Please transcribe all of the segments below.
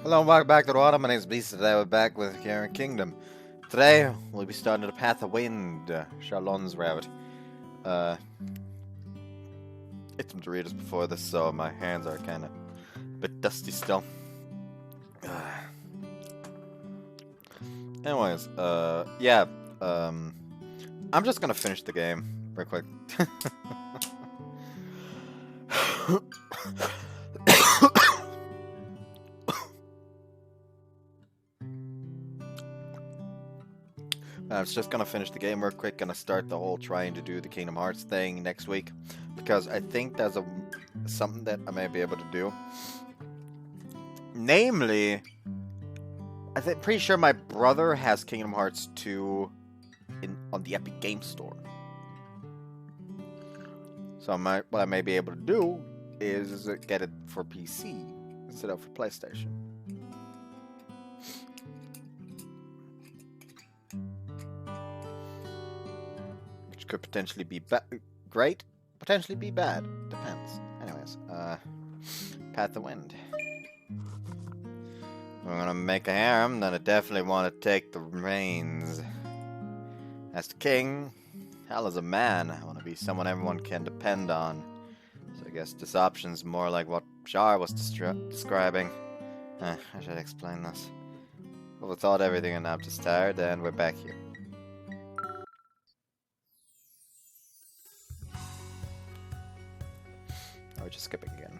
Hello and welcome back to the water. My name is Beast. Today we're back with Harem Kingdom. Today we'll be starting the Path of Wind, Charlone-Route. Hit some Doritos before this, so my hands are kind of a bit dusty still. Anyways, I'm just gonna finish the game real quick. I was just gonna finish the game real quick, gonna start the whole trying to do the Kingdom Hearts thing next week, because I think there's something that I may be able to do. Namely, pretty sure my brother has Kingdom Hearts 2 on the Epic Game Store. So what I may be able to do is get it for PC instead of for PlayStation. Could potentially be great, potentially be bad. Depends. Anyways, Path of Wind. We're gonna make a harem, then I definitely want to take the reins. As the king, hell, as a man, I want to be someone everyone can depend on. So I guess this option's more like what Char was describing. I should explain this. Well, we thought everything and I'm just tired, and we're back here. We're just skipping again.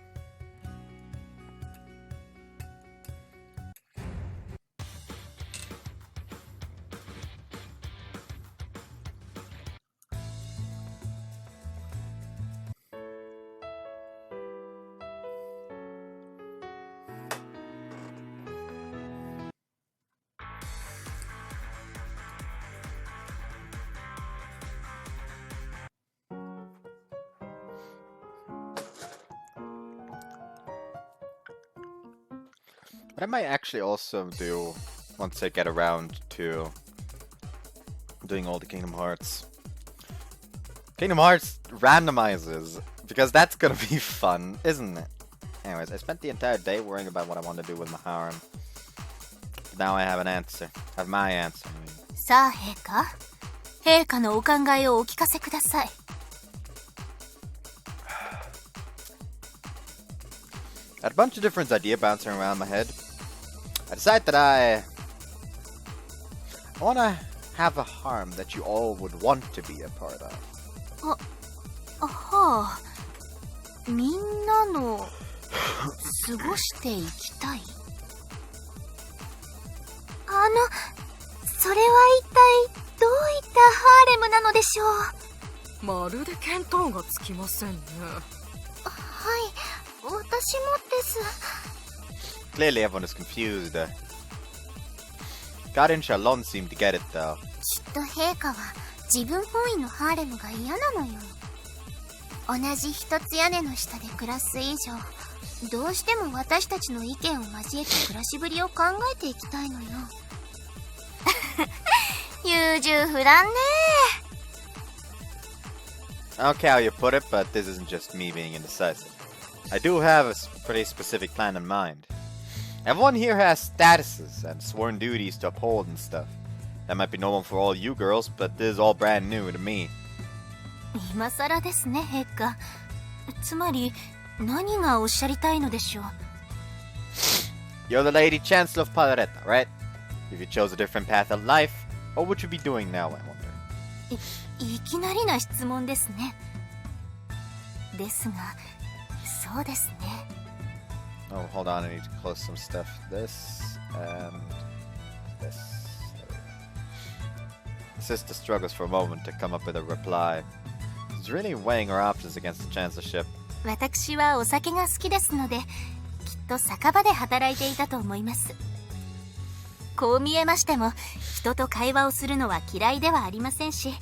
What I might actually also do once I get around to doing all the Kingdom Hearts randomizes, because that's gonna be fun, isn't it? Anyways, I spent the entire day worrying about what I want to do with my harem. Now I have an answer. I have my answer. さあ、陛下。陛下のお考えをお聞かせください。I had a bunch of different ideas bouncing around my head. I decided that I want to have a harem that you all would want to be a part of. はあ。みんなの過ごしていきたい。それは一体どういったハーレムなのでしょう。まるで見当がつきませんね。はい、私もです。Clearly everyone is confused. God and Charlone seem to get it though. きっと陛下は自分本位のハーレムが嫌なのよ。同じ一つ屋根の下で暮らす以上、どうしても私たちの意見を交えて暮らしぶりを考えていきたいのよ。優柔不断ね。I don't care how you put it, but this isn't just me being indecisive. I do have a pretty specific plan in mind. Everyone here has statuses and sworn duties to uphold and stuff. That might be normal for all you girls, but this is all brand new to me. 今更ですね、陛下。つまり、何がおっしゃりたいのでしょう。You're the Lady Chancellor of Palaretta, right? If you chose a different path of life, what would you be doing now, I wonder? いきなりな質問ですね。ですが、そうですね。Oh, hold on, I need to close some stuff. This and this. Sister struggles for a moment to come up with a reply. She's really weighing her options against the chancellorship. 私はお酒が好きですので、きっと酒場で働いていたと思います。こう見えましても、人と会話をするのは嫌いではありませんし、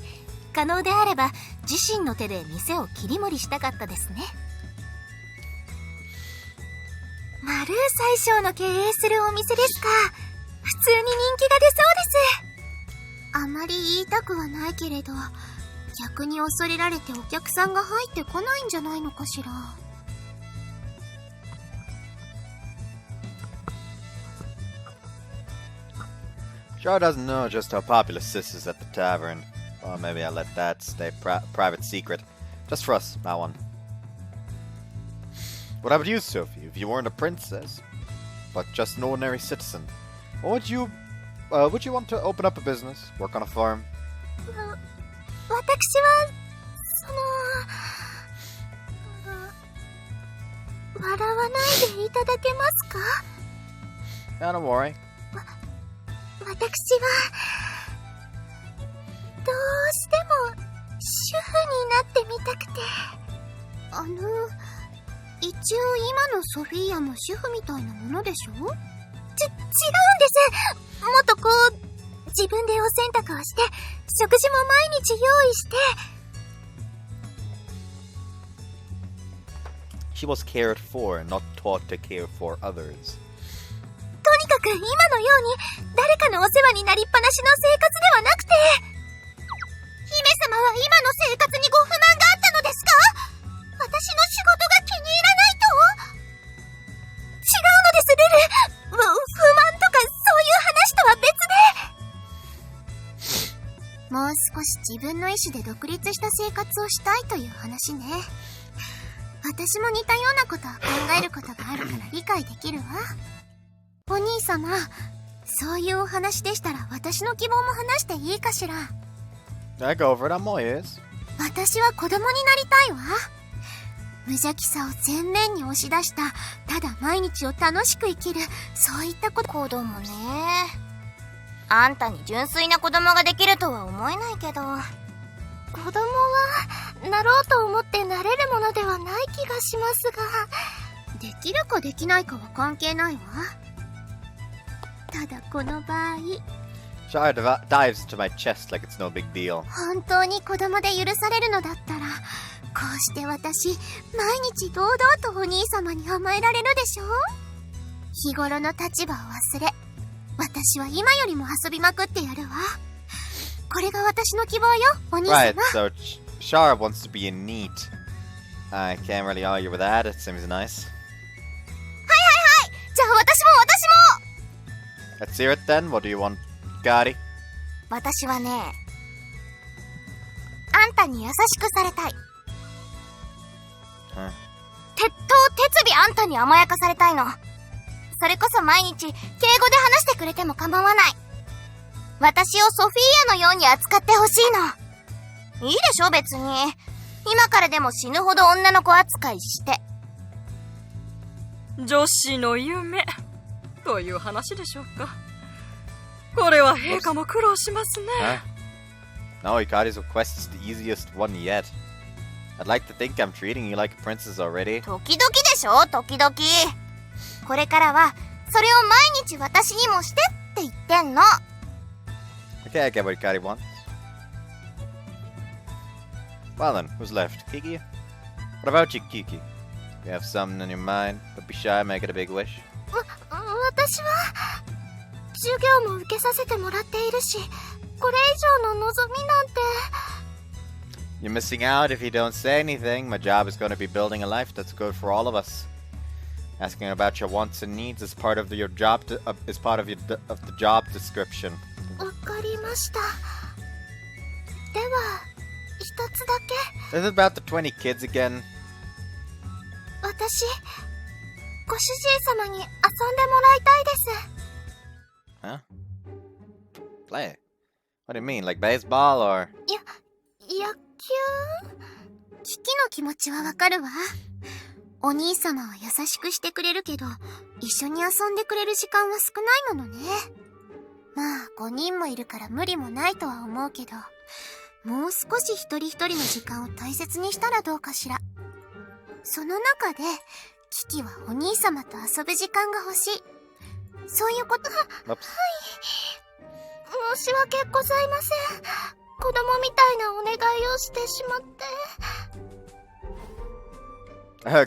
可能であれば自身の手で店を切り盛りしたかったですね。マルー宰相の経営するお店ですか。普通に人気が出そうです。あまり言いたくはないけれど、逆に恐れられてお客さんが入ってこないんじゃないのかしら。Char doesn't know just how popular Sis is at the tavern. Well, maybe I'll let that stay private secret. Just for us, that one. What about you, Sophie? If you weren't a princess, but just an ordinary citizen, what would you want to open up a business? Work on a farm? 私は笑わないでいただけますか？ Yeah, don't worry. 私はどうしても主婦になってみたくて。一応今のソフィーヤも主婦みたいなものでしょ？違うんです。もっとこう自分でお洗濯をして食事も毎日用意して。 She was cared for, not taught to care for others. とにかく今のように誰かのお世話になりっぱなしの生活ではなくて、姫様は今の生活にご不満があったのですか？私の仕事が気に入らないと？違うのです、ルル。不満とかそういう話とは別で。もう少し自分の意思で独立した生活をしたいという話ね。私も似たようなことは考えることがあるから理解できるわ。お兄様、そういうお話でしたら私の希望も話していいかしら。Go over it, I'm all ears. 私は子供になりたいわ。無邪気さを前面に押し出した、ただ毎日を楽しく生きる、そういった子供ね。あんたに純粋な子供ができるとは思えないけど。子供はなろうと思ってなれるものではない気がしますが、できるかできないかは関係ないわ。ただこの場合、 Char dives to my chest like it's no big deal. 本当に子供で許されるのだったら、こうして私毎日堂々とお兄様に甘えられるでしょ。日頃の立場を忘れ、私は今よりも遊びまくってやるわ。これが私の希望よ、お兄様。 Right, so Char wants to be a neat. I can't really argue with that, it seems nice. じゃあ私も Let's hear it then, what do you want, Gary? 私はね、あんたに優しくされたい。鉄尾あんたに甘やかされたいの。それこそ毎日敬語で話してくれても構わない。私をソフィーヤのように扱ってほしいの。いいでしょ別に。今からでも死ぬほど女の子扱いして。女子の夢という話でしょうか。これは陛下も苦労しますね。No, Ikari's request is the easiest one yet. I'd like to think I'm treating you like a princess already. 時々でしょ、時々。これからはそれを毎日私にもしてって言ってんの。Okay, I get what Ikari wants. Well then, who's left? Kiki? What about you, Kiki? You have something in your mind? Don't be shy, make it a big wish. 私は授業も受けさせてもらっているし、これ以上の望みなんて。 You're missing out if you don't say anything. My job is going to be building a life that's good for all of us. Asking about your wants and needs is part of your job is part of the job description. わかりました。では一つだけ。 Is it about the 20 kids again? 私、ご主人様に遊んでもらいたいです。 Huh? Play? What do you mean, like baseball or? 野球？キキの気持ちはわかるわ。お兄様は優しくしてくれるけど、一緒に遊んでくれる時間は少ないものね。まあ5人もいるから無理もないとは思うけど、もう少し一人一人の時間を大切にしたらどうかしら。その中でキキはお兄様と遊ぶ時間が欲しい。そういうこと。はい。申し訳ございません。子供みたいなお願いをしてしまって。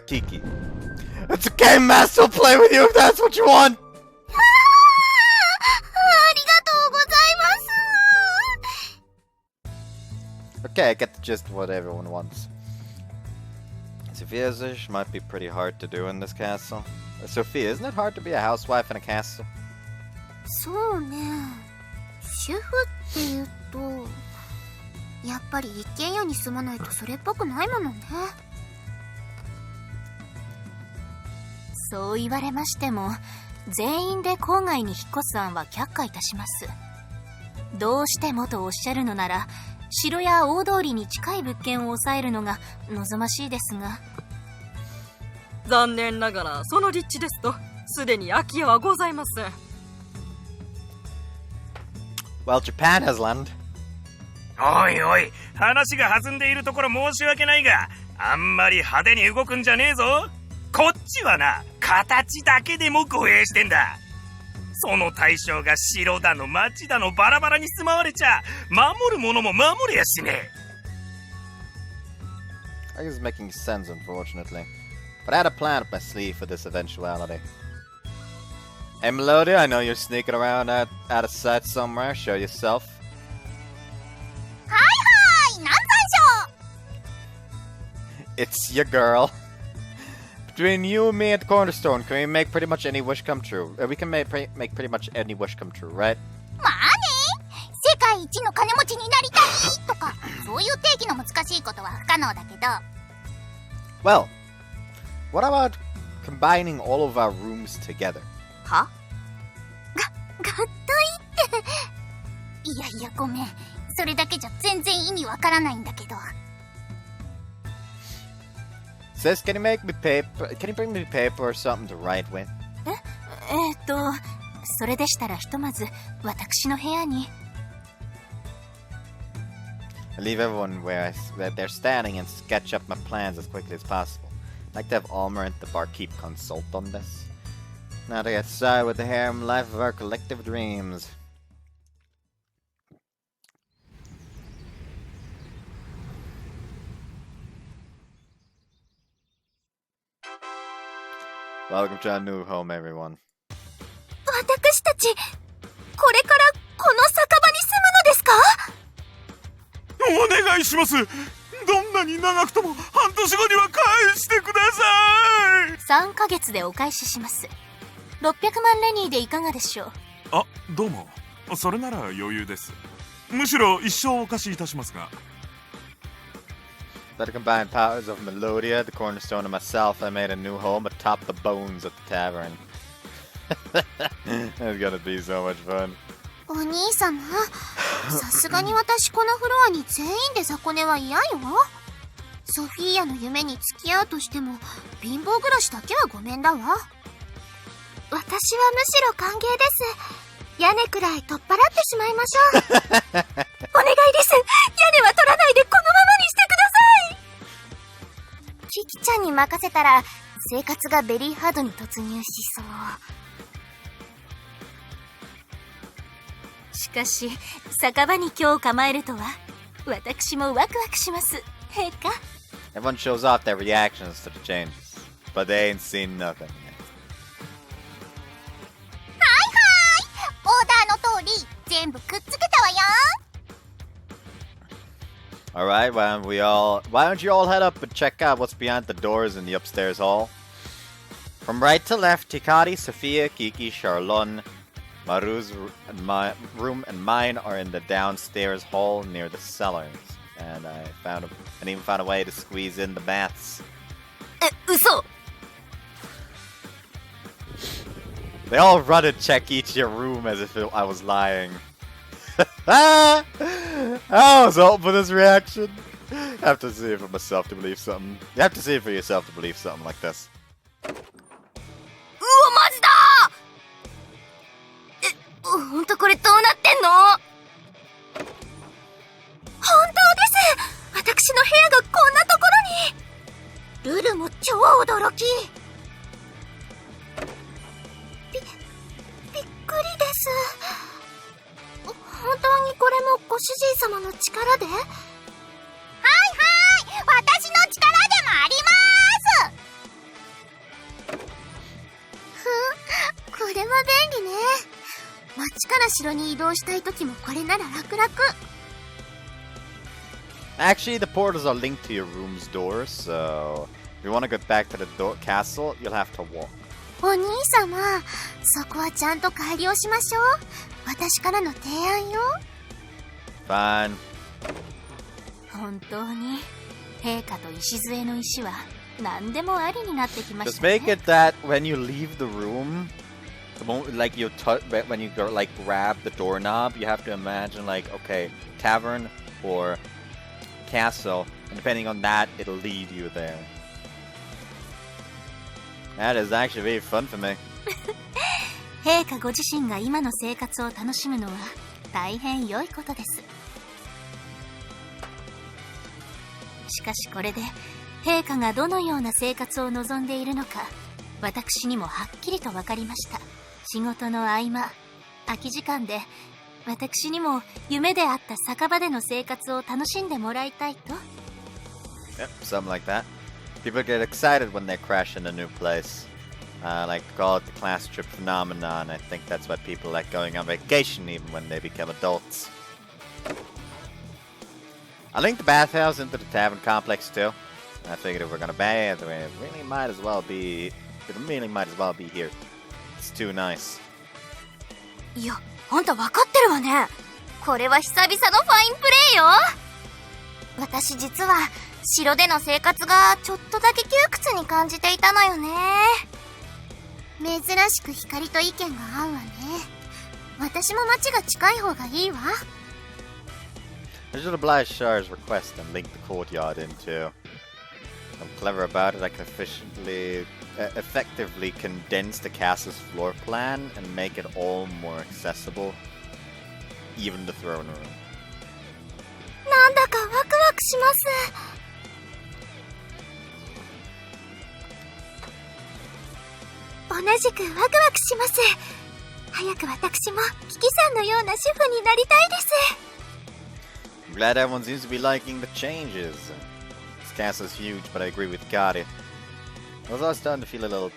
Kiki. It's okay, Master. I'll play with you if that's what you want. ありがとうございます。 Okay, I get the gist of what everyone wants. Sophia's wish might be pretty hard to do in this castle. Sophia, isn't it hard to be a housewife in a castle? そうね。主婦っていうと、やっぱり一軒家に住まないとそれっぽくないものね。そう言われましても、全員で郊外に引っ越す案は却下いたします。どうしてもとおっしゃるのなら、城や大通りに近い物件を抑えるのが望ましいですが。残念ながらその立地ですとすでに空き家はございません。 Well, Japan has land. おいおい、話が弾んでいるところ申し訳ないが、あんまり派手に動くんじゃねえぞ。こっちはな、形だけでも護衛してんだ。その対象が城だの町だのバラバラに住まわれちゃ、守るものも守れやしねえ。 I guess it's making sense, unfortunately. But I had a plan up my sleeve for this eventuality. Hey, Melodia, I know you're sneaking around out of sight somewhere. Show yourself. Hi, hi! It's your girl. Between you, me, and Cornerstone, can we make pretty much any wish come true? We can make pretty much any wish come true, right? まあね、世界一の金持ちになりたいとか、そういう定義の難しいことは不可能だけど。Well, what about combining all of our rooms together? は？合体って。いやいや、ごめん。それだけじゃ全然意味わからないんだけど。Sis, can you make me paper? Can you bring me paper or something to write with? それでしたらひとまず私の部屋に。I leave everyone where they're standing and sketch up my plans as quickly as possible. I'd like to have Almer and the barkeep consult on this. Now to get started with the harem life of our collective dreams. Welcome to our new home, everyone. 私たち、これからこの酒場に住むのですか？お願いします。どんなに長くとも半年後には返してください。3ヶ月でお返しします。600万レニーでいかがでしょう？あ、どうも。それなら余裕です。むしろ一生お貸しいたしますが。By the combined powers of Melodia, the Cornerstone, and myself, I made a new home atop the bones of the tavern. It's gonna be so much fun. お兄様、さすがに私このフロアに全員で雑魚寝は嫌よ。ソフィーヤの夢に付き合うとしても貧乏暮らしだけはごめんだわ。私はむしろ歓迎です。屋根くらい取っ払ってしまいましょう。お願いです。屋根は取らないでこのままにしてください。キキちゃんに任せたら生活がベリーハードに突入しそう。しかし酒場に今日構えるとは私もワクワクします、陛下。 Everyone shows off their reactions to the changes, but they ain't seen nothing yet. オーダーの通り全部くっつけたわよ。 Alright, why don't you all head up and check out what's behind the doors in the upstairs hall? From right to left, Hikari, Sophia, Kiki, Charlone, Maru's room and mine are in the downstairs hall near the cellars. And I even found a way to squeeze in the baths. 嘘。 They all run and check each your room as if I was lying. I was hoping for this reaction. You have to see it for myself to believe something. You have to see it for yourself to believe something like this. うわ、マジだ。ほんとこれどうなってんの？本当です。私の部屋がこんなところに。ルルも超驚き。びっくりです。本当にこれもご主人様の力で？はいはい、私の力でもあります。これは便利ね。町から城に移動したい時もこれなら楽々。 Actually, the portals are linked to your room's doors, so if you want to get back to the castle, you'll have to walk. お兄様、そこはちゃんと改良しましょう。私からの提案よ。 Fine. 本当に陛下と礎の石は何でもありになってきまし Just たね。 make it that when you leave the room, the moment like you when you go like grab the doorknob, you have to imagine like, okay, tavern or castle, and depending on that, it'll lead you there. That is actually very fun for me. 陛下ご自身が今の生活を楽しむのは大変良いことです。しかしこれで陛下がどのような生活を望んでいるのか、私にもはっきりと分かりました。仕事の合間、空き時間で私にも夢であった酒場での生活を楽しんでもらいたいと。 Yep, something like that. People get excited when they crash in a new place. Like call it the class trip phenomenon. I think that's why people like going on vacation even when they become adults. I linked the bathhouse into the tavern complex too. I figured if we're gonna bathe, it really might as well be here. It's too nice. いや、あんた分かってるわね。これは久々のファインプレーよ。私実は城での生活がちょっとだけ窮屈に感じていたのよね。珍しく光と意見が合うわね。私も町が近い方がいいわ。I should oblige Char's request and link the courtyard in too. I'm clever about it. I can effectively condense the castle's floor plan and make it all more accessible, even the throne room. なんだかワクワクします。同じくワクワクします。早く私もキキさんのような主婦になりたいです。I'm glad everyone seems to be liking the changes. This castle's huge, but I agree with Gary. I was also starting to feel a little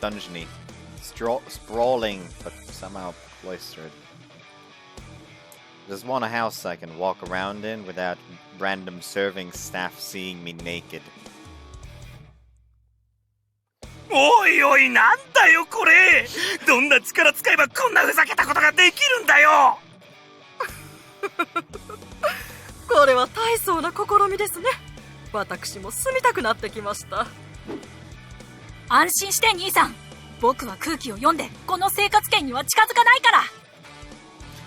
dungeony, sprawling, but somehow cloistered. Just want a house I can walk around in without random serving staff seeing me naked. おいおい、なんだよこれ。どんな力使えばこんなふざけたことができるんだよ。これは大層な試みですね。私も住みたくなってきました。安心して兄さん、僕は空気を読んでこの生活圏には近づかないから。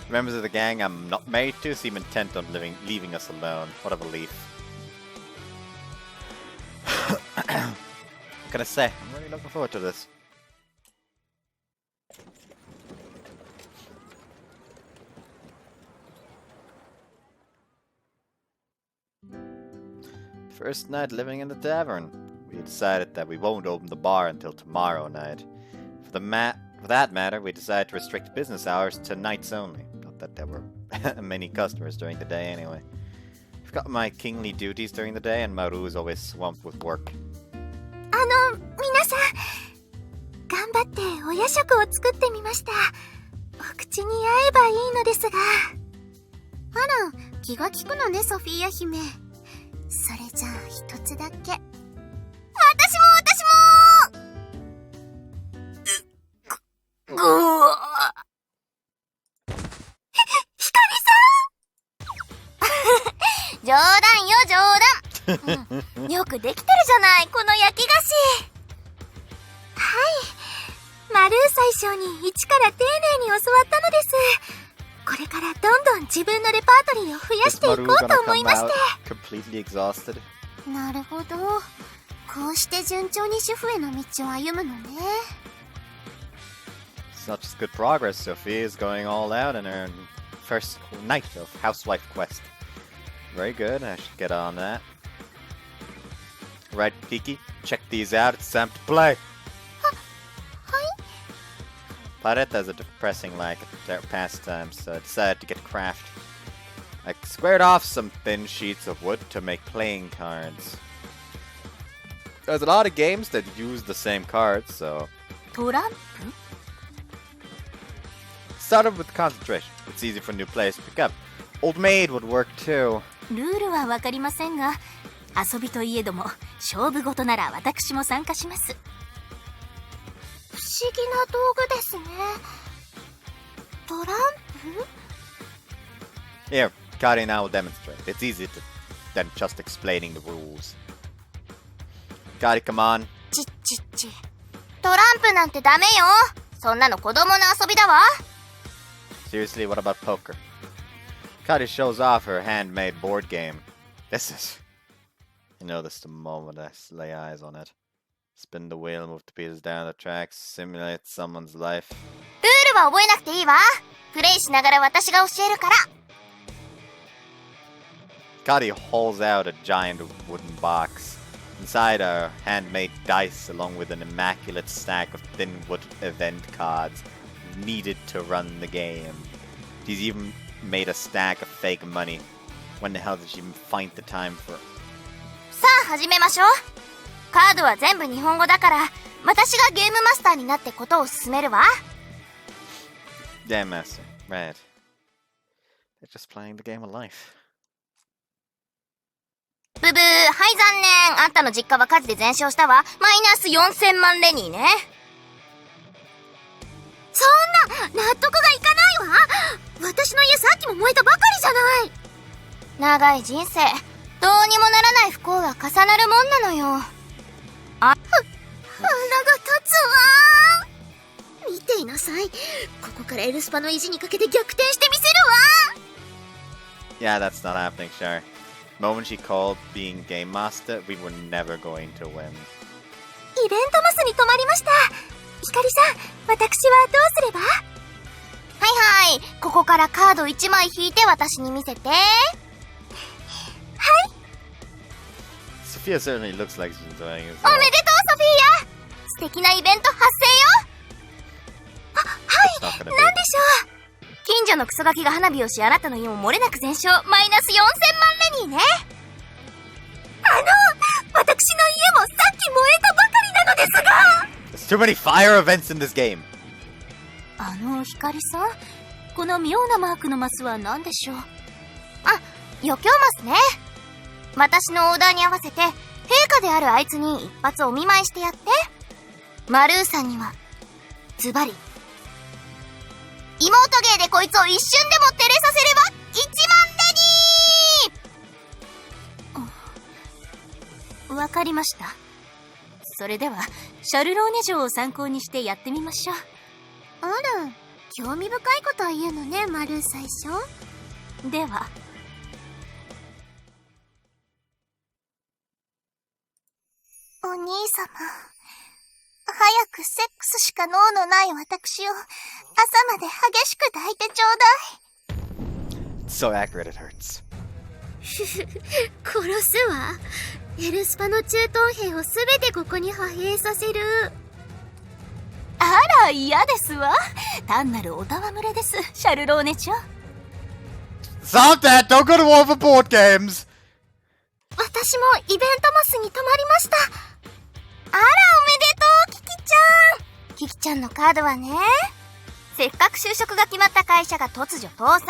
Members of the gang I'm not married to seem intent on leaving us alone. What a relief. What can I say? I'm really looking forward to this. First night living in the tavern. We decided that we won't open the bar until tomorrow night. For that matter, we decided to restrict business hours to nights only. Not that there were many customers during the day anyway. I've got my kingly duties during the day, and Maru is always swamped with work. 皆さん、頑張ってお夜食を作ってみました。お口に合えばいいのですが。あら、気が利くのね、ソフィーア姫。それじゃあ一つだけ。私もひかりさん冗談よ、冗談。よくできてるじゃない、この焼き菓子。はい、マルー宰相に一から丁寧に教わったのです。これからどんどん自分のレパートリーを増やしていこうと思いまして。なるほど。こうして順調に主婦への道を歩むのね。It's not just good progress. Sophie is going all out in her first night of housewife quest. Very good. I should get on that. Right, Kiki? Check these out. It's time to play. Paretta is a depressing pastime, so I decided to get craft. I squared off some thin sheets of wood to make playing cards. There's a lot of games that use the same cards, so... トランプ? Started with concentration. It's easy for new players to pick up. Old Maid would work too. ルールはわかりませんが、遊びといえども勝負事なら私も参加します。不思議な道具ですね。トランプ Here, Kari and I will demonstrate. It's easier than just explaining the rules. Kari, come on. ちっちっち。トランプなんてダメよ。そんなの子供の遊びだわ。Seriously, what about poker? Kari shows off her handmade board game. This is... You know this the moment I lay eyes on it. Spin the wheel, move the pieces down the tracks, simulate someone's life. ルールは覚えなくていいわ。プレイしながら私が教えるから。Kari hauls out a giant wooden box. Inside are handmade dice along with an immaculate stack of thin wood event cards needed to run the game. She's even made a stack of fake money. When the hell did she even find the time for... さあ始めましょう。カードは全部日本語だから、私がゲームマスターになってことを進めるわ。Game Master, right. They're just playing the game of life. ブブー、はい残念。あんたの実家は火事で全焼したわ。マイナス4000万レニーね。そんな、納得がいかないわ。私の家さっきも燃えたばかりじゃない。長い人生、どうにもならない不幸が重なるもんなのよ。腹が立つわ。見ていなさい。ここからエルスパの意地にかけて逆転してみせるわ。 Yeah, that's not happening, Char. The moment she called being Game Master, we were never going to win. イベントマスに止まりました。ひかりさん、私はどうすれば？はいはい、ここからカード1枚引いて私に見せて。はい。Sophia certainly looks like she's enjoying it. おめでとうソフィア。素敵なイベント発生よ。はい、なんでしょう。近所のクソガキが花火をし、あなたの家も漏れなく全焼、マイナス4000万レニーね。私の家もさっき燃えたばかりなのですが。 There's too many fire events in this game. ひかりさん、この妙なマークのマスは何でしょう？あ、余興マスね。私のオーダーに合わせて、陛下であるあいつに一発お見舞いしてやって。マルーさんには、ズバリ。妹芸でこいつを一瞬でも照れさせれば、1万レニー！わかりました。それでは、シャルローネ城を参考にしてやってみましょう。あら、興味深いことは言うのね、マルー最初。では。お兄様、早くセックスしか脳のない私を朝まで激しく抱いてちょうだい。 So accurate it hurts. 殺すわ。エルスパの駐屯兵をすべてここに派兵させる。あら、嫌ですわ。単なるお戯れです、シャルローネちゃん。 Stop that! Don't go to war for board games! 私もイベントマスに泊まりました。あら、おめでとう、キキちゃん。キキちゃんのカードはね、せっかく就職が決まった会社が突如倒産。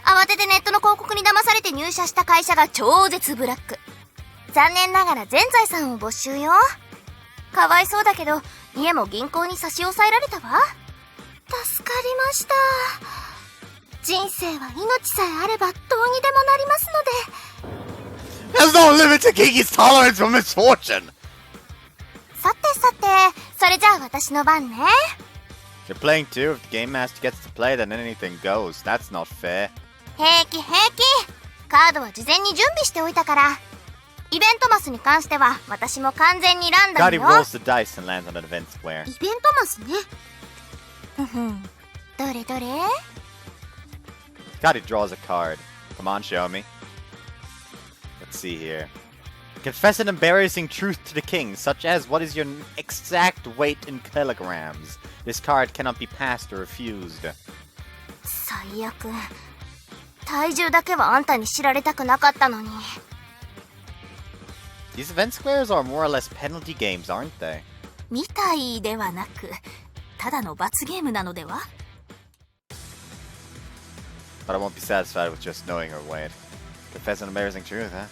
慌ててネットの広告に騙されて入社した会社が超絶ブラック。残念ながら全財産を没収よ。かわいそうだけど、家も銀行に差し押さえられたわ。助かりました。人生は命さえあればどうにでもなりますので。 There's no limit to Kiki's tolerance for misfortune! さてさて、それじゃあ私の番ね。 You're playing too. If the game master gets to play, then anything goes. That's not fair. 平気平気。カードは事前に準備しておいたから。イベントマスに関しては私も完全にランダム Kari よ。 rolls the dice and lands on an event square. イベントマスね。どれどれ？ Kari draws a card. Come on, show me. Let's see here. Confess an embarrassing truth to the king, such as what is your exact weight in kilograms. This card cannot be passed or refused. 最悪。体重だけはあんたに知られたくなかったのに。 These event squares are more or less penalty games, aren't they? みたいではなく、ただの罰ゲームなのでは？ But I won't be satisfied with just knowing her weight. Confess an embarrassing truth, huh?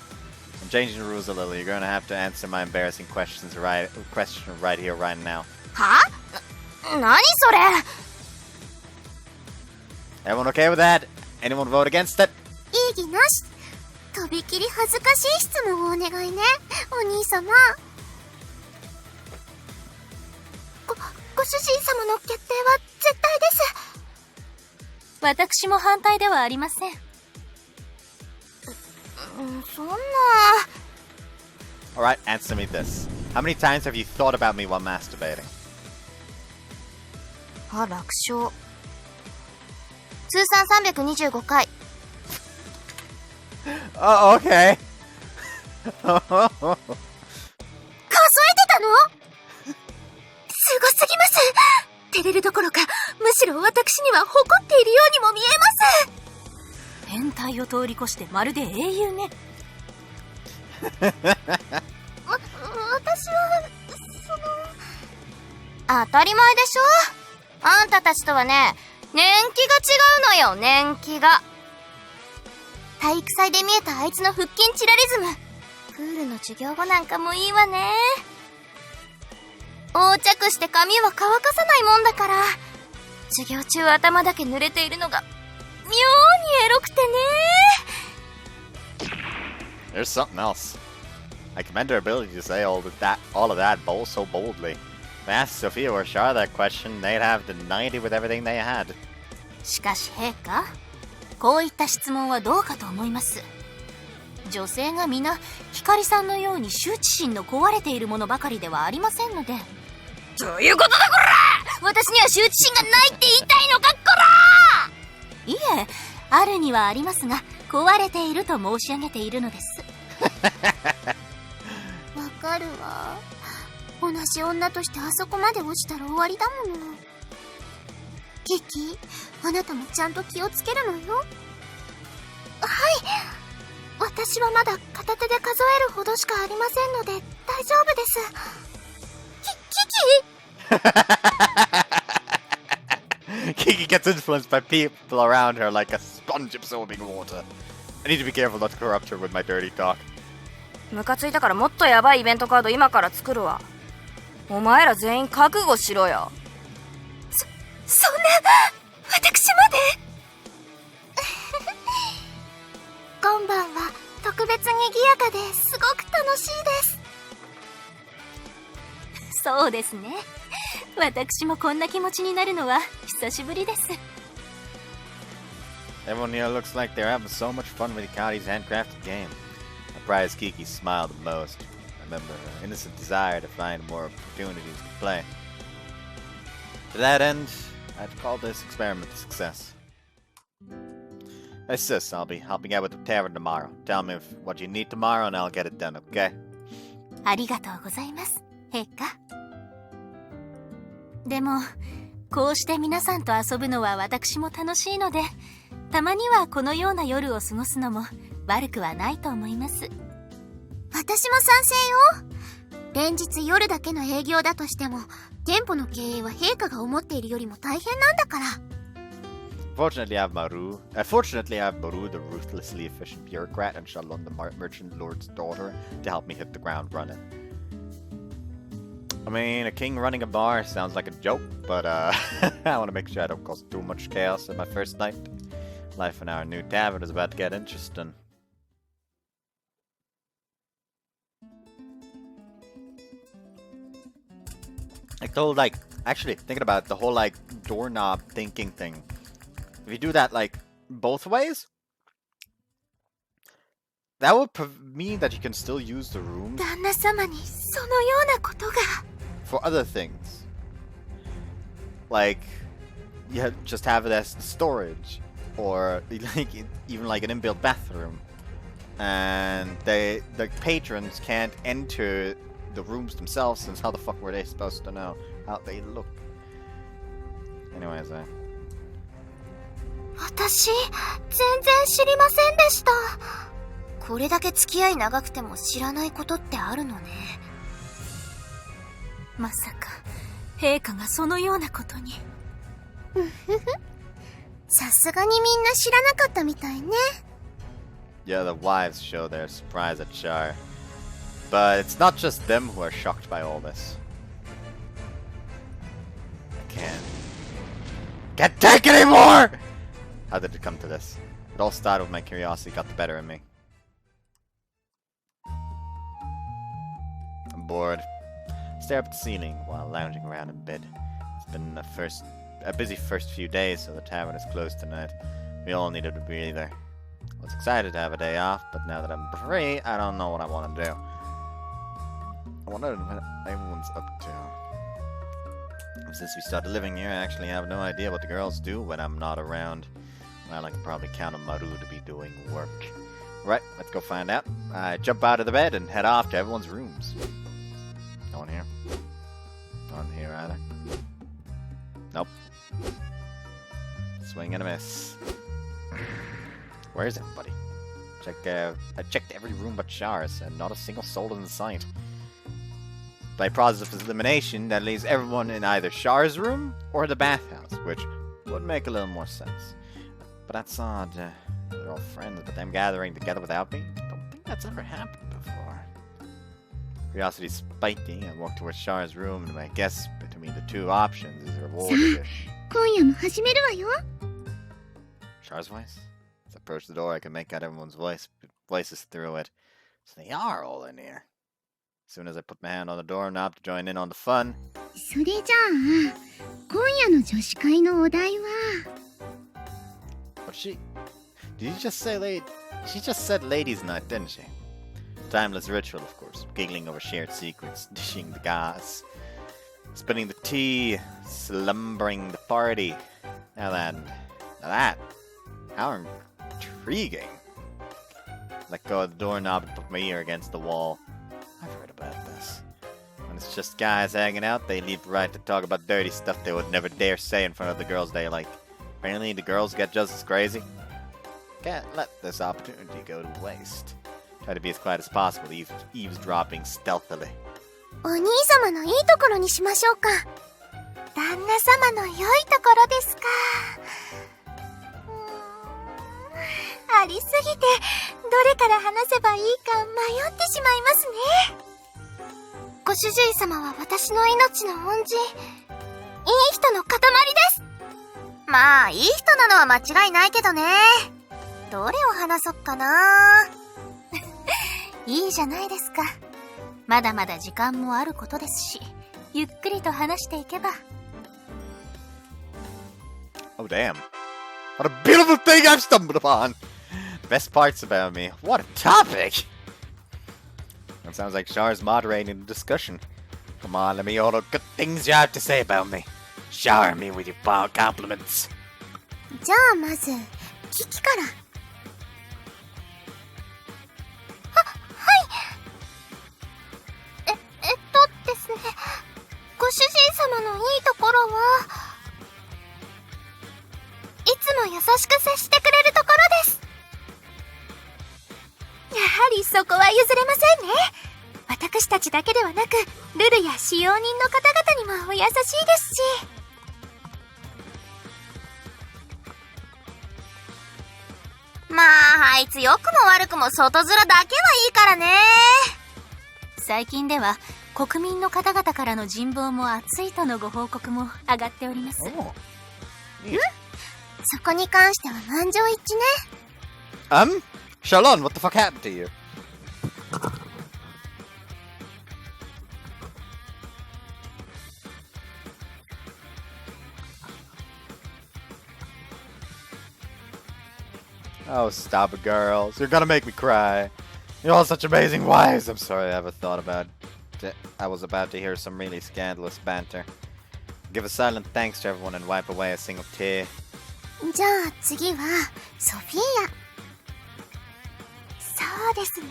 I'm changing the rules a little. You're going to have to answer my embarrassing question right here, right now. は？何それ？ Everyone okay with that? Anyone vote against it? 異議なし。とびきり恥ずかしい質問をお願いね、お兄様。ご主人様の決定は絶対です。私も反対ではありません。そんな。Alright, answer me this. How many times have you thought about me while masturbating? あ、楽勝。通算325回。Oh, okay. 数えてたの？すごすぎます。照れるどころか、むしろ私には誇っているようにも見えます。変態を通り越してまるで英雄ね。私は、当たり前でしょ。あんたたちとはね、年季が違うのよ、年季が。体育祭で見えたあいつの腹筋チラリズム。プールの授業後なんかもいいわね。横着して髪は乾かさないもんだから、授業中頭だけ濡れているのが、妙にエロくてね。There's something else. I commend her ability to say all of that so boldly. If I asked Sophia or Char that question, they'd have denied it with everything they had. しかし陛下、こういった質問はどうかと思います。女性が皆光さんのように羞恥心の壊れているものばかりではありませんので。どういうことだこら！私には羞恥心がないって言いたいのかこら！いえ、あるにはありますが、壊れていると申し上げているのです。わかるわ。同じ女としてあそこまで落ちたら終わりだもの。キキ、あなたもちゃんと気をつけるのよ。はい、私はまだ片手で数えるほどしかありませんので大丈夫です。Kiki gets influenced by people around her like a sponge absorbing water. I need to be careful not to corrupt her with my dirty talk. ムカついたからもっとヤバいイベントカード今から作るわ。お前ら全員覚悟しろよ。そんな、私まで今晩は特別に賑やかですごく楽しいです。そうですね。私もこんな気持ちになるのは久しぶりです。Everyone here looks like they're having so much fun with Hikari's handcrafted game. I'm surprised Kiki smiled the most. I remember her innocent desire to find more opportunities to play. To that end, I'd call this experiment a success. Hey sis, I'll be helping out with the tavern tomorrow. Tell me what you need tomorrow and I'll get it done, okay? ありがとうございます、陛下。でも、こうして皆さんと遊ぶのは私も楽しいので、たまにはこのような夜を過ごすのも悪くはないと思います。私も賛成よ。連日夜だけの営業だとしても、店舗の経営は陛下が思っているよりも大変なんだから。Fortunately, I have Maru, the ruthlessly efficient bureaucrat, and Charlone, the merchant lord's daughter, to help me hit the ground running. I mean, a king running a bar sounds like a joke, but I want to make sure I don't cause too much chaos in my first night. Life in our new tavern is about to get interesting. Actually thinking about the whole, doorknob thinking thing. If you do that, both ways, that would mean that you can still use the rooms 旦那様にそのようなことが。for other things. Like, you just have it as storage, or even like an inbuilt bathroom, and the patrons can't enter the rooms themselves, since how the fuck were they supposed to know how they look? Anyways, 私、全然知りませんでした。これだけ付き合い長くても知らないことってあるのね。まさか、陛下がそのようなことに。さすがにみんな知らなかったみたいね。yeah, the wives show their surprise at Char. But it's not just them who are shocked by all this. I can't take it anymore! How did it come to this? It It all started when my curiosity got the better of me. I'm bored. I stare up at the ceiling while lounging around in bed. It's been a busy first few days, so the tavern is closed tonight. We all needed a breather. I was excited to have a day off, but now that I'm free, I don't know what I want to do. I wonder what everyone's up to. Since we started living here, I actually have no idea what the girls do when I'm not around. Well, I can probably count on Maru to be doing work. Right, let's go find out. I jump out of the bed and head off to everyone's rooms. No one here. No one here either. Nope. Swing and a miss. Where's everybody? I checked every room but Char's, and not a single soul in sight. By process of elimination, that leaves everyone in either Char's room or the bathhouse, which would make a little more sense. But that's odd. They're all friends, but them gathering together without me? Don't think that's ever happened before. Curiosity spiked me. I walked towards Char's room, and my guess between the two options is rewarded. Char's voice? As I approached the door, I could make out everyone's voices through it. So they are all in here. As soon as I put my hand on the doorknob to join in on the fun. What she? Did you just say She just said ladies' night, didn't she? Timeless ritual, of course. Giggling over shared secrets, dishing the gas, spinning the tea, slumbering the party. Now that. How intriguing. Let go of the doorknob and put my ear against the wall. I've heard about this. When it's just guys hanging out, they leap right to talk about dirty stuff they would never dare say in front of the girls they like. Apparently, the girls get just as crazy. Can't let this opportunity go to waste. Try to be as quiet as possible, eavesdropping stealthily. お兄様のいいところにしましょうか。旦那様の良いところですか。ありすぎて、どれから話せばいいか迷ってしまいますね。ご主人様は私の命の恩人。いい人の塊です。まあ、いい人なのは間違いないけどね。どれを話そっかな。いいじゃないですか。まだまだ時間もあることですし、ゆっくりと話していけば。Oh damn. What a beautiful thing I've stumbled upon! The best parts about me. What a topic! That sounds like Char's moderating the discussion. Come on, let me hear all the good things you have to say about me. Shower me with your compliments. じゃあまず、キキから。ですね。ご主人様のいいところは、いつも優しく接してくれるところです。やはりそこは譲れませんね。私たちだけではなく、ルルや使用人の方々にもお優しいですし。まあ、あいつ良くも悪くも外面だけはいいからね。最近では、国民の方々からの人望も厚いとのご報告も上がっております。そこに関しては満場一致ね。Charlone, what the fuck happened to you? Oh, stop it, girls. You're gonna make me cry. You're all such amazing wives. I'm sorry I ever thought about it. I was about to hear some really scandalous banter. Give a silent thanks to everyone and wipe away a single tear. じゃあ次はソフィア。そうですね。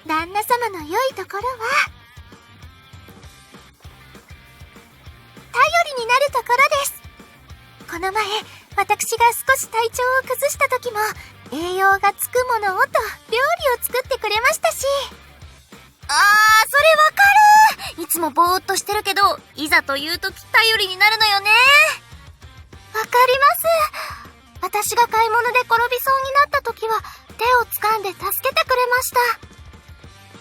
旦那様の良いところは頼りになるところです。この前私が少し体調を崩した時も栄養がつくものをと料理を作ってくれましたし。それわかる。いつもぼーっとしてるけど、いざという時頼りになるのよね。わかります。私が買い物で転びそうになった時は手を掴んで助けてくれました。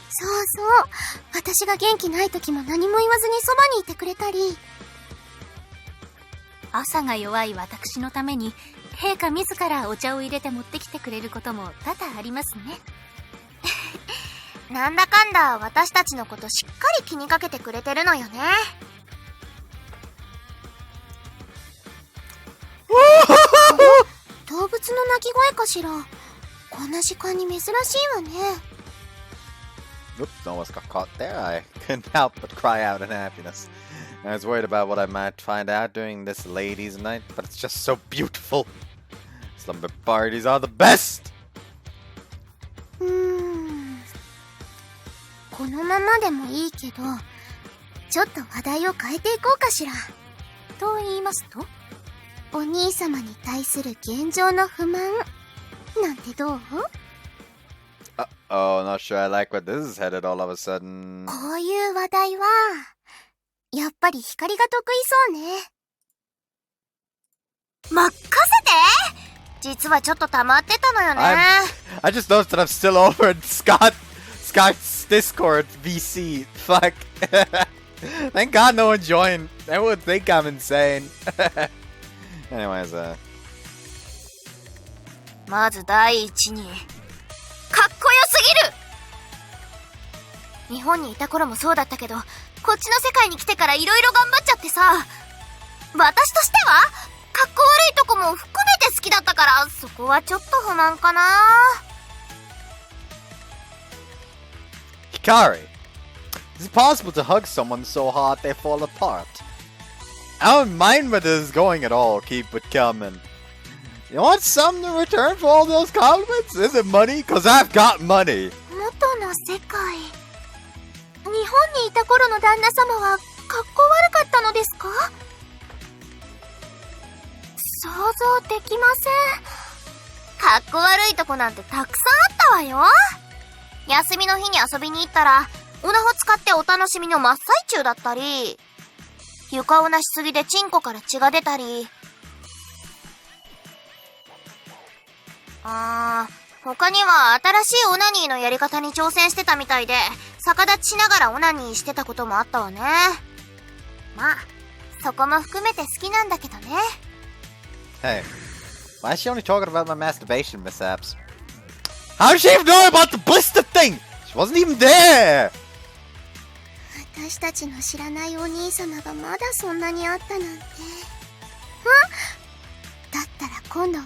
そうそう。私が元気ない時も何も言わずにそばにいてくれたり。朝が弱い私のために陛下自らお茶を入れて持ってきてくれることも多々ありますね。なんだかんだ私たちのことしっかり気にかけてくれてるのよね。動物の鳴き声かしら。こんな時間に珍しいわね。Oops, almost got caught there. I couldn't help but cry out in happiness. I was worried about what I might find out during this ladies' night, but it's just so beautiful. Slumber parties are the best! このままでもいいけど、ちょっと話題を変えていこうかしら。と言いますと？お兄様に対する現状の不満なんてどう？ Uh-oh, not sure I like where this is headed all of a sudden. こういう話題はやっぱり光が得意そうね。任せて。実はちょっと溜まってたのよね。I just noticed that I'm still over in Scott's Discord VC. Fuck. Thank God no one joined. Everyone would think I'm insane. Anyways, まず第一に、かっこよすぎる。日本にいた頃もそうだったけど、こっちの世界に来てからいろいろ頑張っちゃってさ、私としてはかっこ悪いとこも含めて好きだったから、そこはちょっと不満かな。Hikari, is it possible to hug someone so hard they fall apart? I don't mind where this is going at all. Keep it coming. You want something in return for all those compliments? Is it money? Cause I've got money. 元の世界。日本にいた頃の旦那様はかっこ悪かったのですか？想像できません。かっこ悪いとこなんてたくさんあったわよ。休みの日に遊びに行ったら、オナホ使ってお楽しみの真っ最中だったり、床オナしすぎでチンコから血が出たり、他には新しいオナニーのやり方に挑戦してたみたいで、逆立ちしながらオナニーしてたこともあったわね。まあ、そこも含めて好きなんだけどね。Hey, why is she only talking about my masturbation mishaps? How did she even know about the blister thing? She wasn't even there! 私たちの知らないお兄様がまだそんなにあったなんて。だったら今度は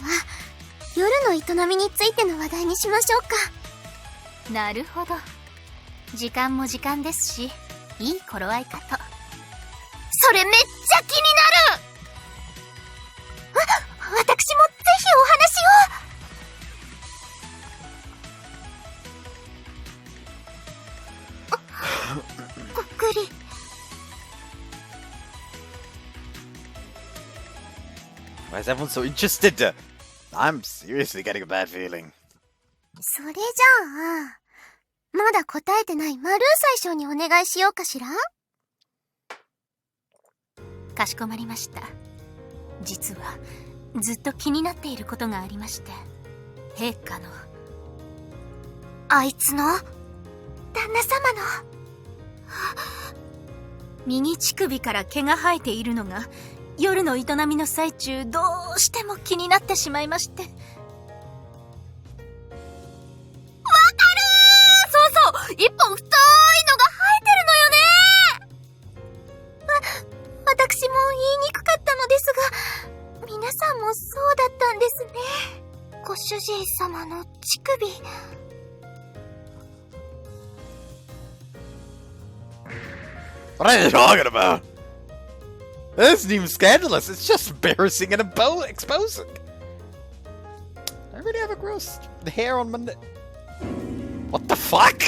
夜の営みについての話題にしましょうか。なるほど。時間も時間ですし、いい頃合いかと。それめっちゃ気になる。私もぜひお話を。ごっくり。Why is everyone so interested? I'm seriously getting a bad feeling. それじゃあ、まだ答えてないマルー宰相にお願いしようかしら。かしこまりました。実はずっと気になっていることがありまして、陛下のあいつの旦那様の右乳首から毛が生えているのが夜の営みの最中どうしても気になってしまいまして。わかるー。そうそう、一本太いのが生えてるのよね。私も言いにくかったのですが、皆さんもそうだったんですね。ご主人様の乳首。What are you talking about? This isn't even scandalous. It's just embarrassing and exposing. I really have a gross hair on my neck. What the fuck?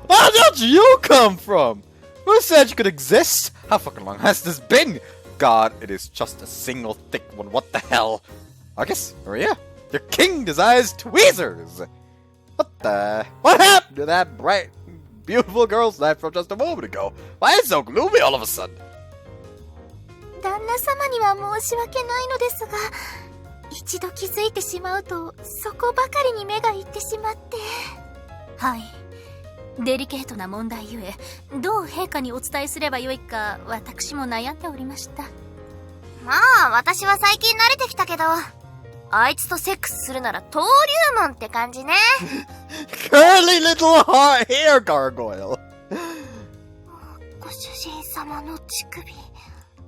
Where did you come from? Who said you could exist? How fucking long has this been? God, it is just a single thick one. What the hell? I guess, Maria, your king desires tweezers. What happened to that bright, beautiful girl's life from just a moment ago? Why is it so gloomy all of a sudden? 旦那様には申し訳ないのですが、一度気づいてしまうとそこばかりに目がいってしまって。はい、デリケートな問題ゆえ、どう陛下にお伝えすればよいか私も悩んでおりました。まあ私は最近慣れてきたけど、あいつとセックスするなら登竜門って感じね。Curly little hair gargoyle. ご主人様の乳首。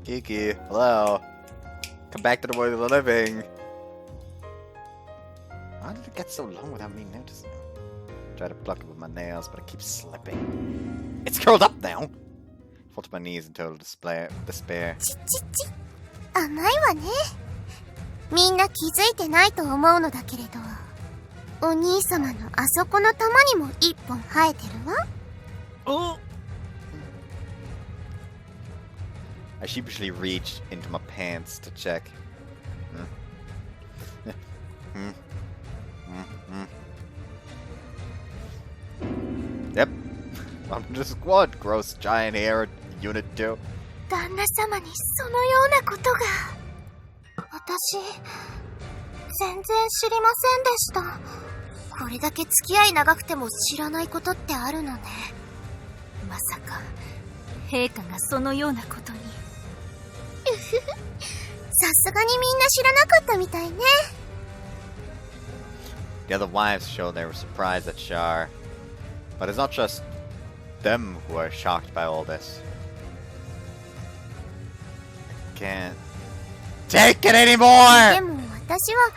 Kiki, hello. Come back to the world of the living. How did it get so long without me noticing? Try to pluck it with my nails, but it keeps slipping. It's curled up now. Fall to my knees in total despair. 甘いわね。みんな気づいてないと思うのだけれど、お兄様のあそこの玉にも一本生えてるわ。Oh! I sheepishly reached into my pants to check. Yep. I'm the squad. Gross giant hair, unit 2. 旦那様にそのようなことが。私、全然知りませんでした。これだけ付き合い長くても知らないことってあるのね。まさか陛下がそのようなことに。さすがにみんな知らなかったみたいね。The other wives showed they were surprised at Char. But it's not just them who are shocked by all this. I can't take it anymore! でも私は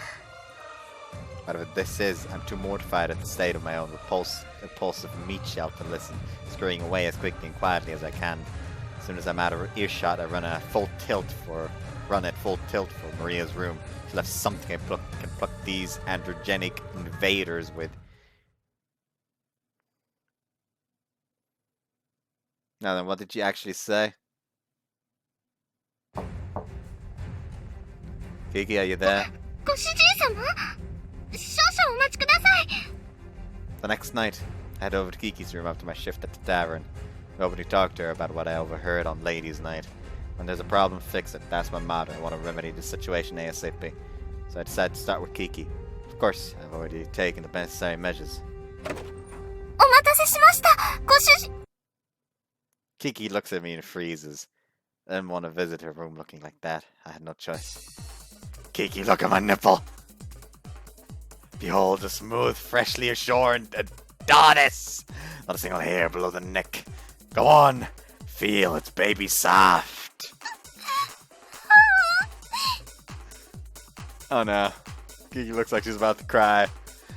Whatever this is, I'm too mortified at the state of my own repulsive meat shell to listen, scurrying away as quickly and quietly as I can. As soon as I'm out of earshot, I run at full tilt for Maria's room. She left something I can pluck these androgenic invaders with. Now then, what did she actually say? Kiki, are you there? ご主人様、少々お待ちください。 The next night, I head over to Kiki's room after my shift at the tavern. I openly talk to her about what I overheard on Ladies' Night. When there's a problem, fix it. That's my motto. I want to remedy the situation ASAP. So I decided to start with Kiki. Of course, I've already taken the necessary measures. お待たせしました、ご主人。 Kiki looks at me and freezes. I didn't want to visit her room looking like that. I had no choice. Kiki, look at my nipple! Behold the smooth, freshly shorn Adonis! Not a single hair below the neck. Go on! Feel its baby soft! Oh no. Kiki looks like she's about to cry.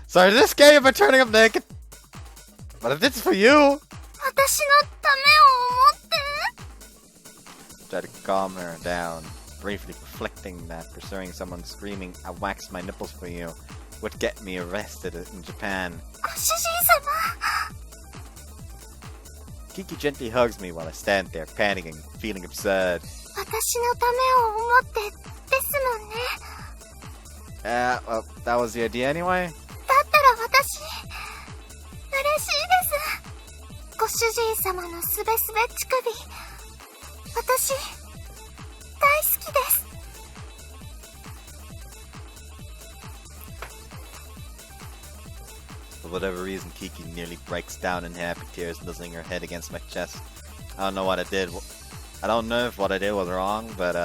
Sorry, did this scare you by turning up naked? But if this is for you! 私のためを思って。 Try to calm her down, briefly reflecting that pursuing someone screaming, I waxed my nipples for you, would get me arrested in Japan. ご主人様。 Kiki gently hugs me while I stand there, panicking, feeling absurd. 私のためを思ってですもんね。 Well, that was the idea anyway. だったら私、嬉しいです。ご主人様のすべすべ乳首。私、大好きです。 For whatever reason, Kiki nearly breaks down in happy tears, nuzzling her head against my chest. I don't know what I did. I don't know if what I did was wrong, but,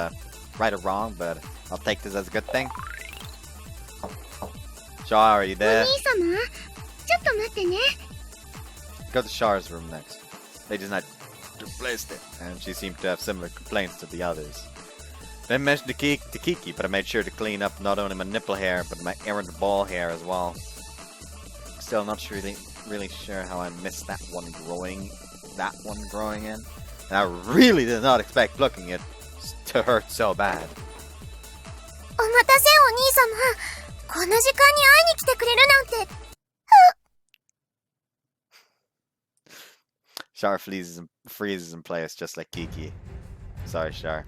right or wrong, but I'll take this as a good thing. Char, are you お there? 兄様、ちょっと待ってね。 Go to Char's room next. They just not replaced it, and she seemed to have similar complaints to the others. Didn't mention to Kiki, but I made sure to clean up not only my nipple hair, but my errant ball hair as well. Still not really sure how I missed that one growing in. And I really did not expect plucking it to hurt so bad. お待たせお兄様。この時間に会いに来てくれるなんて。Char freezes in place just like Kiki. Sorry, Char.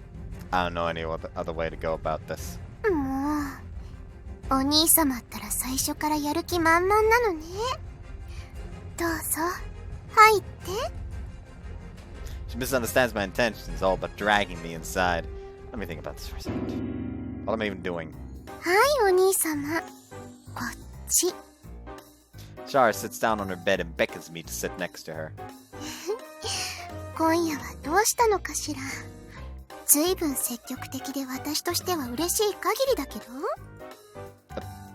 I don't know any other way to go about this. もう、お兄様ったら最初からやる気満々なのね。どうぞ、入って。 She misunderstands my intentions, all but dragging me inside. Let me think about this for a second. What am I even doing? はい、お兄様。こっち。 Char sits down on her bed and beckons me to sit next to her. 今夜はどうしたのかしら。ずいぶん積極的で私としては嬉しい限りだけど。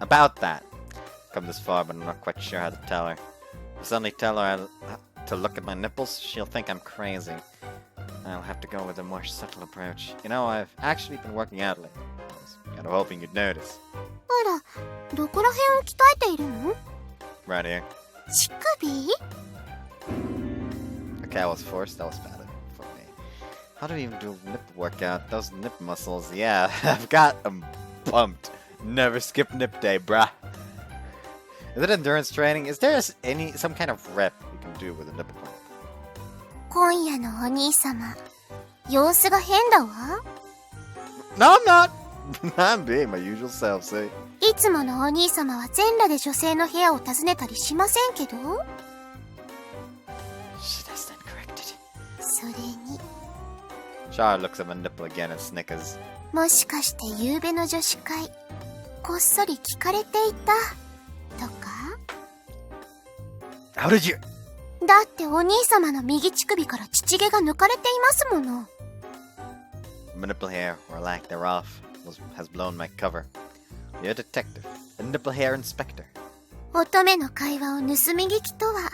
about that. Come this far, but I'm not quite sure how to tell her. If I suddenly tell her to look at my nipples, she'll think I'm crazy. I'll have to go with a more subtle approach. You know, I've actually been working out lately. I was kind of hoping you'd notice. あら、どこら辺を鍛えているの？ Right here. 乳首？ Okay, I was forced. That was bad for me. How do we even do a nip workout? Those nip muscles, yeah, I've got them pumped. Never skip nip day, bruh. Is it endurance training? Is there some kind of rep you can do with a nipple pump? 今夜のお兄様、様子が変だわ。 No, I'm not. I'm being my usual self, see? いつものお兄様は全裸で女性の部屋を訪ねたりしませんけど。 Shit, I stand corrected. それに、 Char looks at my nipple again and snickers. もしかして夕べの女子会、こっそり聞かれていたとか？ How did you... だってお兄様の右乳首から乳毛が抜かれていますもの。 My nipple hair, or lack thereof, has blown my cover. You're a detective, a nipple hair inspector. 乙女の会話を盗み聞きとは、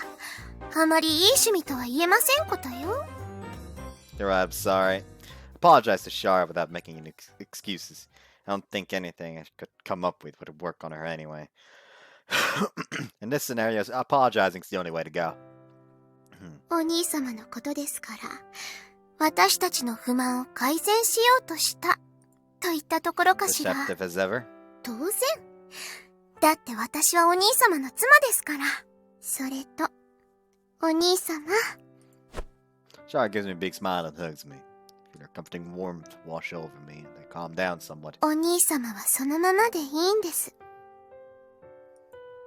あまりいい趣味とは言えませんことよ。 You're right, I'm sorry. Apologize to Char without making any excuses. I don't think anything I could come up with would work on her anyway. In this scenario, apologizing is the only way to go. お兄様のことですから、私たちの不満を改善しようとしたといったところかしら。 Deceptive as ever. 当然。だって私はお兄様の妻ですから。それと、お兄様。 Char gives me a big smile and hugs me. Feel her comforting warmth wash over me, and I calm down somewhat. お兄様はそのままでいいんです。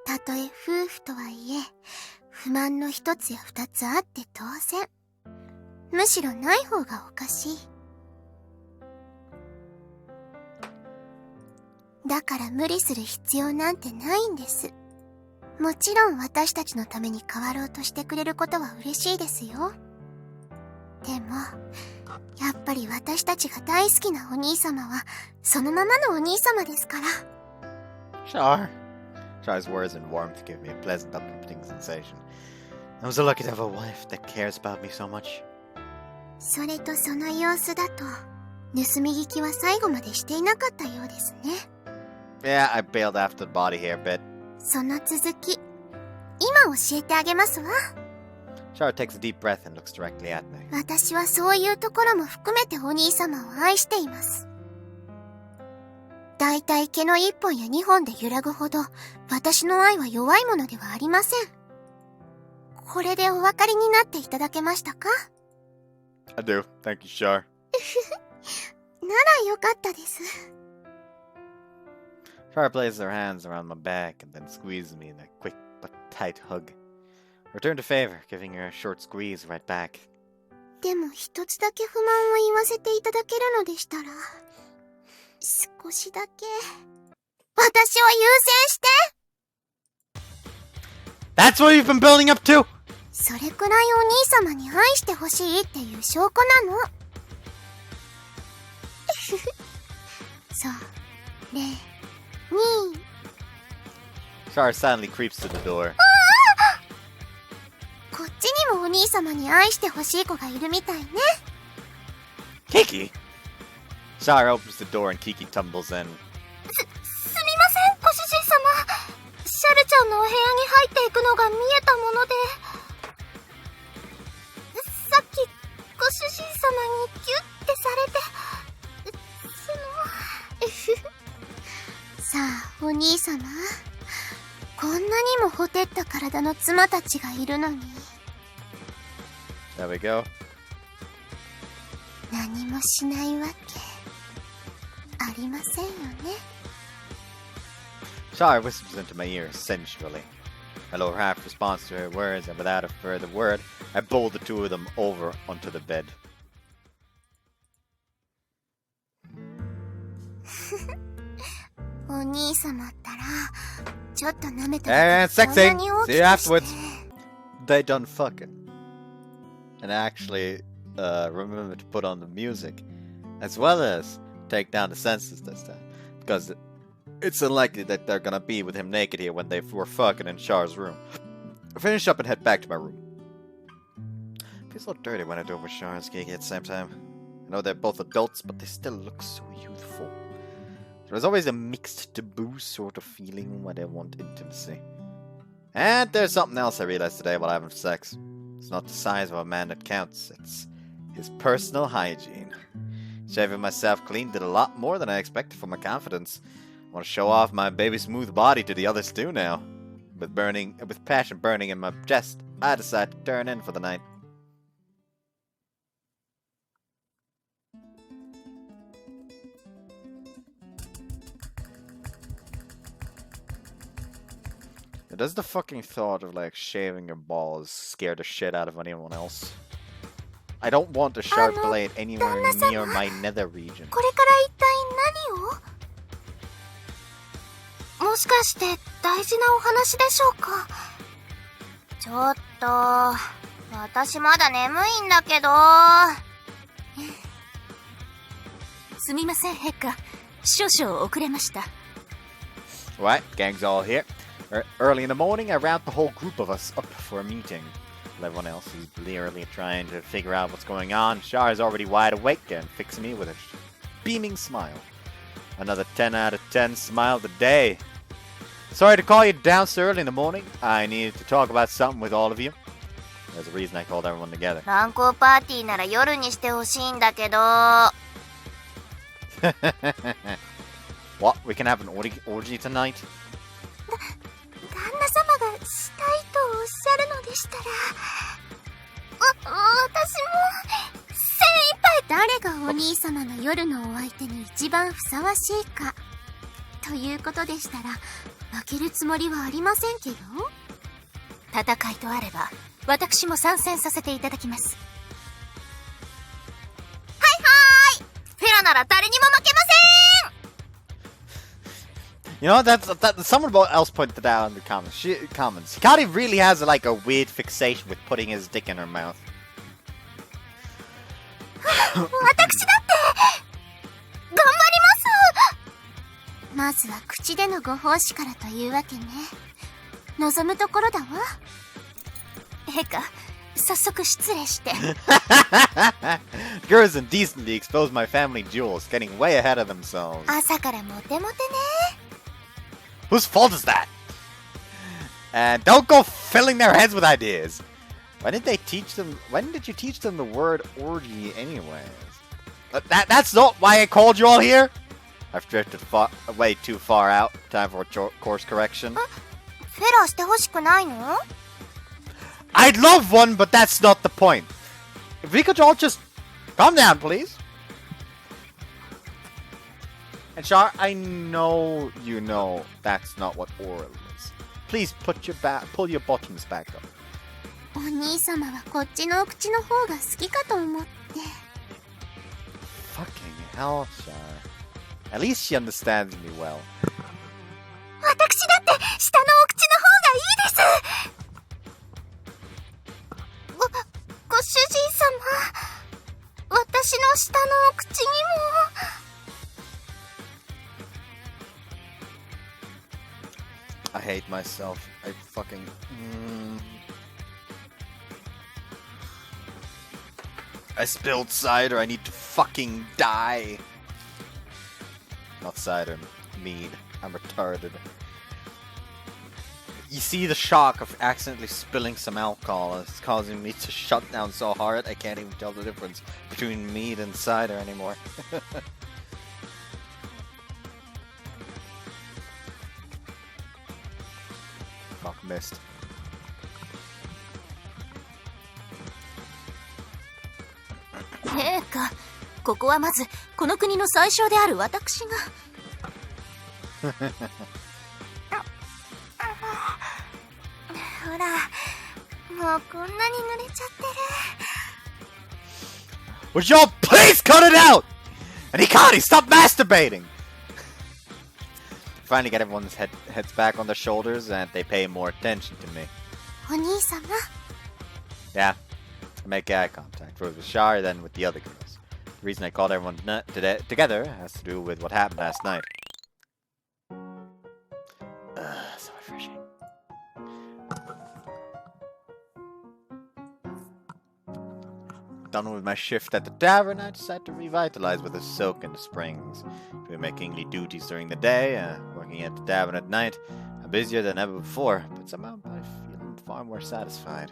たとえ夫婦とはいえ、不満の一つや二つあって当然。むしろない方がおかしい。だから無理する必要なんてないんです。もちろん私たちのために変わろうとしてくれることは嬉しいですよ。でも、やっぱり私たちが大好きなお兄様は、そのままのお兄様ですから。Char. Char's words and warmth give me a pleasant, uplifting sensation. I was so lucky to have a wife that cares about me so much. それとその様子だと、盗み聞きは最後までしていなかったようですね。Yeah, I bailed after the body hair bit. その続き、今教えてあげますわ。Char takes a deep breath and looks directly at me. 私はそういうところも含めてお兄様を愛しています。だいたい毛の1本や2本で揺らぐほど、私の愛は弱いものではありません。これでお分かりになっていただけましたか？ I do. Thank you, Char. ならよかったです。Char places her hands around my back and then squeezes me in a quick but tight hug. Return to favor, giving her a short squeeze right back. でも一つだけ不満を言わせていただけるのでしたら、少しだけ、私を優先して。 That's what you've been building up to? それくらいお兄様に愛してほしいっていう証拠なの。それに。 Char silently creeps to the door. こっちにもお兄様に愛してほしい子がいるみたいね。 Kiki! Char opens the door and Kiki tumbles in. すみません、ご主人様。シャルちゃんのお部屋に入っていくのが見えたもので。さっき、ご主人様にギュッてされて、さあ、お兄様。こんなにもほてった体の妻たちがいるのに。There we go. 何もしないわけありませんよね。 Char whispers into my ear sensually. My lower half responds to her words, and without a further word, I bowl the two of them over onto the bed. お兄様ったらちょっと舐めた And 時こん sexy! なに大 See き you く afterwards! して They done fucking. And I actually remember to put on the music, as well as take down the censors this time. Because It's unlikely that they're gonna be with him naked here when they were fucking in Char's room. I finish up and head back to my room. Feels a little dirty when I do it with Char and Skiki at the same time. I know they're both adults, but they still look so youthful. There's always a mixed taboo sort of feeling when they want intimacy. And there's something else I realized today while having sex. It's not the size of a man that counts, it's his personal hygiene. Shaving myself clean did a lot more than I expected for my confidence. I want to show off my baby smooth body to the others too now. With passion burning in my chest, I decide to turn in for the night. Does the fucking thought of like shaving your balls scare the shit out of anyone else? I don't want a sharp blade anywhere near my nether region. これから一体何を？もしかして大事なお話でしょうか？ちょっと、私まだ眠いんだけど。すみません、陛下。少々遅れました。Right, gang's all here. Early in the morning, I route the whole group of us up for a meeting. Everyone else is blearily trying to figure out what's going on. Char is already wide awake and fixing me with a beaming smile. Another 10 out of 10 smile of the day. Sorry to call you down so early in the morning. I needed to talk about something with all of you. There's a reason I called everyone together. 乱交パーティーなら夜にしてほしいんだけど。What? We can have an orgy tonight? 旦那様がしたいとおっしゃるのでしたら、私も精一杯。誰がお兄様の夜のお相手に一番ふさわしいかということでしたら、負けるつもりはありませんけど。戦いとあれば私も参戦させていただきます。はいはい、フェラなら誰にも負けません。 You know, someone else pointed that out in the comments. Hikari really has like a weird fixation with putting his dick in her mouth. 私だって頑張ります。まずは口でのご奉仕からというわけね。望むところだわ。陛下、早速失礼して。Girls indecently expose my family jewels, getting way ahead of themselves. 朝からモテモテね。 Whose fault is that? And don't go filling their heads with ideas. When did you teach them the word orgy anyways? That's not why I called you all here? I've drifted way too far out. Time for a course correction. フェラしてほしくないの？ I'd love one, but that's not the point. If we could all just calm down, please. And Char, I know you know that's not what oral is. Please pull your bottoms back up. お兄様はこっちのお口の方が好きかと思って。Fucking hell, Char. At least she understands me well. 私だって下のお口の方がいいです。ご主人様、私の下のお口にも。 I hate myself. I fucking... I spilled cider. I need to fucking die. Not cider. Mead. I'm retarded. You see the shock of accidentally spilling some alcohol. It's causing me to shut down so hard I can't even tell the difference between mead and cider anymore. Fuck, missed.陛下、ここはまずこの国の宰相である私が。ほら、もうこんなに濡れちゃってる。 Would y'all please cut it out? And Hikari, stop masturbating! Finally get everyone's heads back on their shoulders and they pay more attention to me. お兄様。 Yeah, I make eye contact, first with Char, then with the other girls. The reason I called everyone together has to do with what happened last night. refreshing. Done with my shift at the tavern, I decided to revitalize with a soak in the springs. Doing my kingly duties during the day, working at the tavern at night. I'm busier than ever before, but somehow I feel far more satisfied.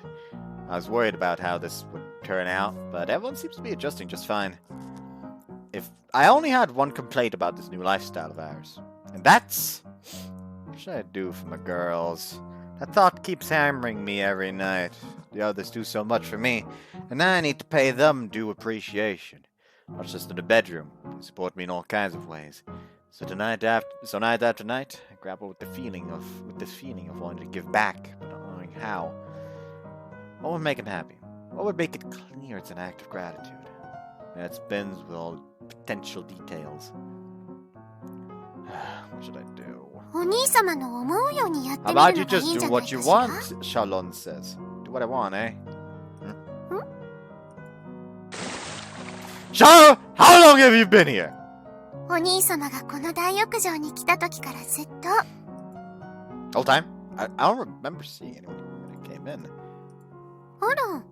I was worried about how this would turn out, but everyone seems to be adjusting just fine. If I only had one complaint about this new lifestyle of ours, and that's what should I do for my girls? That thought keeps hammering me every night. The others do so much for me, and now I need to pay them due appreciation. Not just in the bedroom, they support me in all kinds of ways. So night after night, I grapple with this feeling of wanting to give back, but not knowing how. What would make them happy? What would make it clear it's an act of gratitude? And it spins with all the potential details. What should I do? お兄様の思うようにやってみ How る about you のがいい just んじ do ゃない what か you しら want, Charlone says. Do what I want, eh? Char, how long have you been here? お兄様がこの大浴場に来た時からずっと Whole time? I don't remember seeing anyone when I came in. あら、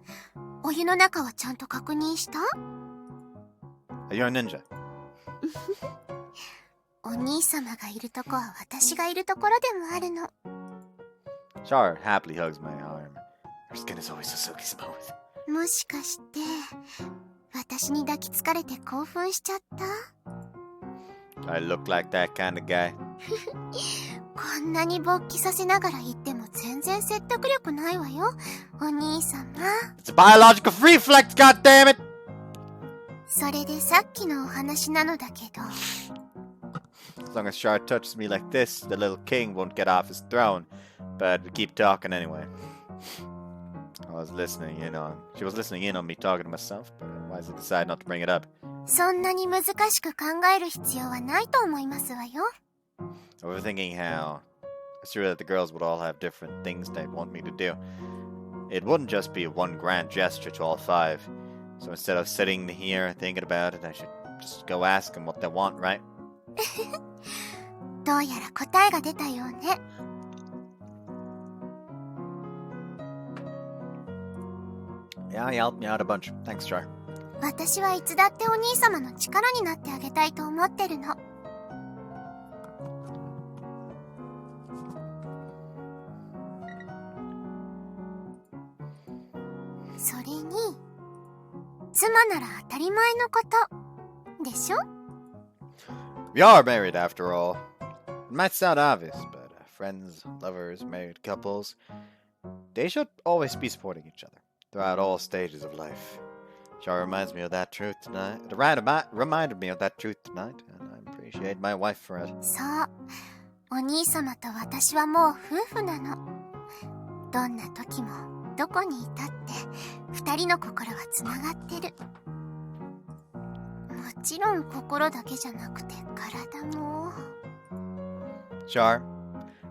お湯の中はちゃんと確認した Are you a ninja? お兄様がいるとこは私がいるところでもあるの。 Char happily hugs my arm. Her skin is always so silky smooth. もしかして私に抱きつかれて興奮しちゃった I look like that kind of guy. こんなに勃起させながら言っても全然説得力ないわよ、お兄様。 It's a biological reflex, goddammit! それでさっきのお話なのだけど As long as Char touches me like this, the little king won't get off his throne. But we keep talking anyway. She was listening in on me talking to myself, but I wisely decided not to bring it up. そんなに難しく考える必要はないと思いますわよ。 Overthinking how it's true that the girls would all have different things they'd want me to do. It wouldn't just be one grand gesture to all five. So instead of sitting here thinking about it, I should just go ask them what they want, right? どうやら答えが出たようね。 Yeah, you helped me out a bunch. Thanks, Char. 私はいつだってお兄様の力になってあげたいと思ってるの。それに妻なら当たり前のことでしょ？ We are married after all. It might sound obvious, but friends, lovers, married couples, they should always be supporting each other throughout all stages of life. Char reminds me of that truth tonight. It reminded me of that truth tonight, and I appreciate my wife for it. そう。お兄様と私はもう夫婦なの。どんな時もどこにいたって二人の心はつながってる。もちろん心だけじゃなくて体も。 Char,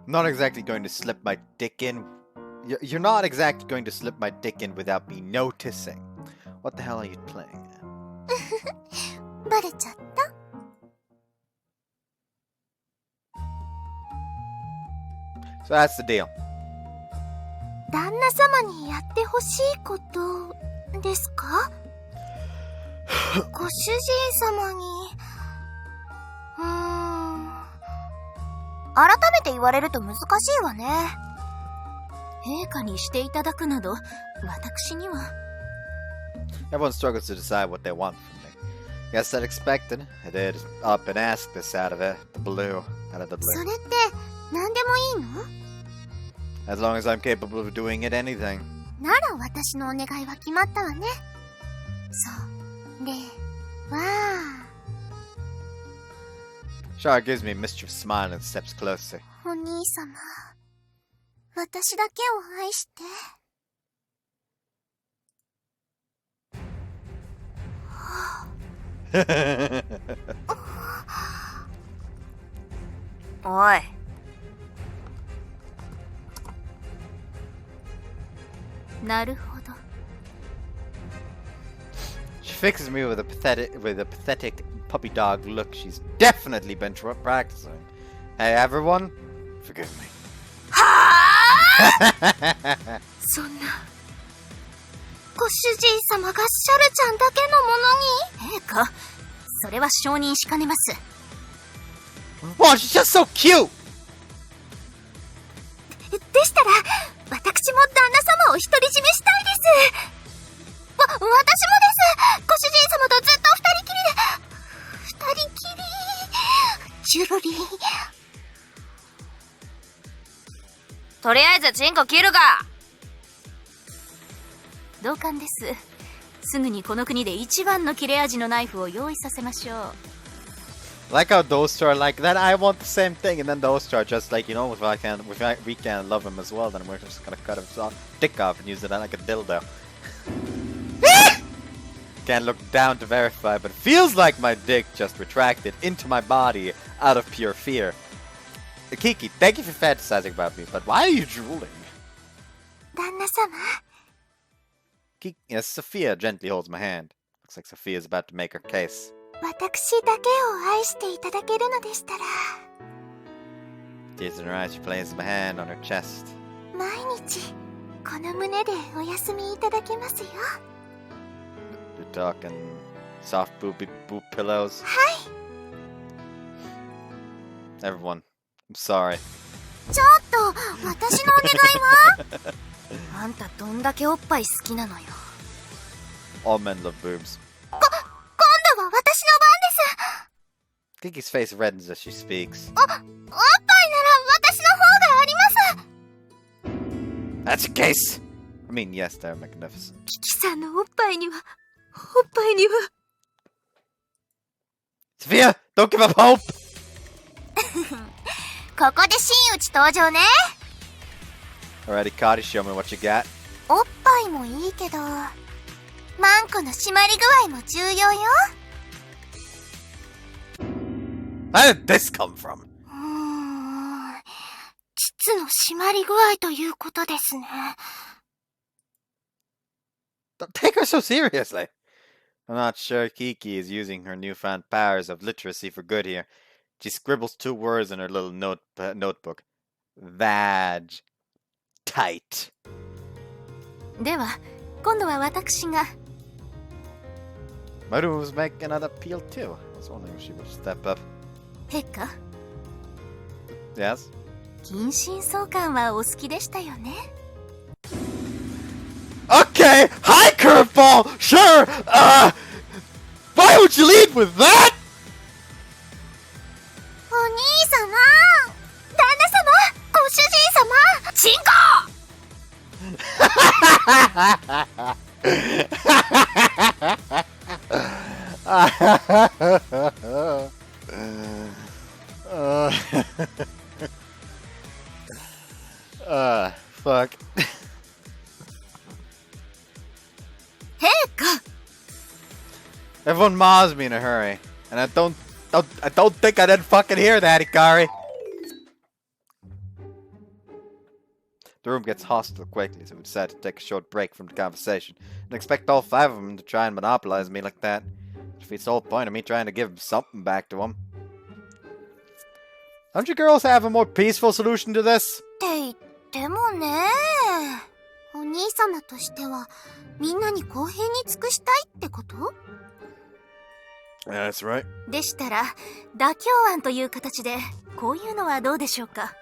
I'm not exactly going to slip my dick in. You're not exactly going to slip my dick in without me noticing. What the hell are you playing at? バレちゃった？ So that's the deal. 旦那様にやってほしいことですか？ご主人様に。改めて言われると難しいわね。陛下にしていただくなど、私には。 Everyone struggles to decide what they want from me. Guess I'd expected. I did up and ask this out of the blue. それって何でもいいの？ As long as I'm capable of doing it, anything. なら私のお願いは決まったわね。それは。 Char gives me a mischievous smile and steps closer. お兄様、私だけを愛して。おい。なるほど。 She fixes me with a pathetic puppy dog look. She's definitely been practicing. Hey, everyone, forgive me. はそんなご主人様がシャルちゃんだけのものに。陛下、それは承認しかねます。Oh, she's just so cute! でしたら私も旦那様を独り占めしたいです。私もです。ご主人様とずっと二人きりジュルリー。とりあえずチンコ切るか。同感です。すぐにこの国で一番の切れ味のナイフを用意させましょう。Like how those two are like that. I want the same thing, and then those two are just like, you know, if we can't love him as well, then we're just gonna cut his dick off and use it like a dildo. Can't look down to verify, but it feels like my dick just retracted into my body out of pure fear. Kiki, thank you for fantasizing about me, but why are you drooling? 旦那様。Kiki, yes, Sophia gently holds my hand. Looks like Sophia's about to make her case. 私だけを愛していただけるのでしたら。Tears in her eyes, she places my hand on her chest. 毎日この胸でお休みいただけますよ。You're talking soft boob pillows. はい。 Everyone, I'm sorry. ちょっと私のお願いは。あんたどんだけおっぱい好きなのよ。 All men love boobs. 今度は私の番です。 Kiki's face reddens as she speaks. おっぱいなら私の方があります。 That's a case! I mean, yes, they're magnificent. キキさんのおっぱいには。 Sophia, don't give up hope! ここで真打ち登場ね。 Alrighty, Cody, show me what you got. おっぱいもいいけど、マンコの締まり具合も重要よ。 Where did this come from? 膣の締まり具合ということですね。 Don't take her so seriously. I'm not sure Kiki is using her newfound powers of literacy for good here. She scribbles 2 words in her little notebook. Vag. Tight. では、今度は私が。Maru was making another appeal too. I was wondering if she would step up. 陛下、 Yes? 近親相関はお好きでしたよね。 Okay! High curveball! Sure! Why would you lead with that? お兄様、旦那様、ご主人様、チンコ。 Fuck. 陛下、 Everyone maws me in a hurry, and I don't think I didn't fucking hear that, Ikari. The room gets hostile quickly, so we decide to take a short break from the conversation and expect all 5 of them to try and monopolize me like that. Which defeats the whole point of me trying to give something back to them. Don't you girls have a more peaceful solution to this? って言ってもね、お兄様としてはみんなに公平に尽くしたいってこと？ That's right. でしたら、妥協案という形で、こういうのはどうでしょうか。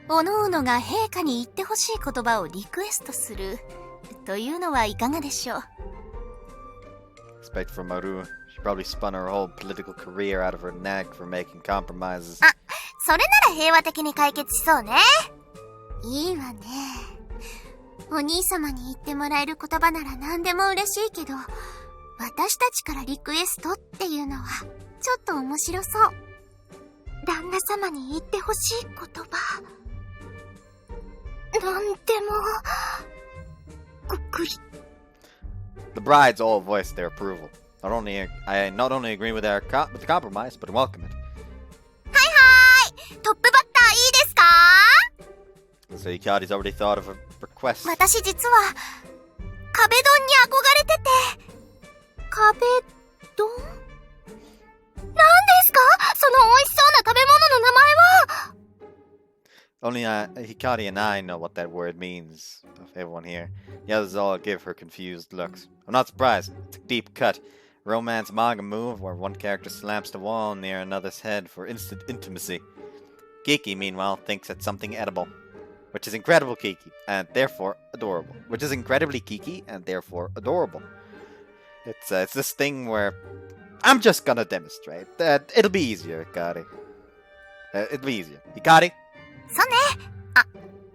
おのおのが陛下に言ってほしい言葉をリクエストする、というのはいかがでしょう。 Respect for Maru. She probably spun her whole political career out of her knack for making compromises. あ、それなら平和的に解決しそうね。いいわね。お兄様に言ってもらえる言葉なら何でも嬉しいけど、私たちからリクエストっていうのはちょっと面白そう。旦那様に言ってほしい言葉。なんでも、ごっくり。 The brides all voiced their approval. I not only agree with the compromise, but welcome it. トップバッターいいですか？ So Yukari's already thought of a request. 私実は壁ドンに憧れてて。壁ドン？何ですか？その美味しそうな食べ物の名前は。Only Hikari and I know what that word means, of everyone here. The others all give her confused looks. I'm not surprised. It's a deep cut. Romance manga move where one character slams the wall near another's head for instant intimacy. Kiki, meanwhile, thinks it's something edible. Which is incredibly kiki, and therefore adorable. It's this thing where I'm just gonna demonstrate. It'll be easier, Hikari. It'll be easier. Hikari? そうね。あ、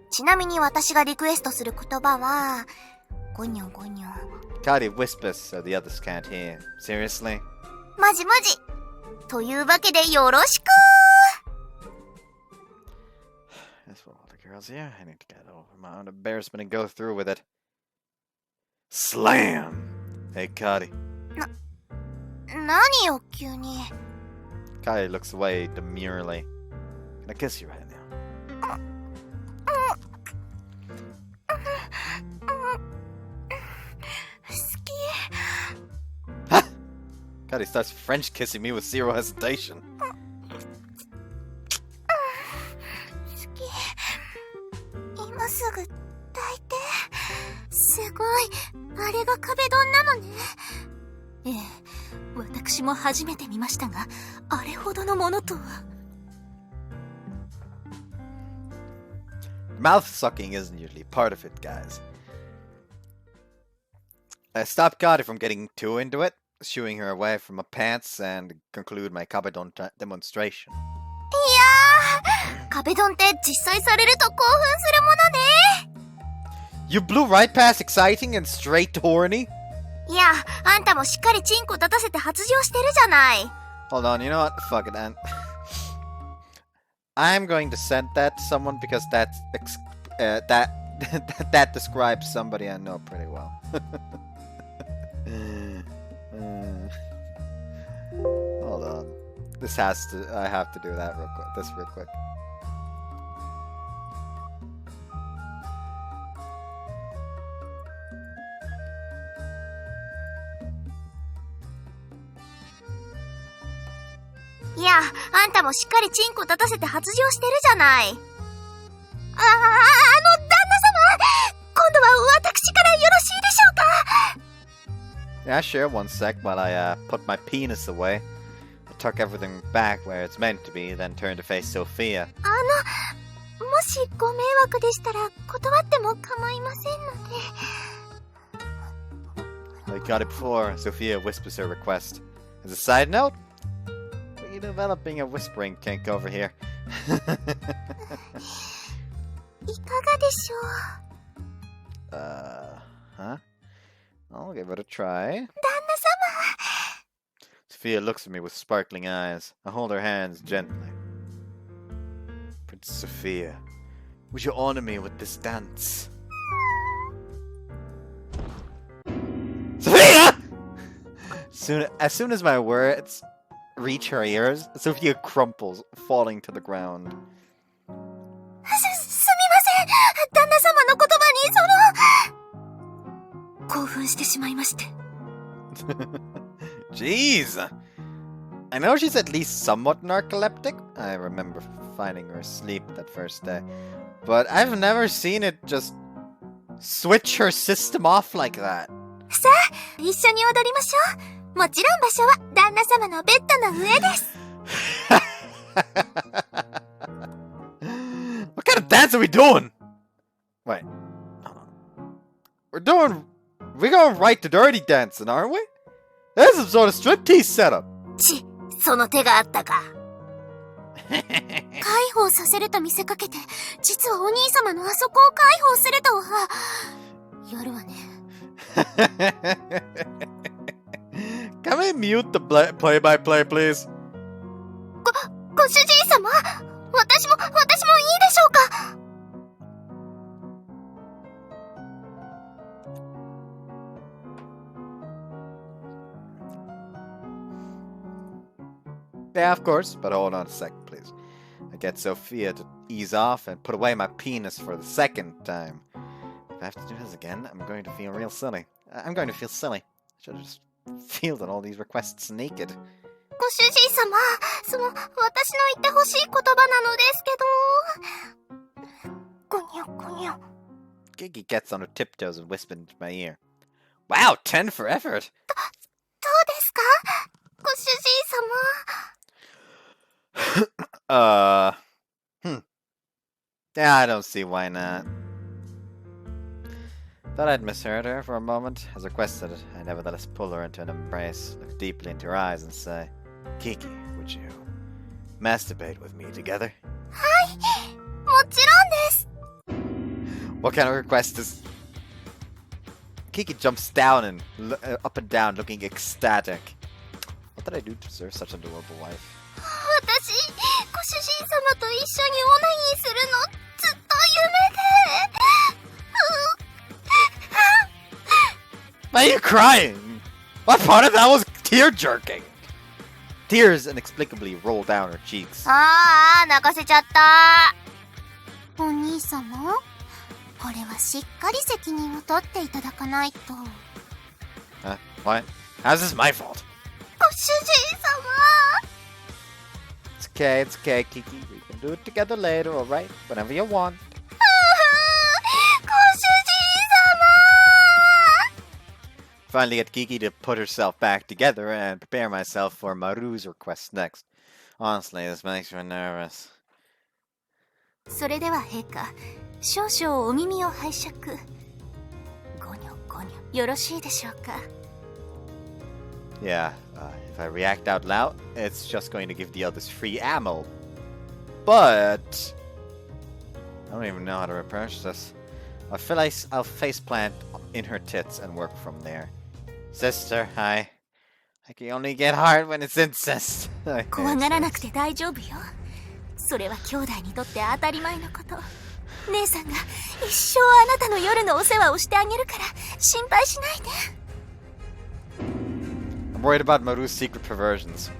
ちなみに私がリクエストする言葉は、ゴニョゴニョ。Hikari whispers so the others can't hear. Seriously? マジマジ。というわけでよろしく That's for all the girls here. I need to get over my own embarrassment and go through with it. Slam! Hey, Hikari. 何よ、急に。Hikari looks away demurely. Can I kiss you right now? God, he starts French kissing me with zero hesitation. 今すぐ抱いて。すごい。あれが壁ドンなのね。ええ、私も初めて見ましたが、あれほどのものとは。Mouth sucking isn't usually part of it, guys. I stopped Kari from getting too into it, shooing her away from my pants, and conclude my kabedon demonstration. いやー、壁ドンって実際されると興奮するものね。You blew right past exciting and straight to horny? いや、あんたもしっかりチンコ立たせて発情してるじゃない。Hold on, you know what? Fuck it, man. I'm going to send that to someone because that describes somebody I know pretty well. Hold on. I have to do that real quick.いや、あんたもしっかりチンコ立たせて発情してるじゃない。旦那様、今度は私からよろしいでしょうか。Yeah, sure, one sec while I put my penis away. I tuck everything back where it's meant to be, then turn to face Sophia. もしご迷惑でしたら断っても構いませんので。I got it before, Sophia whispers her request. As a side note, we're developing a whispering kink over here. いかがでしょう。Huh? I'll give it a try. 旦那様。Sophia looks at me with sparkling eyes. I hold her hands gently. Princess Sophia, would you honor me with this dance? Sophia! As soon as my words reach her ears, Sophia crumples, falling to the ground. すみません。旦那様の言葉に興奮してしまいまして。Jeez! I know she's at least somewhat narcoleptic. I remember finding her asleep that first day. But I've never seen it just switch her system off like that. さあ、一緒に踊りましょう。もちろん場所は旦那様のベッドの上です。What kind of dance are we doing? Wait. Hold on. We're going right to dirty dancing, aren't we? There's some sort of striptease setup. その手があったか。解放させると見せかけて、実はお兄様のあそこを解放するとは。やるわね。Can we mute the play-by-play, please? ご主人様、私もいいでしょうか。Yeah, of course, but hold on a second, please. I get Sophia to ease off and put away my penis for the second time. If I have to do this again, I'm going to feel real silly. I'm going to feel silly. I should have just fielded all these requests naked. ご主人様、私の言ってほしい言葉なのですけど。Kiki gets on her tiptoes and whispers into my ear. Wow, 10 for effort! どうですかご主人様。Yeah, I don't see why not. Thought I'd misheard her for a moment. As requested, I nevertheless pull her into an embrace, look deeply into her eyes, and say, Kiki, would you masturbate with me together? はい、もちろんです。 What kind of request is... Kiki jumps down and up and down, looking ecstatic. What did I do to deserve such an adorable wife? 私、ご主人様と一緒にオナニーするのずっと夢で。Why are you crying? What part of that was tear jerking? Tears inexplicably roll down her cheeks. ああ、泣かせちゃった。お兄様、これはしっかり責任を取っていただかないと。What? How's this my fault? ご主人様。It's okay, Kiki. We can do it together later, alright? Whenever you want. ご主人様。 Finally get Kiki to put herself back together and prepare myself for Maru's request next. Honestly, this makes me nervous. それでは陛下、少々お耳を拝借。ゴニョゴニョ、よろしいでしょうか。 Yeah, if I react out loud, it's just going to give the others free ammo. But I don't even know how to approach this. I'll faceplant in her tits and work from there. Sister, I can only get hard when it's incest. 怖がらなくて大丈夫よ。それは兄弟にとって当たり前のこと。姉さんが一生あなたの夜のお世話をしてあげるから心配しないで。 I'm worried about Maru's secret perversions.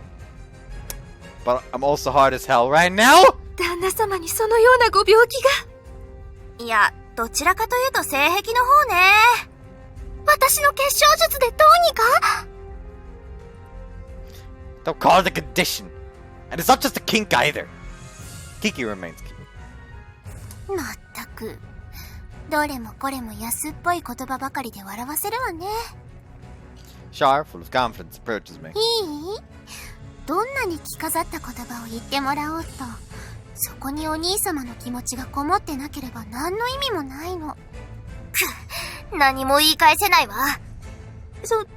But I'm also hard as hell right now! 旦那様にそのようなご病気が。いや、どちらかというと性癖の方ね。私の結晶術でどうにか。 Don't call it a condition. And it's not just a kink either. Kiki remains cute. まったく、どれもこれも安っぽい言葉ばかりで笑わせるわね。 Char, full of confidence, approaches me. いい？どんなに着飾った言葉を言ってもらおうと、そこにお兄様の気持ちがこもってなければ何の意味もないの。く、何も言い返せないわ。そう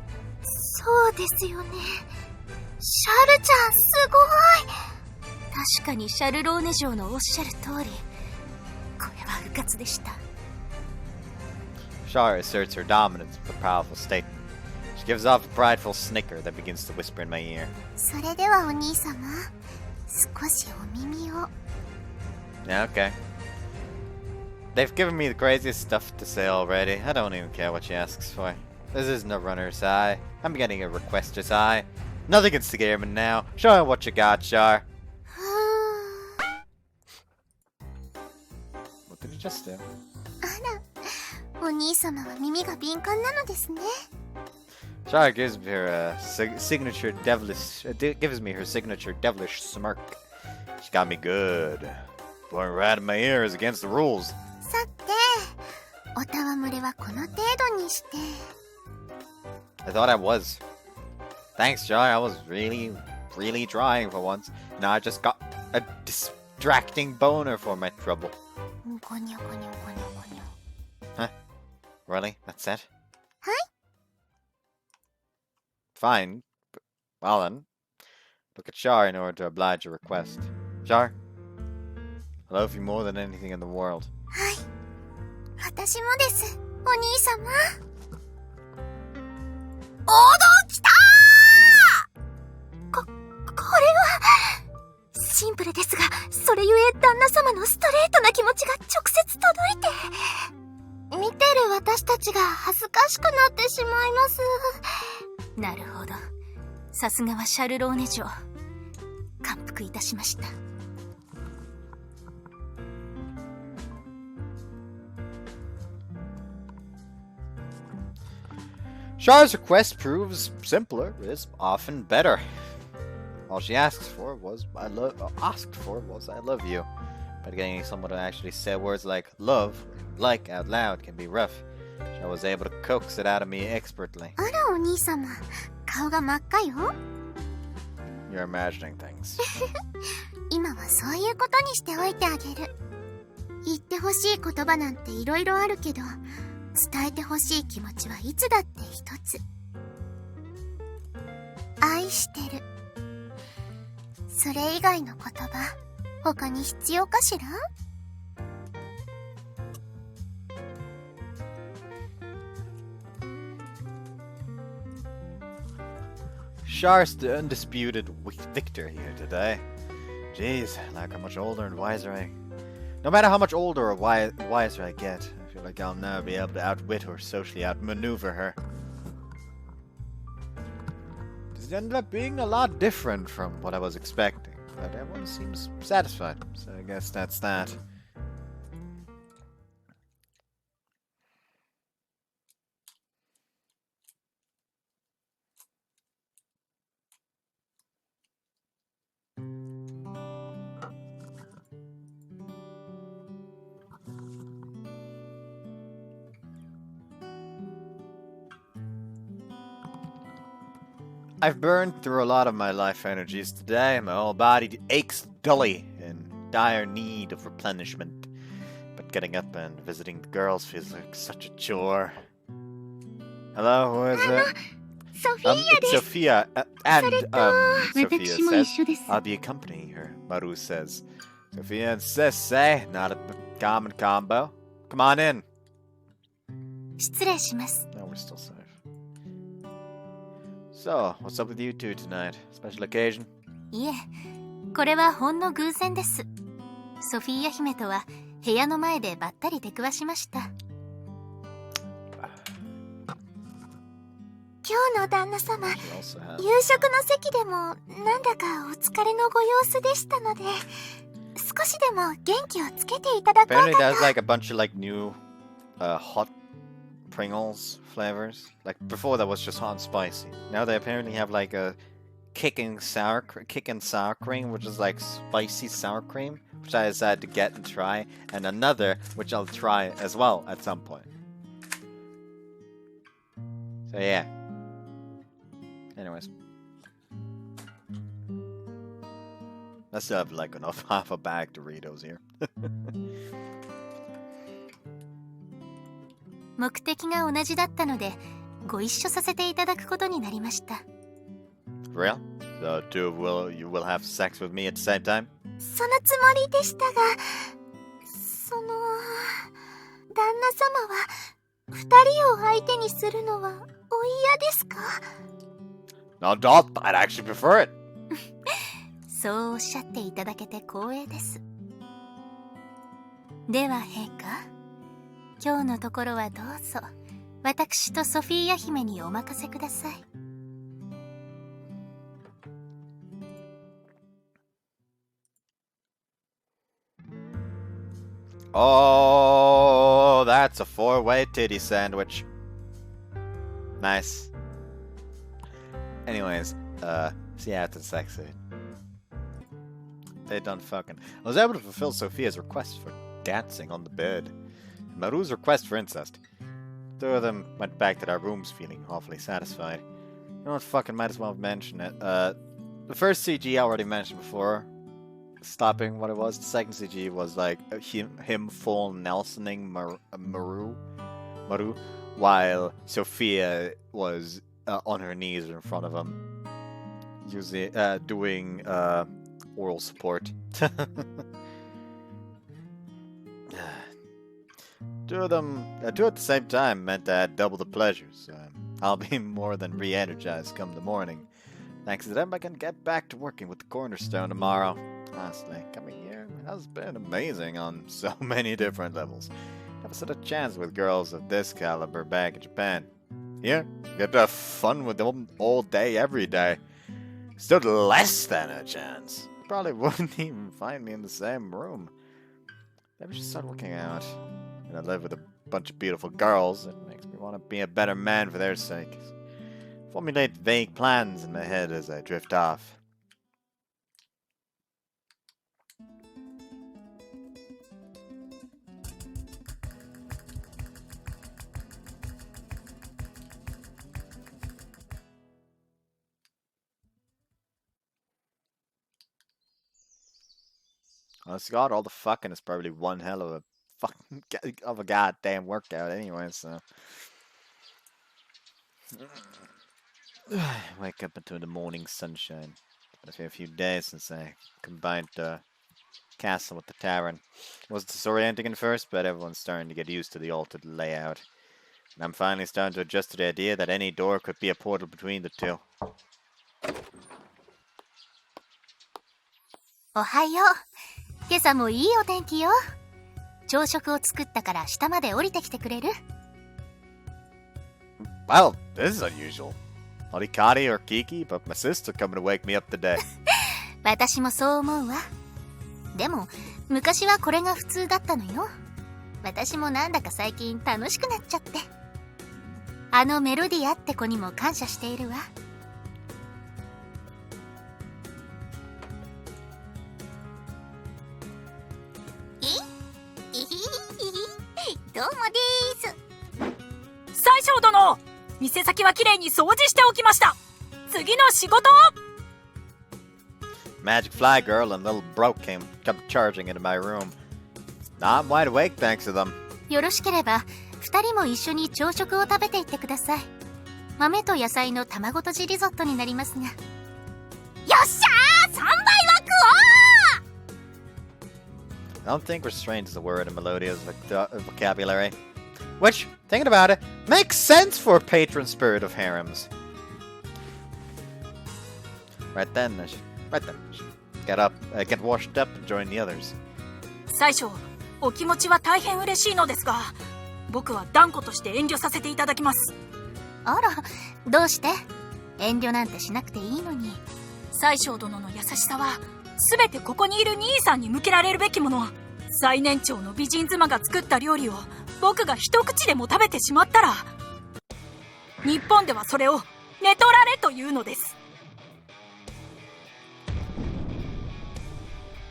ですよね。シャルちゃん、すごい。確かにシャルローネ城のおっしゃる通り、これは迂闊でした。 Char asserts her dominance with a powerful statement. She gives off a prideful snicker that begins to whisper in my ear. それではお兄様、少しお耳を。 Yeah, okay. They've given me the craziest stuff to say already. I don't even care what she asks for. This isn't a runner's high. I'm getting a requester's high. Nothing can scare me now. Show me what you got, Char. What did you just do? あら、お兄様は耳が敏感なのですね。 Char gives me her signature devilish. Gives me her signature devilish smirk. She got me good. Blowing right in my ears against the rules. さて、お戯れはこの程度にして。 I thought I was. Thanks, Char. I was really trying for once. Now I just got a distracting boner for my trouble. ゴニョゴニョゴニョゴニョ。 Huh? Really? That's it? はい。 Fine. Well then. Look at Char in order to oblige your request. Char, I love you more than anything in the world. はい。私もです、お兄様。きたー！これは、シンプルですが、それゆえ旦那様のストレートな気持ちが直接届いて。見てる私たちが恥ずかしくなってしまいます。なるほど。さすがはシャルローネ城。感服いたしました。Char's request proves simpler is often better. All she asked for was I love you. But getting someone to actually say words like love, like out loud can be rough. She was able to coax it out of me expertly. あらお兄様、顔が真っ赤よ。 You're imagining things. 今はそういうことにしておいてあげる。言ってほしい言葉なんていろいろあるけど、伝えてほしい気持ちはいつだって一つ。愛してる。それ以外の言葉、他に必要かしら？ Shar's the undisputed victor here today. Jeez, like how much older and wiser I... No matter how much older or wiser I get, I feel like I'll now be able to outwit or socially outmaneuver her. This ended up being a lot different from what I was expecting, but everyone seems satisfied, so I guess that's that. I've burned through a lot of my life energies today. My whole body aches dully, in dire need of replenishment. But getting up and visiting the girls feels like such a chore. Hello, who is it? It's Sophia, and Sophia says, I'll be accompanying her, Maru says. Sophia insists, eh? Not a common combo. Come on in. 失礼します。 No, we're still safe. So, what's up with you two tonight? Special occasion? いえ、これはほんの偶然です。ソフィーヤ姫とは部屋の前でばったり出くわしました。今日の旦那様、夕食の席でもなんだかお疲れのご様子でしたので、少しでも元気をつけていただこうかと。 Apparently there's like a bunch of like new hot Pringles flavors. Like before that was just hot and spicy. Now they apparently have like a kick and sour cream, which is like spicy sour cream, which I decided to get and try, and another which I'll try as well at some point. So yeah. Anyways, I still have like enough half a bag Doritos here. 目的が同じだったので、ご一緒させていただくことになりました。Real? The two of you will have sex with me at the same time? そのつもりでしたが、旦那様は二人を相手にするのはお嫌ですか？ No, don't. I'd actually prefer it. そうおっしゃっていただけて光栄です。では陛下、今日のところはどうぞ私とソフィーヤ姫にお任せください。Oh, that's a four-way titty sandwich. Nice. Anyways, see you after the sex scene. They done fucking. I was able to fulfill Sophia's request for dancing on the bed. Maru's request for incest. Two of them went back to their rooms feeling awfully satisfied. You know what, fucking might as well mention it. The first CG I already mentioned before, stopping what it was. The second CG was like him full Nelsoning Maru, while Sophia was on her knees in front of him, doing oral support. Two at the same time meant I had double the pleasures. I'll be more than re-energized come the morning. Thanks to them, I can get back to working with the Cornerstone tomorrow. Honestly, coming here has been amazing on so many different levels. Never stood a chance with girls of this caliber back in Japan. Here, get to have fun with them all day, every day. Stood less than a chance. Probably wouldn't even find me in the same room. Maybe I should start looking out. And I live with a bunch of beautiful girls. It makes me want to be a better man for their sake. Formulate vague plans in my head as I drift off. Honest to God, all the fucking is probably one hell of a fucking of a goddamn workout anyway, so. Wake up into the morning sunshine. It's been a few days since I combined the castle with the tavern. It was disorienting at first, but everyone's starting to get used to the altered layout. And I'm finally starting to adjust to the idea that any door could be a portal between the two. おはよう。今朝もいいお天気よ。朝食を作ったから下まで降りてきてくれる？ Well, this is unusual. Not Ikari or Kiki, but my sister coming to wake me up today. 私もそう思うわ。でも、昔はこれが普通だったのよ。私もなんだか最近楽しくなっちゃって。あのメロディアって子にも感謝しているわ。どうもでーす。宰相殿、店先はきれいに掃除しておきました。次の仕事。 Magic Fly Girl and little Broke come charging into my room. Now I'm wide awake thanks to them. よろしければ2人も一緒に朝食を食べていってください。豆と野菜の卵とじリゾットになりますが。よっしゃー、3倍は食おう。 I don't think restraint is a word in Melodia's vocabulary. Which, thinking about it, makes sense for a patron spirit of harems. Right then, get up, get washed up and join the others. 宰相、お気持ちは大変嬉しいのですが、僕は断固として遠慮させていただきます。あら、どうして？遠慮なんてしなくていいのに。宰相殿の優しさは全てここにいる兄さんに向けられるべきもの。最年長の美人妻が作った料理を僕が一口でも食べてしまったら、日本ではそれを寝取られというのです。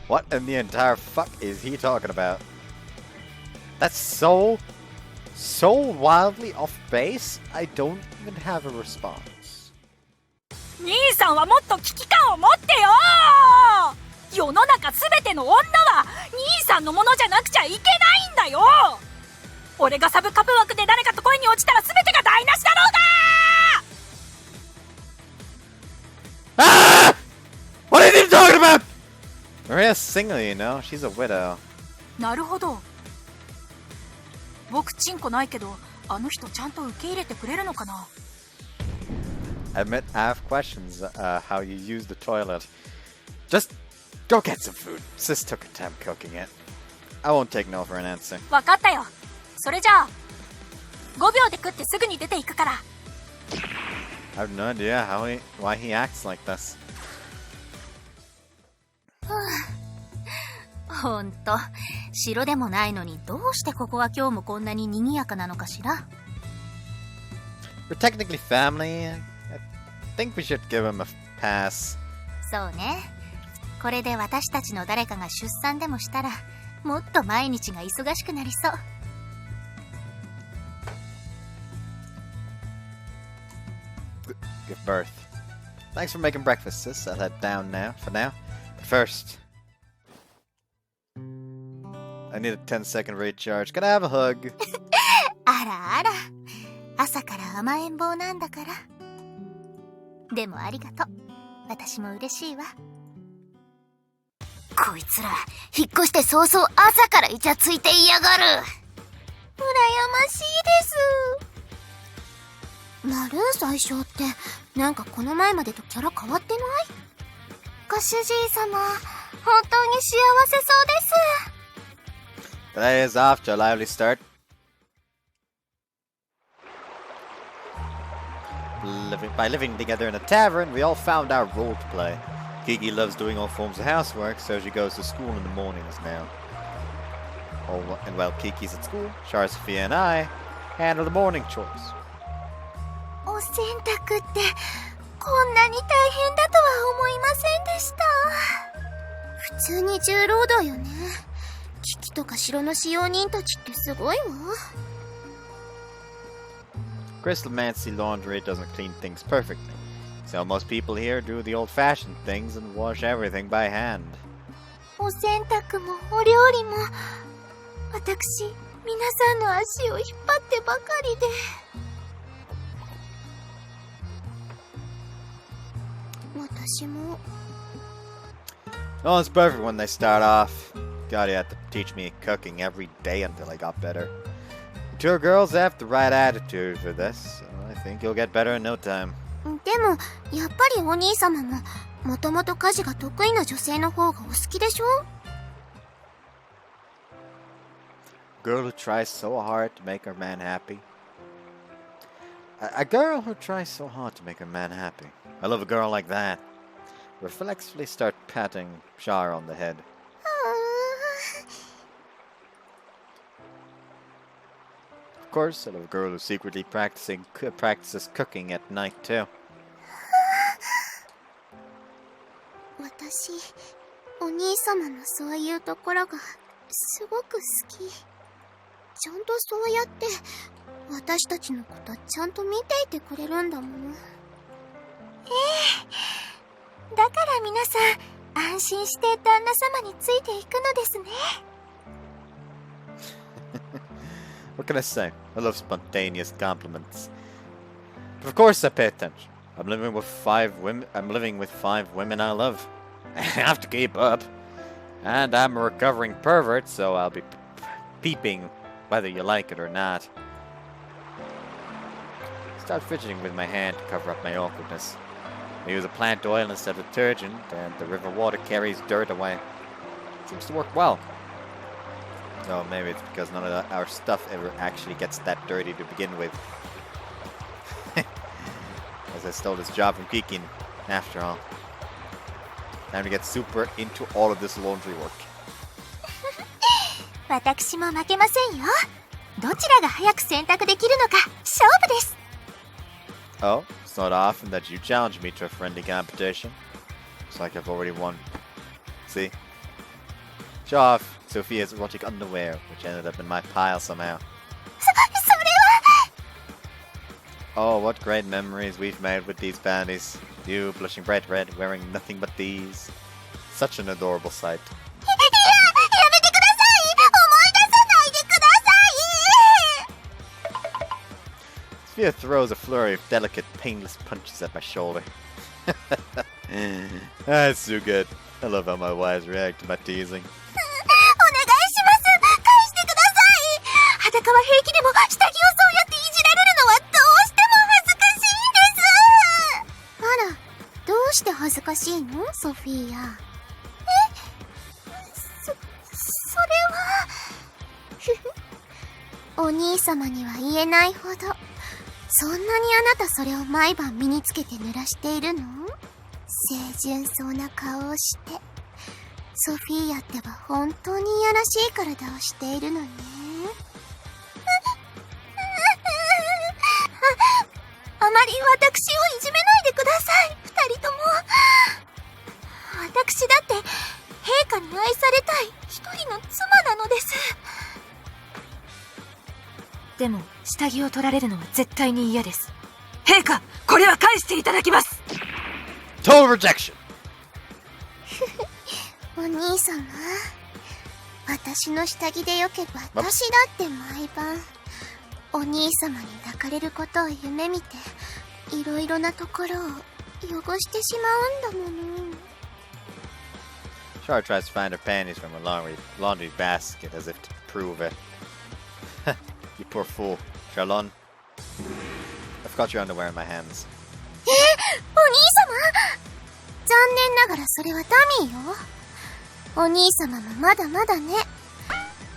What in the entire fuck is he talking about? That's so wildly off base, I don't even have a response. 兄さんはもっと危機感を持ってよ。世の中すべての女は兄さんのものじゃなくちゃいけないんだよ。俺がサブカプ枠で誰かと恋に落ちたらすべてが台無しだろうが。 Ah! What are you talking about? Maria's single, you know. She's a widow. なるほど。僕チンコないけど、あの人ちゃんと受け入れてくれるのかな。 I admit I have questions how you use the toilet. Just go get some food. Sis took her time cooking it. I won't take no for an answer. わかったよ。それじゃあ5秒で食ってすぐに出ていくから。 I have no idea why he acts like this. ほんと、城でもないのにどうしてここは今日もこんなに賑やかなのかしら。 We're technically family. I think we should give him a pass. そうね。これで私たちの誰かが出産でもしたら、もっと毎日が忙しくなりそう。 Give birth. Thanks for making breakfast, sis. I'll head down now, for now. But first, I need a 10-second recharge. Can I have a hug? あらあら、朝から甘えん坊なんだから。でもありがとう。私も嬉しいわ。こいつら、引っ越して早々朝からイチャついていやがる。羨ましいです。なる最初って、なんかこの前までとキャラ変わってない？ご主人様、本当に幸せそうです。 Today is off to a lively start. By living together in a tavern, we all found our role to play. Kiki loves doing all forms of housework, so she goes to school in the mornings now. And while Kiki's at school, Char, Sophia, and I handle the morning chores. お洗濯ってこんなに大変だとは思いませんでした。普通に重労働よね。キキとか城の使用人たちってすごいわ。 Crystal Mancy Laundry doesn't clean things perfectly, so most people here do the old-fashioned things and wash everything by hand. お洗濯もお料理も、私、皆さんの足を引っ張ってばかりで。私も。No one's perfect when they start off. God, you had to teach me cooking every day until I got better. The two girls have the right attitude for this, so I think you'll get better in no time. でも、やっぱりお兄様も、もともと家事が得意な女性の方がお好きでしょ? Girl who tries so hard to make her man happy. A girl who tries so hard to make her man happy. I love a girl like that. Reflexively start patting Char on the head. Of course, I love a girl who secretly practices cooking at night too. 私、お兄様のそういうところがすごく好き。ちゃんとそうやって私たちのことちゃんと見ていてくれるんだもん。だから皆さん安心して旦那様についていくのですね。What can I say? I love spontaneous compliments. But of course I pay attention. I'm living with five women I love. I have to keep up. And I'm a recovering pervert, so I'll be peeping whether you like it or not. Start fidgeting with my hand to cover up my awkwardness. I use a plant oil instead of detergent, and the river water carries dirt away. Seems to work well. Oh, maybe it's because none of our stuff ever actually gets that dirty to begin with. As I stole this job from Kikin, after all. Time to get super into all of this laundry work. 私も負けませんよ。どちらが早く洗濯できるのか勝負です。Oh, it's not often that you challenge me to a friendly competition. Looks like I've already won. See? Show off Sophia's erotic underwear, which ended up in my pile somehow. それは。 Oh, what great memories we've made with these panties. You, blushing bright red, wearing nothing but these. Such an adorable sight. やめてください。思い出さないでください。 Sophia throws a flurry of delicate, painless punches at my shoulder. That's too good. I love how my wives react to my teasing. お願いします。返してください。裸は平気でも下着をそうやっていじられるのはどうしても恥ずかしいんです。あら、どうして恥ずかしいの、ソフィア。それはお兄様には言えないほど。そんなにあなたそれを毎晩身につけて濡らしているの？清純そうな顔をして。ソフィーアってば本当にいやらしい体をしているのね。あまり私をいじめないでください、二人とも。私だって陛下に愛されたい一人の妻なのです。でも下着を取られるのは絶対に嫌です。陛下、これは返していただきます。 Total rejection! お兄様、私の下着でよけば私だって毎晩お兄様に抱かれることを夢見ていろいろなところを汚してしまうんだもの。 Char tries to find her panties from a laundry basket as if to prove it. You poor fool. Charlone, I've got your underwear in my hands. お兄様、残念ながらそれはダミーよ。お兄様もまだまだね。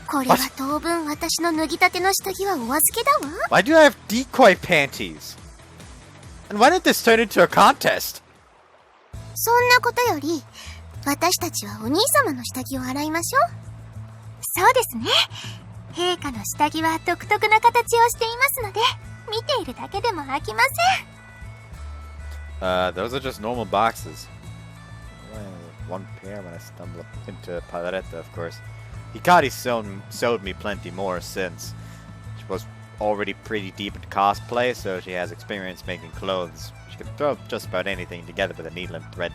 これは当分私の脱ぎたての下着はお預けだわ。 Why do I have decoy panties? And why did this turn into a contest? そんなことより、私たちはお兄様の下着を洗いましょう。そうですね。陛下の下着は独特な形をしていますので、見ているだけでも飽きません。Those are just normal boxes. One pair when I stumbled into Paleretta, of course. Hikari's sewed me plenty more since. She was already pretty deep into cosplay, so she has experience making clothes. She can throw just about anything together with a needle and thread.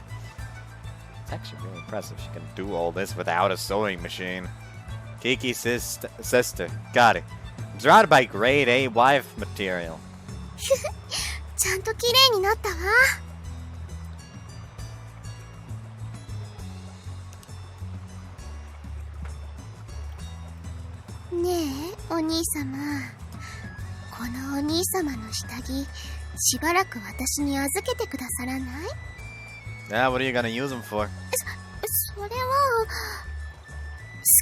Actually, really impressive. She can do all this without a sewing machine. Kiki's sister. Got it. Surrounded by grade A wife material. ちゃんと綺麗になったわ。ねえ、お兄様。このお兄様の下着、しばらく私に預けてくださらない？ Yeah, what are you gonna use them for? それは、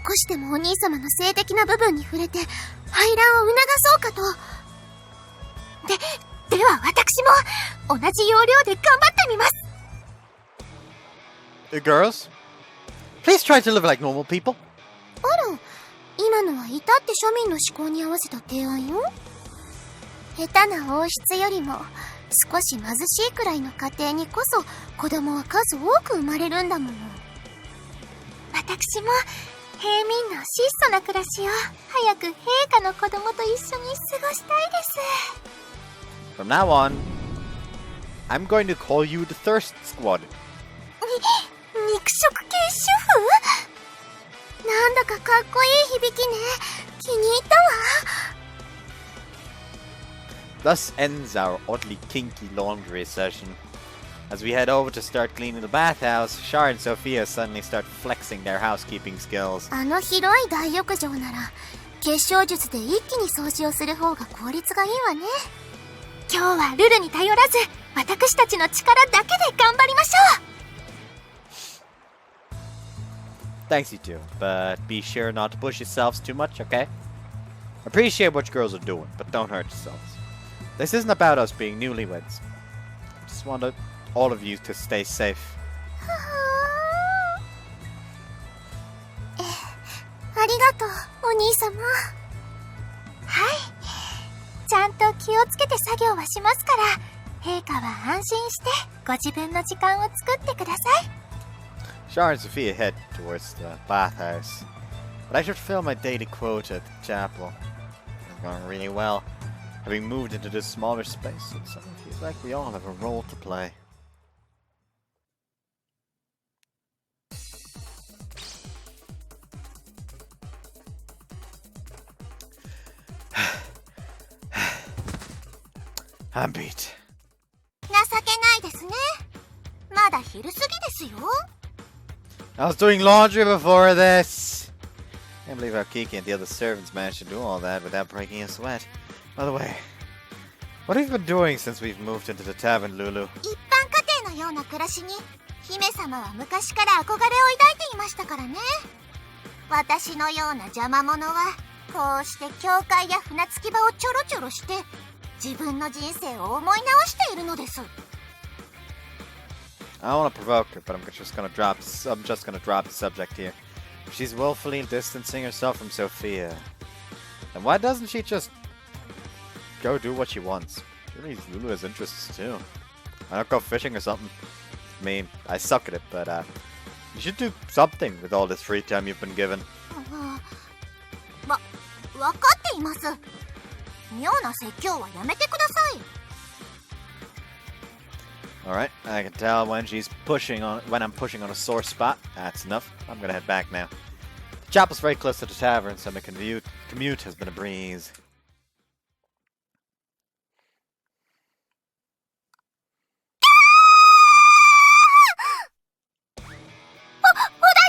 少しでもお兄様の性的な部分に触れて排卵を促そうかと。では私も同じ要領で頑張ってみます。Girls, please try to live like normal people. あら、今のは至って庶民の思考に合わせた提案よ。下手な王室よりも少し貧しいくらいの家庭にこそ子供は数多く生まれるんだもの。私も平民の質素な暮らしを早く陛下の子供と一緒に過ごしたいです。 From now on, I'm going to call you the Thirst Squad. 肉食系主婦？なんだかかっこいい響きね。気に入ったわ。 Thus ends our oddly kinky laundry session. As we head over to start cleaning the bathhouse, Char and Sophia suddenly start flexing their housekeeping skills. あの広い大浴場なら結晶術で一気に掃除をする方が効率がいいわね。今日はルルに頼らず私たちの力だけで頑張りましょう。 Thanks, you two, but be sure not to push yourselves too much, okay? Appreciate what you girls are doing, but don't hurt yourselves. This isn't about us being newlyweds. I just want all of you to stay safe. ありがとう、お兄様。はい。ちゃんと気をつけて作業はしますから、陛下は安心してご自分の時間を作ってください。 Char and Sophia head towards the bathhouse. But I should fill my daily quota at the chapel. It's going really well. Having moved into this smaller space, it suddenly feels like we all have a role to play. I'm beat. 情けないですね。まだ昼過ぎですよ。 I was doing laundry before this. Can't believe how Kiki and the other servants managed to do all that without breaking a sweat. By the way, what have you been doing since we've moved into the tavern, Lulu? 一般家庭のような暮らしに姫様は昔から憧れを抱いていましたからね。私のような邪魔者はこうして教会や船着き場をちょろちょろして自分の人生を思い直しているのです。 I don't want to provoke her, but I'm just gonna drop the subject here. She's willfully distancing herself from Sophia. And why doesn't she just go do what she wants? Surely Lulu has interests too. Why not go fishing or something? I mean, I suck at it, but you should do something with all this free time you've been given. わかっています。妙な説教はやめてください。 Alright, I can tell when I'm pushing on a sore spot. That's enough. I'm gonna head back now. The chapel's very close to the tavern, so my commute has been a breeze. お台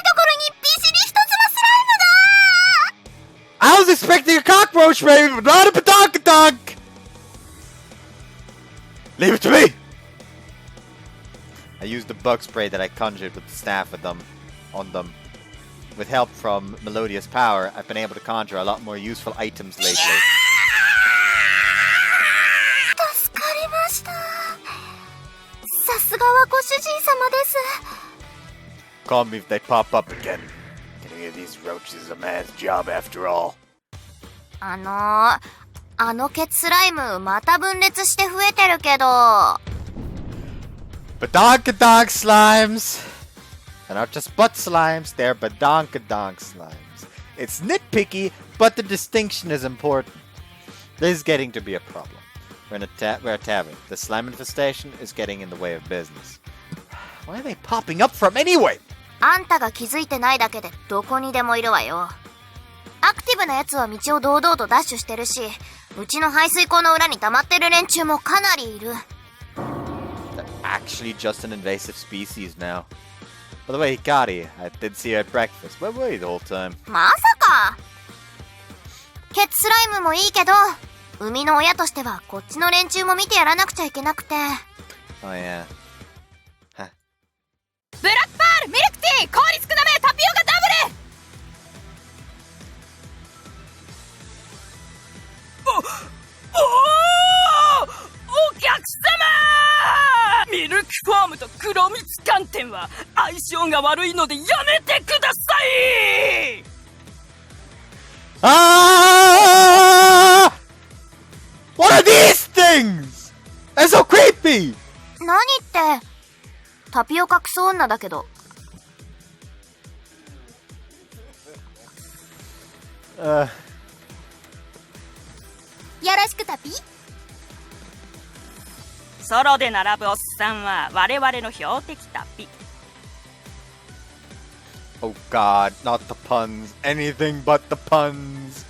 所にびっしり一つのスライムが I was expecting a cockroach, baby, but not a badonkadonk! Leave it to me! I used the bug spray that I conjured with the staff on them. With help from Melodious Power, I've been able to conjure a lot more useful items lately. 助かりました。さすがはご主人様です。 Call me if they pop up again. Getting rid of these roaches is a man's job after all. あのケツスライムまた分裂して増えてるけど。 Badonkadonk slimes! They're not just butt slimes, they're badonkadonk slimes. It's nitpicky, but the distinction is important. This is getting to be a problem. We're a tavern. The slime infestation is getting in the way of business. Why are they popping up from anyway? あんたが気づいてないだけでどこにでもいるわよ。アクティブなやつは道を堂々とダッシュしてるし、うちの排水溝の裏に溜まってる連中もかなりいる。They're actually just an invasive species now. By the way, Hikari, I did see you at breakfast. Where were you the whole time? まさか。ケツスライムもいいけど、生みの親としてはこっちの連中も見てやらなくちゃいけなくて。Oh yeah. ブラックパール、ミルクティー、氷少なめ、タピオカダブル。お客様、ミルクファームと黒蜜寒天は相性が悪いのでやめてください。Ah! What are these things? They're so creepy! 何って、タピオカクソ女だけど。よろしくタピ。ソロで並ぶおっさんは我々の標的タピ。Oh god, not the puns. Anything but the puns.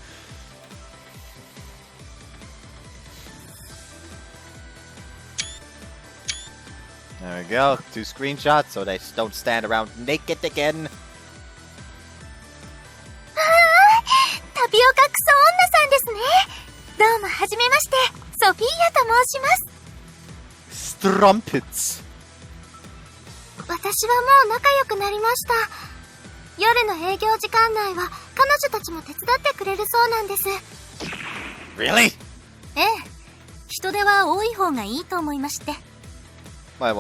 There we go. 2 screenshots so they don't stand around naked again. タピオカクソ女さんですね。どうもはじめまして、ソフィーヤと申します。Strumpets. 私はもう仲良くなりました。夜の営業時間内は彼女たちも手伝ってくれるそうなんです。Really? ええ、人手は多い方がいいと思いまして。Wait.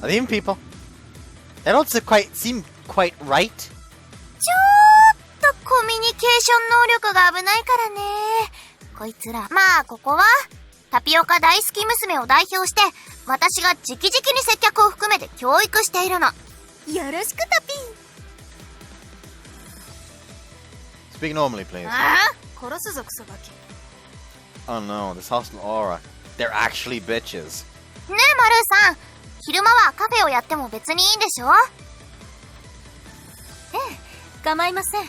Are they even people? They don't seem quite right. ちょっとコミュニケーション能力が危ないからね。こいつら。まあここはタピオカ大好き娘を代表して私が直々に接客を含めて教育しているの。よろしくタピー。 Speak normally, please. ああ、殺すぞクソガキ。 Oh no, this hostile aura. They're actually bitches. ねえマルーさん、昼間はカフェをやっても別にいいんでしょ？ええ、構いません。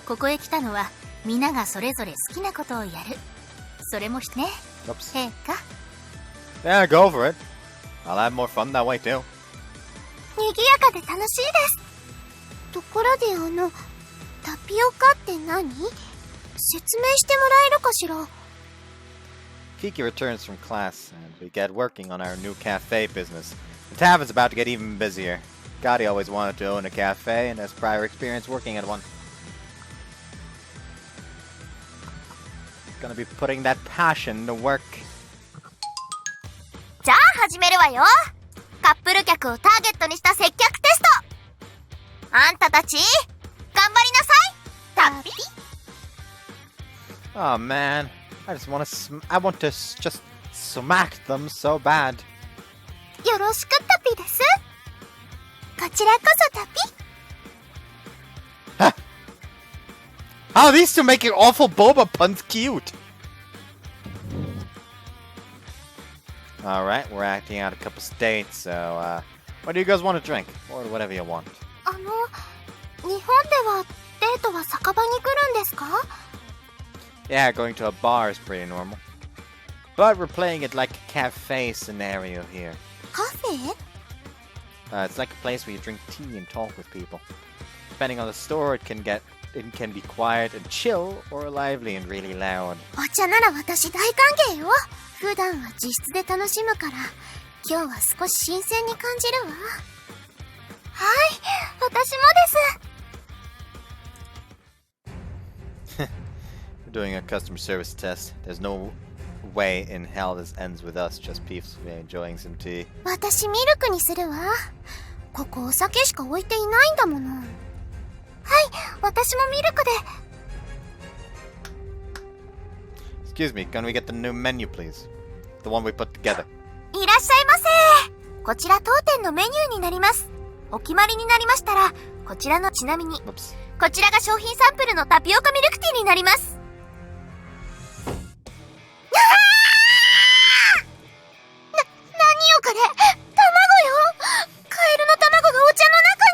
ここへ来たのは皆がそれぞれ好きなことをやる。それもね、 Oops. 陛下。 Yeah, go for it. I'll have more fun that way too. 賑やかで楽しいです。ところでタピオカって何？説明してもらえるかしら？ Kiki returns from class, and we get working on our new cafe business. The tavern's about to get even busier. Gotti always wanted to own a cafe, and has prior experience working at one. Gonna be putting that passion to work. じゃあ始めるわよ。カップル客をターゲットにした接客テスト。あんたたち頑張りなさい。タピ。 Oh man, I want to just smack them so bad. よろしくタピです。こちらこそタピ。 How are these two making awful boba puns cute? Alright, we're acting out a couple states, so, what do you guys want to drink? Or whatever you want. 日本ではデートは酒場に来るんですか？ Yeah, going to a bar is pretty normal. But we're playing it like a cafe scenario here. カフェ？ It's like a place where you drink tea and talk with people. Depending on the store, it can be quiet and chill, or lively and really loud. お茶なら私大歓迎よ。普段は自室で楽しむから、今日は少し新鮮に感じるわ。はい、私もです。We're doing a customer service test. There's no way in hell this ends with us just peacefully enjoying some tea. 私ミルクにするわ。ここお酒しか置いていないんだもの。はい、私もミルクで。Excuse me, can we get the new menu, please? The one we put together. いらっしゃいませ。こちら当店のメニューになります。お決まりになりましたら、こちらのちなみに、 Oops. こちらが商品サンプルのタピオカミルクティーになります。何よこれ、卵よ。カエルの卵がお茶の中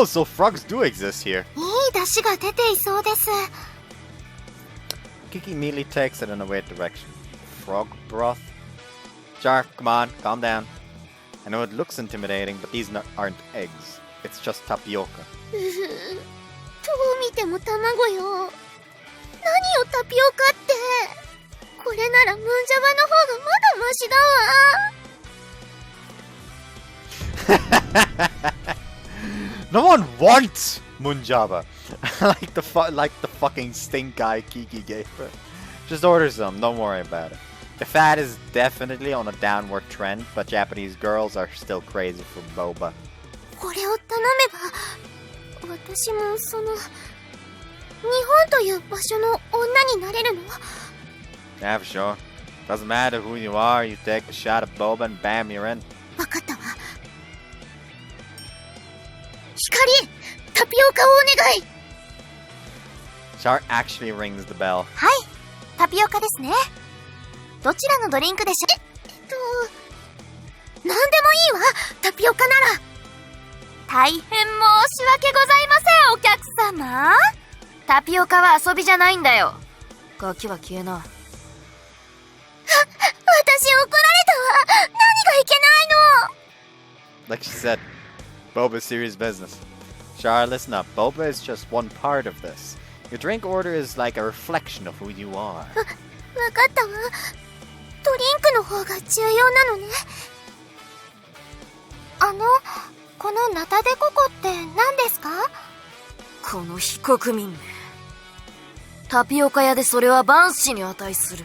Oh, so frogs do exist here. いい出汁が出ていそうです。 Kiki immediately takes it in a weird direction. Frog broth? Char, come on, calm down. I know it looks intimidating, but these aren't eggs. It's just tapioca. どう見ても卵よ。何よタピオカって。これならムンジャバの方がまだマシだわ。No one wants Munjaba. like the fucking stink eye Kiki gave her. Just order some, don't worry about it. The fad is definitely on a downward trend, but Japanese girls are still crazy for boba. これを頼めば、私もその、日本という場所の女になれるの？ Yeah, for sure. Doesn't matter who you are, you take a shot of boba and bam, you're in. わかったわ。光、タピオカをお願い。Char actually rings the bell. はい、タピオカですね。どちらのドリンクでしょ？なんでもいいわ、タピオカなら。大変申し訳ございません、お客様。タピオカは遊びじゃないんだよ。ガキは消えな。私怒られたわ。何がいけないの？ Like she said, boba is serious business. Char, listen up. Boba is just one part of this. Your drink order is like a reflection of who you are. わかったわ。ドリンクの方が重要なのね。このナタデココって何ですか？この非国民め。タピオカ屋でそれは万死に値する。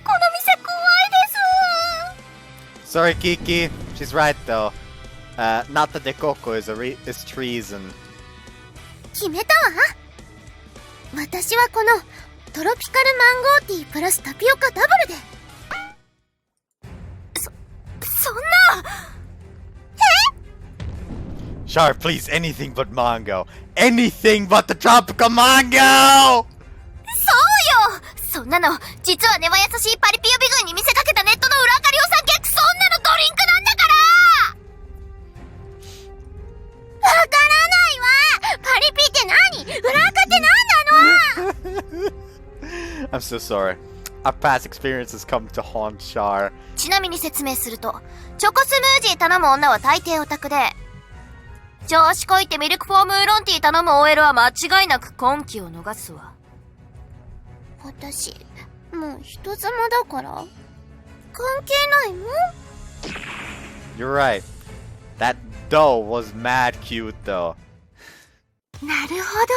この店怖いです。 Sorry, Kiki. She's right, though. Nata de coco is treason. 決めたわ。私はこのトロピカルマンゴーティープラスタピオカダブルで。そんな。Char, please, anything but mango. Anything but the tropical mango! そうよ。そんなの実は根は優しいパリピ予備軍に見せかけたネットの裏垢量産客。そんなのドリンクなんだから。わからないわ。パリピって何？裏垢って何なの？ I'm so sorry. Our past experiences come to haunt Char. ちなみに説明すると、チョコスムージー頼む女は大抵オタクで、調子こいてミルクフォームウーロンティー頼む OL は間違いなく今季を逃すわ。私、もう人妻だから関係ないもん。 You're right. That dough was mad cute, though. なるほど。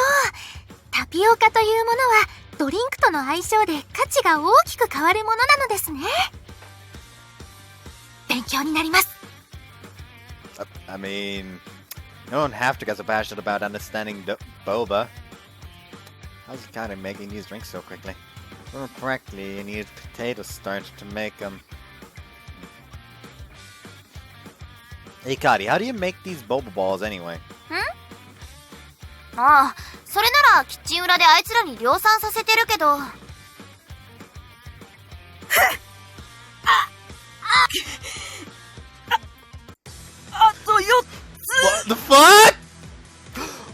タピオカというものはドリンクとの相性で価値が大きく変わるものなのですね。勉強になります。I mean, you don't have to get so passionate about understanding boba. How's it kind of making these drinks so quickly? If I remember correctly, you need potato starch to make them. Hey, Kari, how do you make these boba balls anyway? ああ、それならキッチン裏であいつらに量産させてるけど。あと4つ。 What the fuck?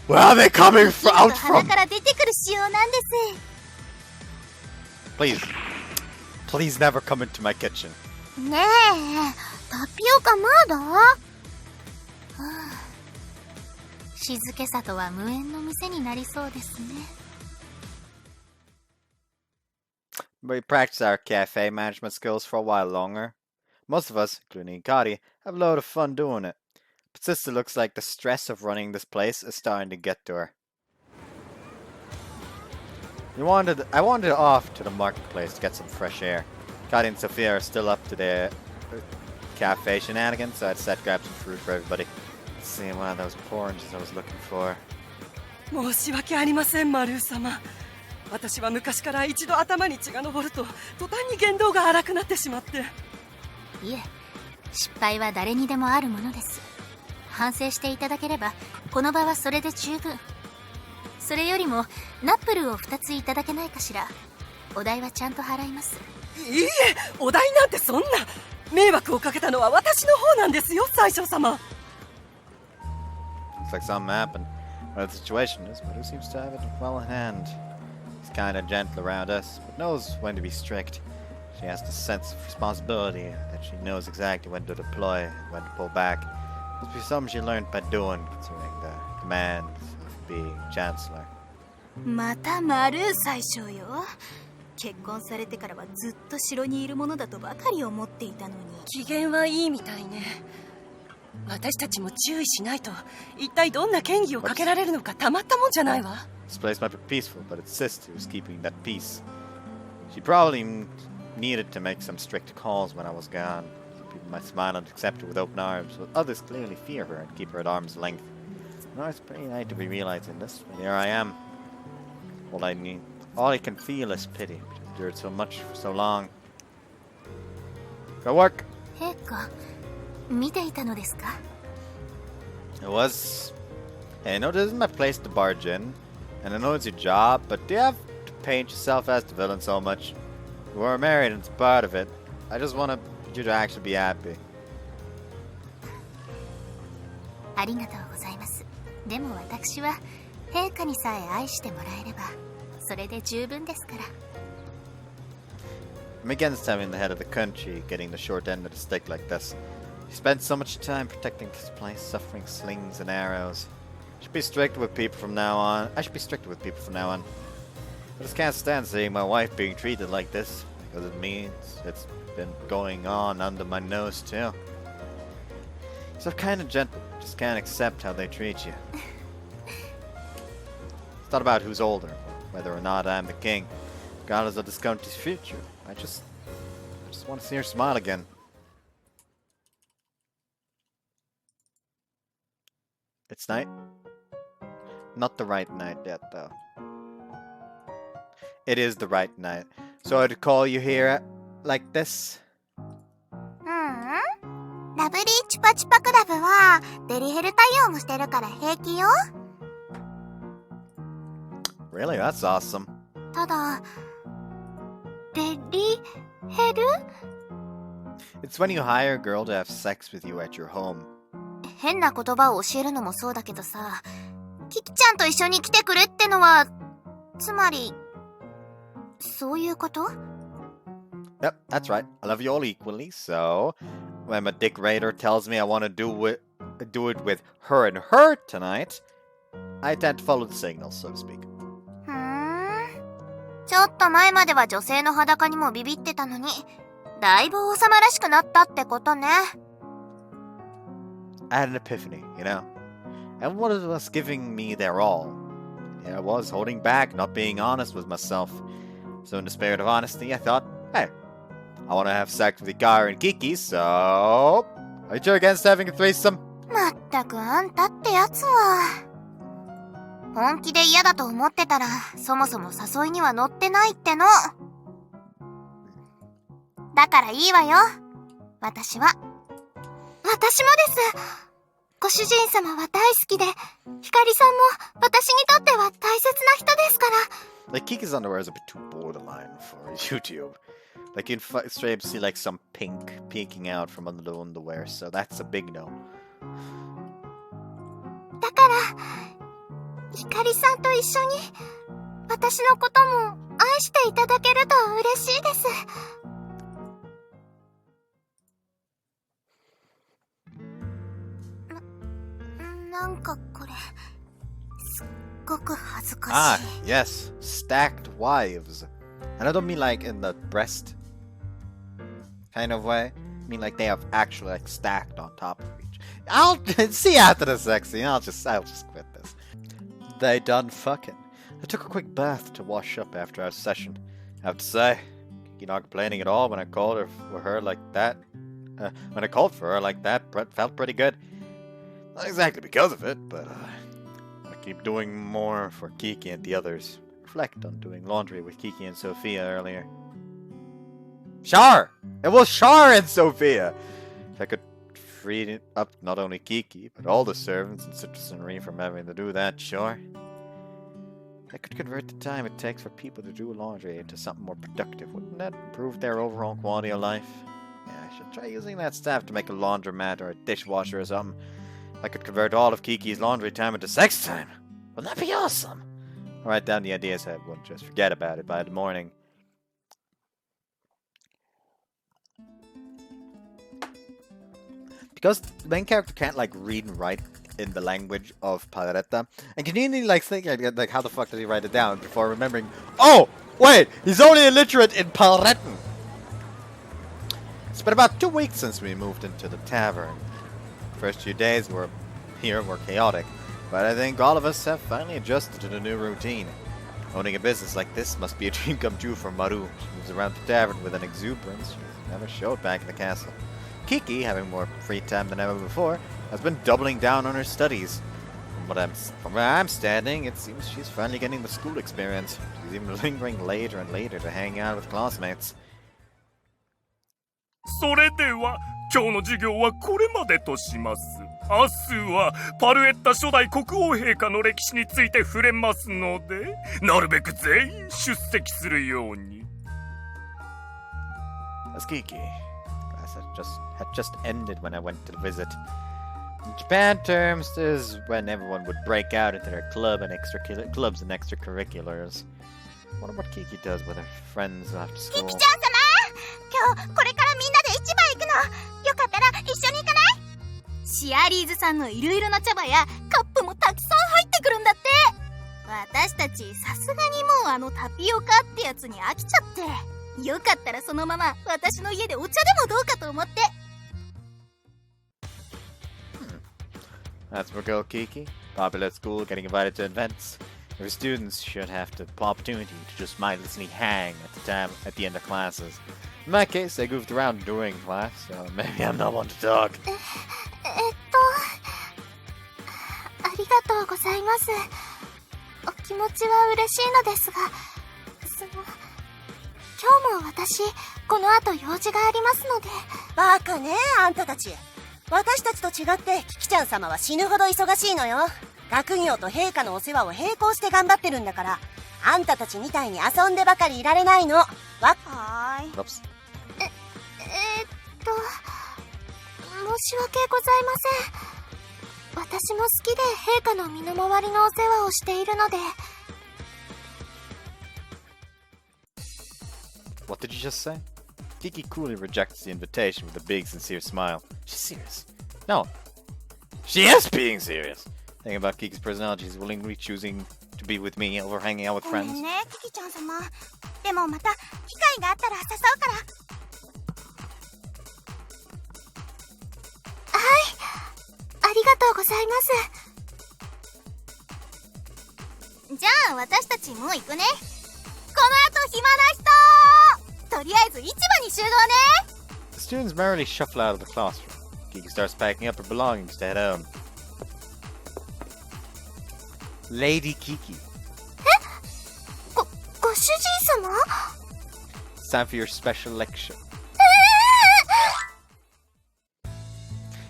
Where are they coming out 鼻 from? から出てくる仕様なんです。 Please, please never come into my kitchen. ねえ、タピオカまだ？静けさとは無縁の店になりそうですね。We practice our cafe management skills for a while longer. Most of us, including Kari, have a load of fun doing it. But Sister looks like the stress of running this place is starting to get to her. I wandered off to the marketplace to get some fresh air. Kari and Sophia are still up to their cafe shenanigans, so I decided to grab some fruit for everybody. Let's see, one of those oranges I was looking for. 申し訳ありません、マルー様。私は昔から一度頭に血が上ると途端に言動が荒くなってしまって。いえ、失敗は誰にでもあるものです。反省していただければこの場はそれで十分。それよりもナップルを2ついただけないかしら。お代はちゃんと払います。いいえ、お代なんてそんな。迷惑をかけたのは私の方なんですよ、宰相様。Looks like something happened. Whatever the situation is, but who seems to have it well in hand. She's kind of gentle around us, but knows when to be strict. She has the sense of responsibility that she knows exactly when to deploy and when to pull back. Must be something she learned by doing, considering the commands of being Chancellor. またマルー宰相よ。結婚されてからはずっと城にいるものだとばかり思っていたのに。機嫌はいいみたいね。私たちも注意しないと一体どんな嫌疑をかけられるのかたまったもんじゃないわ。 This place might be peaceful, but its sister is keeping that peace. She probably needed to make some strict calls when I was gone. Some people might smile and accept her with open arms, but others clearly fear her and keep her at arm's length. No, it's pretty nice to be realizing this, but here I am. All I can feel is pity. I've endured so much for so long. Go work! 陛下、見ていたのですか? It was... Hey, no, this isn't my place to barge in. And I know it's your job, but do you have to paint yourself as the villain so much? We're married and it's part of it. I just want you to actually be happy. ありがとうございます。でも私は陛下にさえ愛してもらえればそれで十分ですから。 I'm against having the head of the country getting the short end of the stick like this. He spent so much time protecting this place, suffering slings and arrows. I should be strict with people from now on. I just can't stand seeing my wife being treated like this, because it means it's been going on under my nose too. So kind of gentle, just can't accept how they treat you. It's not about who's older, or whether or not I'm the king, regardless of this country's future. I just want to see her smile again. It's night. Not the right night yet, though. It is the right night. So I'd call you here like this. ラブリーチュパチュパクラブはデリヘル対応もしてるから平気よ。 Really? That's awesome. ただ、デリヘル? It's when you hire a girl to have sex with you at your home. 変な言葉を教えるのもそうだけどさ、キキちゃんと一緒に来てくれってのは、つまり、そういうこと? Yep, that's right. I love you all equally, so when my dick raider tells me I want to do it with her and her tonight, I tend to follow the signal, so to speak. ちょっと前までは女性の裸にもビビってたのに、だいぶ王様らしくなったってことね。I had an epiphany, you know? Everyone was giving me their all. Yeah, I was holding back, not being honest with myself. So in the spirit of honesty, I thought, hey, I want to have sex with Ikari and Kiki, so... Are you against having a threesome? まったくあんたってやつは。本気で嫌だと思ってたら、そもそも誘いには乗ってないっての。だからいいわよ。私は。私もです。ご主人様は大好きで、ひかりさんも私にとっては大切な人ですから。Like, Kiki's underwear is a bit too borderline for YouTube. Like, you can straight up see, like, some pink peeking out from under the underwear, so that's a big no. だから、ひかりさんと一緒に、私のことも愛していただけると嬉しいです。なんかこれ、すっごく恥ずかしい。Ah, yes. Stacked wives. And I don't mean like in the breast kind of way. I mean like they have actually like stacked on top of each. I'll see after the sex scene. I'll just quit this. They done fucking. I took a quick bath to wash up after our session. I have to say, you're not complaining at all when I called her for her like that. When I called for her like that, felt pretty good. Not exactly because of it, but I keep doing more for Kiki and the others. Reflect on doing laundry with Kiki and Sophia earlier. Char! It was Char and Sophia! If I could free up not only Kiki, but all the servants and citizenry from having to do that, sure. I could convert the time it takes for people to do laundry into something more productive. Wouldn't that improve their overall quality of life? Yeah, I should try using that staff to make a laundromat or a dishwasher or something. I could convert all of Kiki's laundry time into sex time. Wouldn't that be awesome? I'll write down the ideas so I won't just forget about it by the morning. Because the main character can't like read and write in the language of Paletta, and can you like think like how the fuck did he write it down before remembering? Oh wait, he's only illiterate in Palretan. It's been about 2 weeks since we moved into the tavern. First few days were chaotic, but I think all of us have finally adjusted to the new routine. Owning a business like this must be a dream come true for Maru. She moves around the tavern with an exuberance she's never showed back in the castle. Kiki, having more free time than ever before, has been doubling down on her studies. From where I'm standing, it seems she's finally getting the school experience. She's even lingering later and later to hang out with classmates. それでは今日の授業はこれまでとします。明日はパルエッタ初代国王陛下の歴史について触れますので、なるべく全員出席するように。As Kiki, class had just ended when I went to visit. In Japan terms, this is when everyone would break out into their clubs and extracurriculars. I wonder what Kiki does with her friends after school. キキちゃん様、今日これからみんなで市場行くの。よかったら一緒に行かない？シアリーズさんのいろいろな茶葉やカップもたくさん入ってくるんだって。私たちさすがにもうあのタピオカってやつに飽きちゃって、よかったらそのまま私の家でお茶でもどうかと思って。That's for girl Kiki. Popular at school, getting invited to events. Every student should have the opportunity to just mindlessly hang at the end of classes. In my case, I goofed around during class, so maybe I'm not one to talk. ありがとうございます。お気持ちは嬉しいのですが、今日も私、この後用事がありますので。バカね、あんたたち。私たちと違ってキキちゃん様は死ぬほど忙しいのよ。学業と陛下のお世話を並行して頑張ってるんだから、あんたたちみたいに遊んでばかりいられないの。はーい。Oops. 申し訳ございません。私も好きで陛下の身の回りのお世話をしているので。What did you just say? Kiki coolly rejects the invitation with a big, sincere smile. She's serious. No. She is being serious. Thinking about Kiki's personality, she's willingly choosing to be with me over hanging out with ごめ friends. んね、キキちゃん様。でもまた機会があったら誘うから。はい。ありがとうございます。じゃあ私たちもう行くね。この後暇な人、とりあえず市場に集合ね。The students merrily shuffle out of the classroom. Kiki starts packing up her belongings to head home. Lady Kiki. ご主人様？ It's time for your special lecture.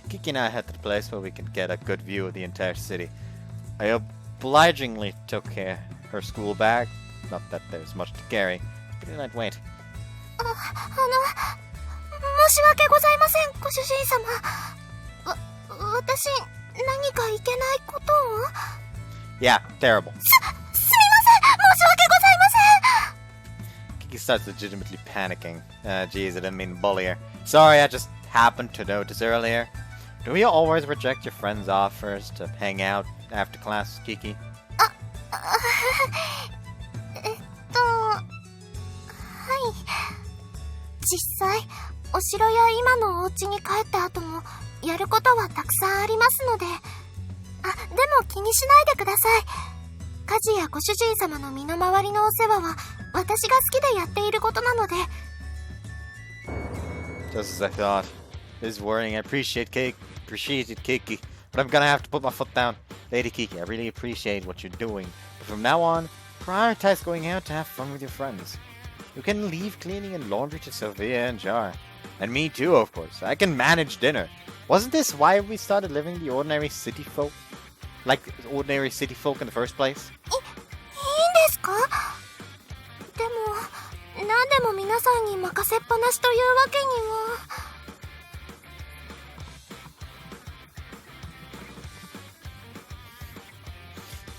Kiki and I head to the place where we can get a good view of the entire city. I obligingly took her school bag. Not that there's much to carry. But then I'd wait. 申し訳ございません、ご主人様。私、何かいけないことを？ Yeah, terrible. すみません、申し訳ございません。 Kiki starts legitimately panicking. Geez, I didn't mean to bully her. Sorry, I just happened to notice earlier. Do we always reject your friends' offers to hang out after class, Kiki? 実際、お城や今のお家に帰った後もやることはたくさんありますので。でも気にしないでください。家事やご主人様の身の回りのお世話は私が好きでやっていることなので。 Just as I thought. This is worrying. I appreciated Kiki, but I'm gonna have to put my foot down. Lady Kiki, I really appreciate what you're doing, but from now on, prioritize going out to have fun with your friends. You can leave cleaning and laundry to Sophia and Jar. And me too, of course. I can manage dinner. Wasn't this why we started living the ordinary city folk? Like ordinary city folk in the first place? いいんですか？でも、何でも皆さんに任せっぱなしというわけには。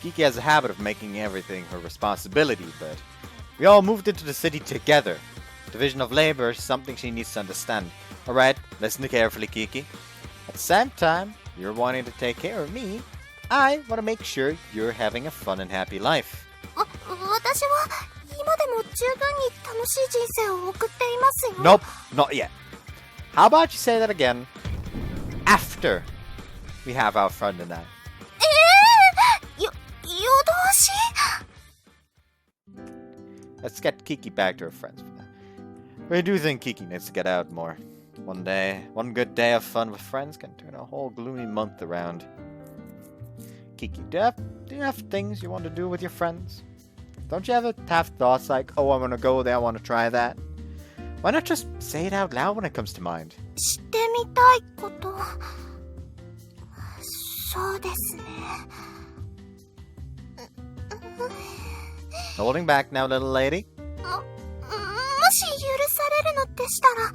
Kiki has a habit of making everything her responsibility, but we all moved into the city together. Division of labor is something she needs to understand. Alright, listen carefully, Kiki. At the same time, you're wanting to take care of me. I want to make sure you're having a fun and happy life. 私は今でも十分に楽しい人生を送っていますよ。 Nope, not yet. How about you say that again? After we have our fun tonight. 夜通し Let's get Kiki back to her friends for that. I do think Kiki needs to get out more. One good day of fun with friends can turn a whole gloomy month around. Kiki, do you have things you want to do with your friends? Don't you ever have thoughts like, oh, I want to go there, I want to try that? Why not just say it out loud when it comes to mind? してみたいこと。そうですね。 Holding back now, little lady. もし許されるのでしたら、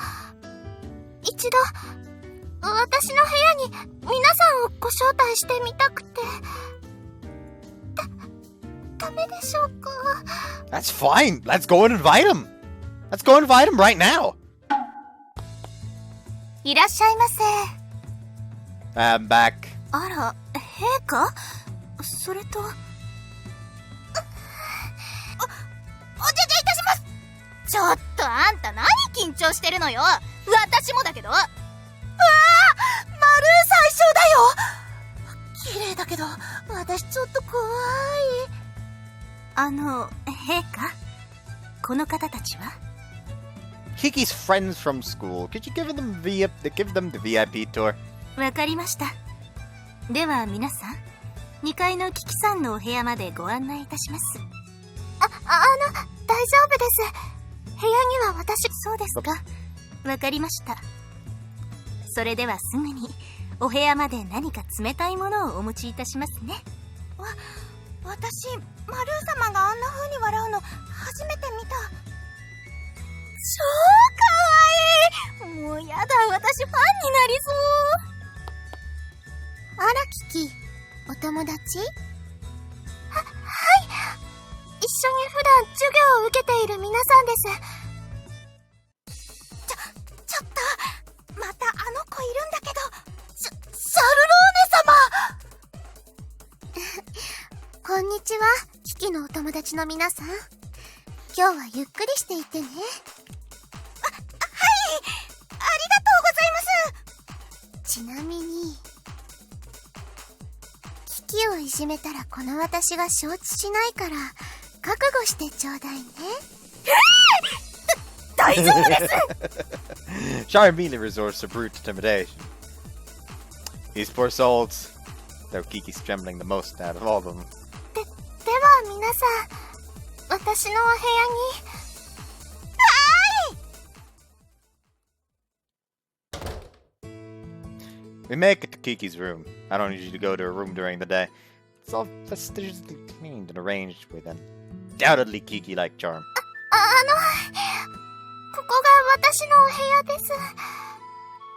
一度私の部屋に皆さんをご招待してみたくて。ダメでしょうか? That's fine. Let's go and invite him. Let's go invite him right now. いらっしゃいませ。 I'm back. あら、陛下？それとお願いいたします。ちょっとあんた何緊張してるのよ。私もだけど。マルー最初だよ。綺麗だけど私ちょっと怖い。陛下、この方たちは？ Kiki's friends from school. Could you give them the VIP tour? わかりました。では皆さん、2階のキキさんのお部屋までご案内いたします。大丈夫です。部屋には私。そうですか。わかりました。それではすぐにお部屋まで何か冷たいものをお持ちいたしますね。私、マルー様があんな風に笑うの初めて見た。超かわいい。もうやだ、私ファンになりそう。あらキキ、お友達？はい。一緒に普段授業を受けている皆さんです。ちょっと、またあの子いるんだけど、シャルローネ様こんにちは、キキのお友達の皆さん。今日はゆっくりしていてね。はい、ありがとうございます。ちなみに、キキをいじめたらこの私が承知しないから覚悟してちょうだいね。大丈夫です。Char immediately resorts to brute intimidation. These poor souls, though Kiki's trembling the most out of all of them. では皆さん、私のお部屋に。We make it to Kiki's room. I don't need you to go to her room during the day. It's all fastidiously cleaned and arranged with an undoubtedly Kiki-like charm. ここが私のお部屋です。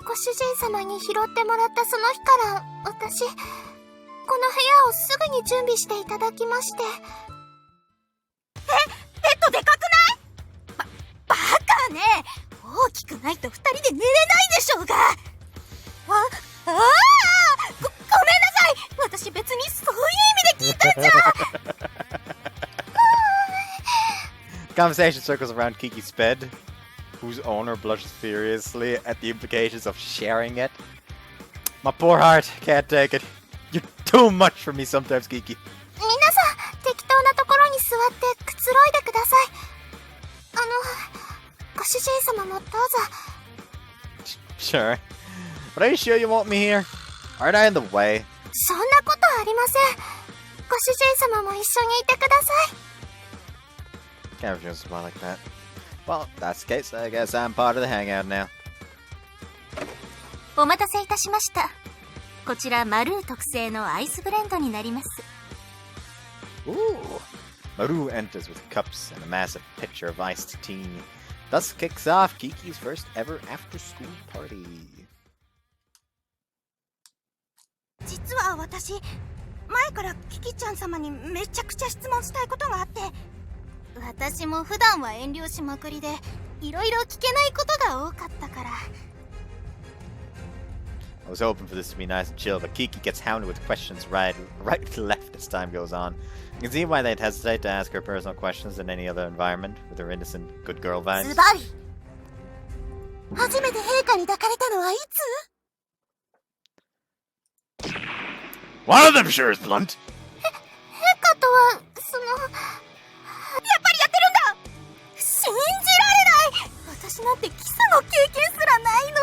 ご主人様に拾ってもらったその日から私、この部屋をすぐに準備していただきまして。ベッドでかくない？バカね。大きくないと2人で寝れないでしょうが。ごめんなさい。私別にそういう意味で聞いたんじゃ。Conversation circles around Kiki's bed, whose owner blushes furiously at the implications of sharing it. My poor heart can't take it. You're too much for me sometimes, Kiki. 皆さん、適当なところに座ってくつろいでください。ご主人様もどうぞ。Sure. But are you sure you want me here? Aren't I in the way? そんなことありません。ご主人様も一緒にいてください。Can't refuse a spot like that. Well, that's the case. I guess I'm part of the hangout now. お待たせいたしました。こちらマルー特製のアイスブレンドになります。Ooh. Maru enters with cups and a massive pitcher of iced tea. Thus kicks off Kiki's first ever after-school party. 実は私、前からキキちゃん様にめちゃくちゃ質問したいことがあって。私も普段は遠慮しまくりでいろいろ聞けないことが多かったから。 I was hoping for this to be nice and chill, but Kiki gets hounded with questions right to left as time goes on. You can see why they'd hesitate to ask her personal questions in any other environment, with her innocent, good girl vibes. ズバリ初めて陛下に抱かれたのはいつ？ One of them sure is blunt! 陛下とはそのやっぱりやってるんだ。信じられない。私なんてキスの経験すらないのに。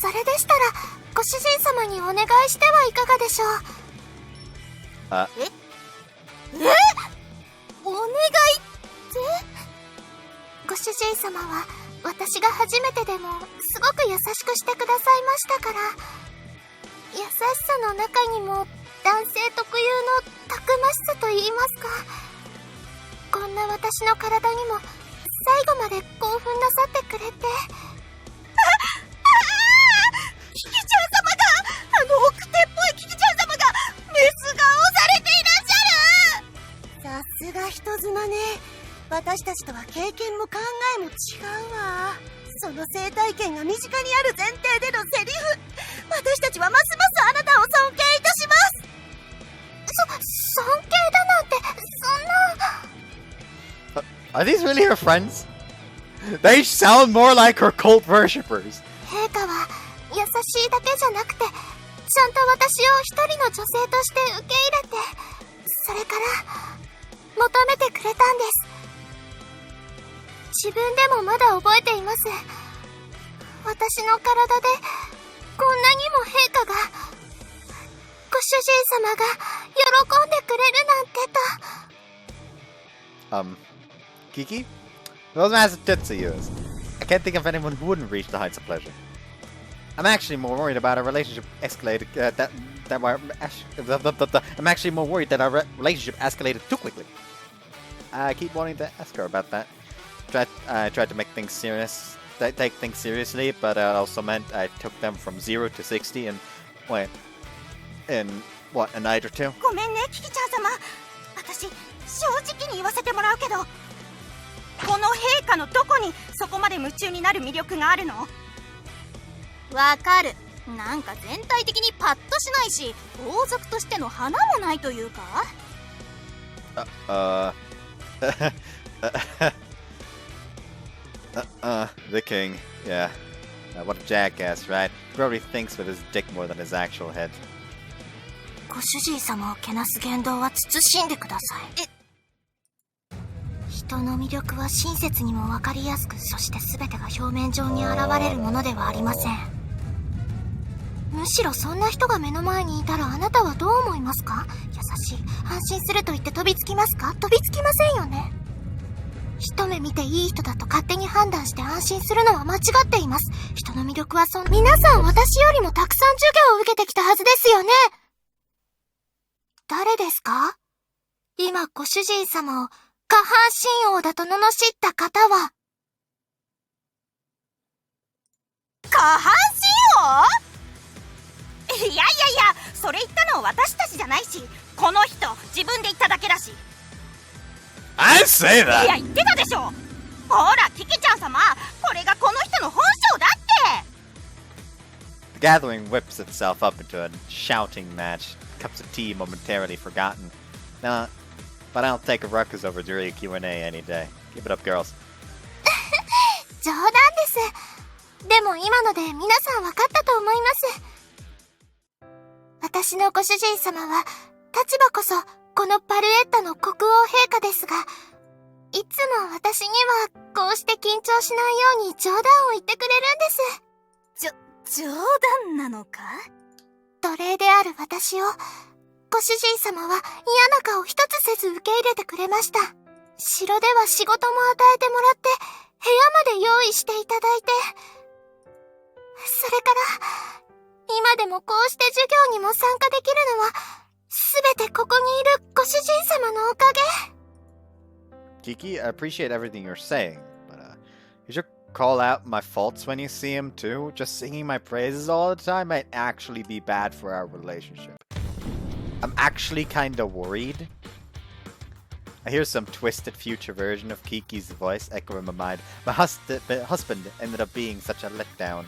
それでしたらご主人様にお願いしてはいかがでしょう。お願いってご主人様は私が初めてでもすごく優しくしてくださいましたから。優しさの中にも男性特有のたくましさと言いますか、こんな私の体にも最後まで興奮なさってくれて。キキちゃん様が、あの奥手っぽいキキちゃん様がメス顔をされていらっしゃる。さすが人妻ね。私たちとは経験も考えも違うわ。その生態圏が身近にある前提でのセリフ、私たちはますますあなたを尊敬いたします。尊敬だなんてそんな。 Are these really her friends? They sound more like her cult worshippers. 陛下は優しいだけじゃなくて、ちゃんと私を一人の女性として受け入れて、それから求めてくれたんです。自分でもまだ覚えています。私の体でこんなにも陛下が、ご主人様が喜んでくれるなんてと。Kiki? Those massive tits of yours. I can't think of anyone who wouldn't reach the heights of pleasure. I'm actually more worried about our relationship escalated. I'm actually more worried that our relationship escalated too quickly. I keep wanting to ask her about that. I tried to make things serious, take things seriously, but it also meant I took them from 0 to 60 in what, a night or two? ごめんね、キキちゃん様。私、正直に言わせてもらうけど、この陛下のどこにそこまで夢中になる魅力があるの？わかる。なんか全体的にパッとしないし、王族としての花もないというか。The king, yeah. What a jackass, right? He probably thinks with his dick more than his actual head. ご主人様をけなす言動は慎んでください。人の魅力は親切にも分かりやすく、そして全てが表面上に現れるものではありません。むしろそんな人が目の前にいたらあなたはどう思いますか？優しい、安心すると言って飛びつきますか？飛びつきませんよね。一目見ていい人だと勝手に判断して安心するのは間違っています。人の魅力は皆さん私よりもたくさん授業を受けてきたはずですよね。誰ですか？今ご主人様を下半身王だと罵った方は。下半身王？いやいやいや、それ言ったのは私たちじゃないし、この人自分で言っただけだし。I say that! いや、言ってたでしょ。ほら、キキちゃん様、これがこの人の本性だって。 The gathering whips itself up into a shouting match, cups of tea momentarily forgotten. Nah, but I'll take a ruckus over Jury Q&A any day. Keep it up, girls. 冗談です。でも今ので皆さん分かったと思います。私のご主人様は、立場こそこのパルエッタの国王陛下ですが、いつも私にはこうして緊張しないように冗談を言ってくれるんです。冗談なのか？奴隷である私を、ご主人様は嫌な顔一つせず受け入れてくれました。城では仕事も与えてもらって、部屋まで用意していただいて、それから、今でもこうして授業にも参加できるのは、すべてここにいるご主人様のおかげ。Kiki, I appreciate everything you're saying, but you should call out my faults when you see him too. Just singing my praises all the time might actually be bad for our relationship. I'm actually kinda worried. I hear some twisted future version of Kiki's voice echoing in my mind. My husband ended up being such a letdown.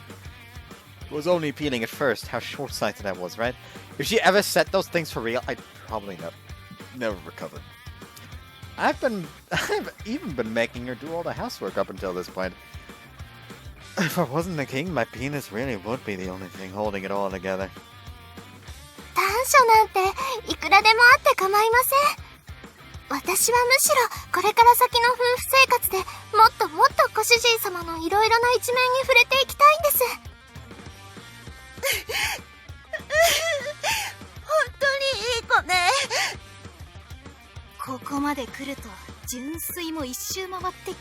It was only appealing at first. How short-sighted I was, right? If she ever said those things for real, I'd probably never recover. I've even been making her do all the housework up until this point. If I wasn't a king, my penis really would be the only thing holding it all together. 短所なんていくらでもあって構いません。私はむしろこれから先の夫婦生活でもっともっとご主人様のいろいろな一面に触れていきたいんです。本当にいい子ね。ここまで来ると純粋も一周回って狂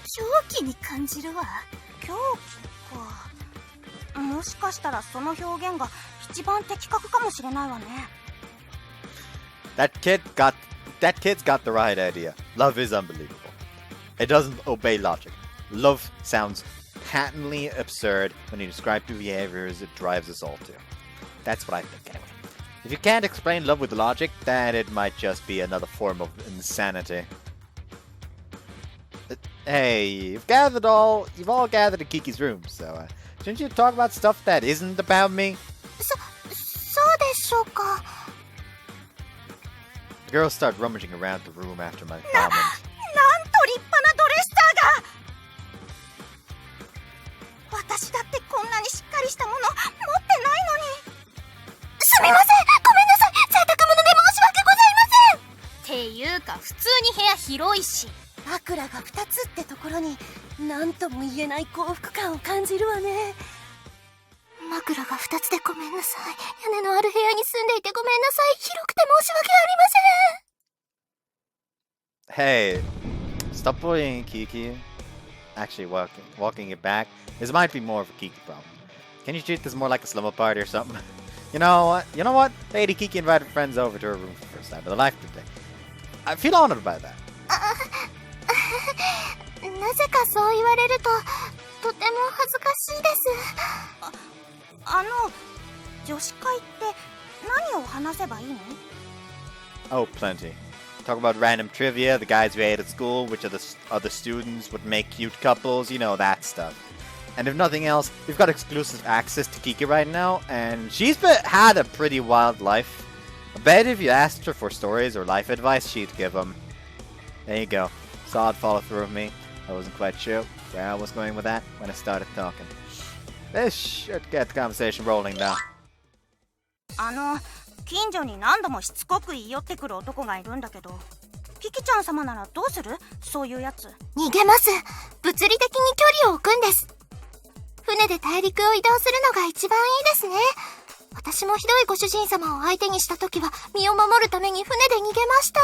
気に感じるわ。狂気か。もしかしたらその表現が一番的確かもしれないわね。That kid's got the right idea. Love is unbelievable. It doesn't obey logic. Love sounds patently absurd when you describe the behaviors it drives us all to. That's what I think, anyway. If you can't explain love with logic, then it might just be another form of insanity. Hey, you've all gathered in Kiki's room, so shouldn't you talk about stuff that isn't about me? そうでしょうか。The girls start rummaging around the room after my comment. なんと立派なドレッサーが。私だってこんなにしっかりしたもの持ってないのに。すみません、ごめんなさい。洗濯物で申し訳ございません。っていうか普通に部屋広いし。枕が2つってところに何とも言えない幸福感を感じるわね。枕が2つでごめんなさい。屋根のある部屋に住んでいてごめんなさい。広くて申し訳ありません。 Hey, stop bullying Kiki. Actually, walking it back. This might be more of a Kiki problem. Can you treat this more like a slumber party or something? You know what? Lady Kiki invited friends over to her room for the first time of their life today. I feel honored by that. なぜかそう言われるととても恥ずかしいです。女子会って何を話せばいいの？ Oh, plenty. Talk about random trivia, the guys we ate at school, which other students would make cute couples, you know, that stuff. And if nothing else, we've got exclusive access to Kiki right now, and she's had a pretty wild life. I bet if you asked her for stories or life advice, she'd give them. There you go. Solid follow through of me. I wasn't quite sure where I was going with that when I started talking. This should get the conversation rolling now. 近所に何度もしつこく言い寄ってくる男がいるんだけど、キキちゃん様ならどうする？そういうやつ。逃げます。物理的に距離を置くんです。船で大陸を移動するのが一番いいですね。私もひどいご主人様を相手にした時は身を守るために船で逃げました。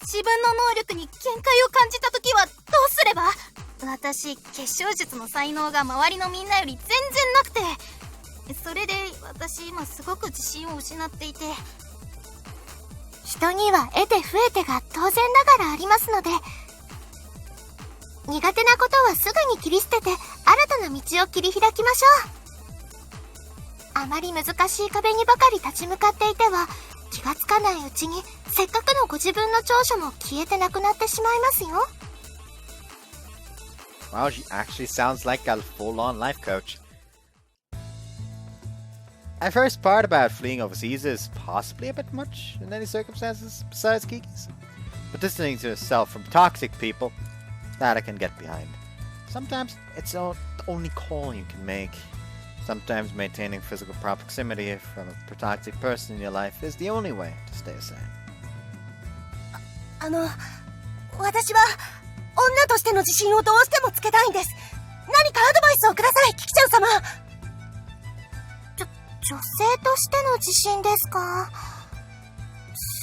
自分の能力に限界を感じた時はどうすれば？私、結晶術の才能が周りのみんなより全然なくて、それで私今すごく自信を失っていて。人には得て増えてが当然ながらありますので、苦手なことはすぐに切り捨てて新たな道を切り開きましょう。あまり難しい壁にばかり立ち向かっていては気がつかないうちにせっかくのご自分の長所も消えてなくなってしまいますよ。 Wow, she actually sounds like a full-on life coach. At first part about fleeing overseas is possibly a bit much in any circumstances besides Kiki's. But distancing yourself from toxic people, that I can get behind. Sometimes it's the only call you can make. Sometimes maintaining physical proximity from a toxic person in your life is the only way to stay sane. 私は女としての自信をどうしてもつけたいんです。何かアドバイスをください、キキちゃん様。女性としての自信ですか。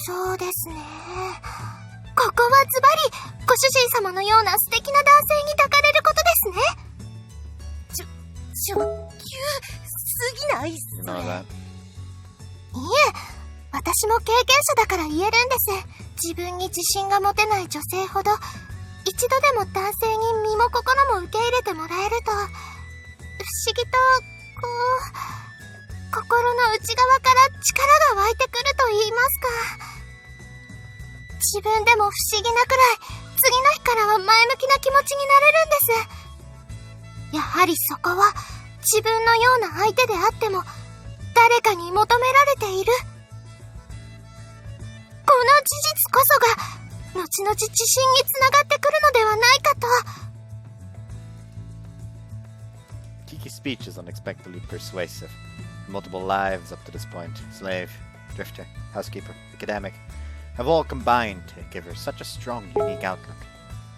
そうですね。ここはズバリご主人様のような素敵な男性に抱かれることですね。急すぎない？それ。いえ、私も経験者だから言えるんです。自分に自信が持てない女性ほど一度でも男性に身も心も受け入れてもらえると不思議と心の内側から力が湧いてくると言いますか。自分でも不思議なくらい、次の日からは前向きな気持ちになれるんです。やはりそこは、自分のような相手であっても、誰かに求められている。この事実こそが、後々自信につながってくるのではないかと。Kiki's speech is unexpectedly persuasive. Multiple lives up to this point, slave, drifter, housekeeper, academic, have all combined to give her such a strong, unique outlook.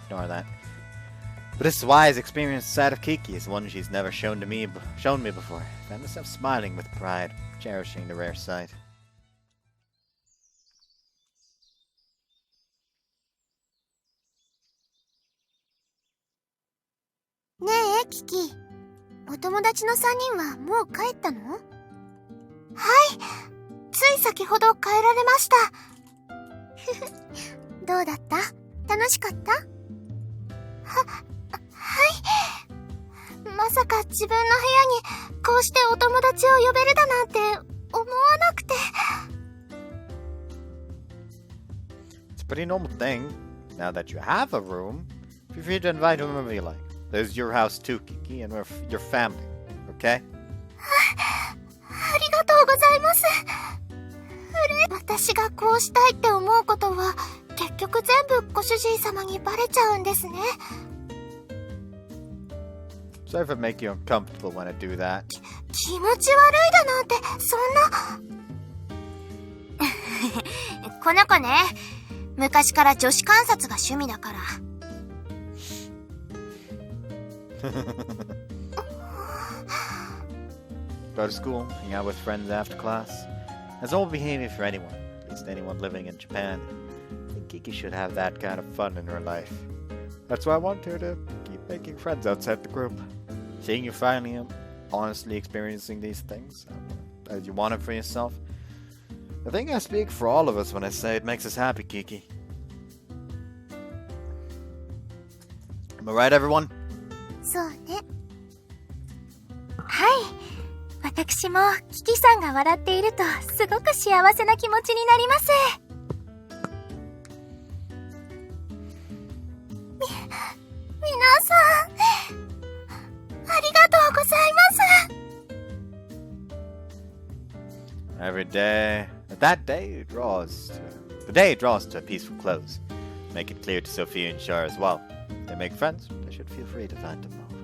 Ignore that. But this wise, experienced side of Kiki is one she's never shown me before. I found myself smiling with pride, cherishing the rare sight. ねえ、キキ。お友達の3人はもう帰ったの？はい。つい先ほど帰られました。どうだった？楽しかった？はい。まさか自分の部屋にこうしてお友達を呼べるだなんて思わなくて。It's a pretty normal thing. Now that you have a room, feel free to invite whomever you like. There's your house too, Kiki, and we're your family, okay? ありがとうございます。私がこうしたいって思うことは結局全部ご主人様にバレちゃうんですね。Sorry if I make you uncomfortable when I do that. 気持ち悪いだなんてそんな。この子ね、昔から女子観察が趣味だから。Go to school, hang out with friends after class. That's normal behavior for anyone, at least anyone living in Japan. I think Kiki should have that kind of fun in her life. That's why I want her to keep making friends outside the group. Seeing you finally honestly experiencing these things as you want it for yourself, I think I speak for all of us when I say it makes us happy, Kiki. Am I right, everyone? そうね。はい。私もキキさんが笑っているとすごく幸せな気持ちになります。皆さん、ありがとうございます。 Every day, that day draws to, the day draws to a peaceful close. Make it clear to Sophia and Shar as well. If they make friends, they should feel free to find them over.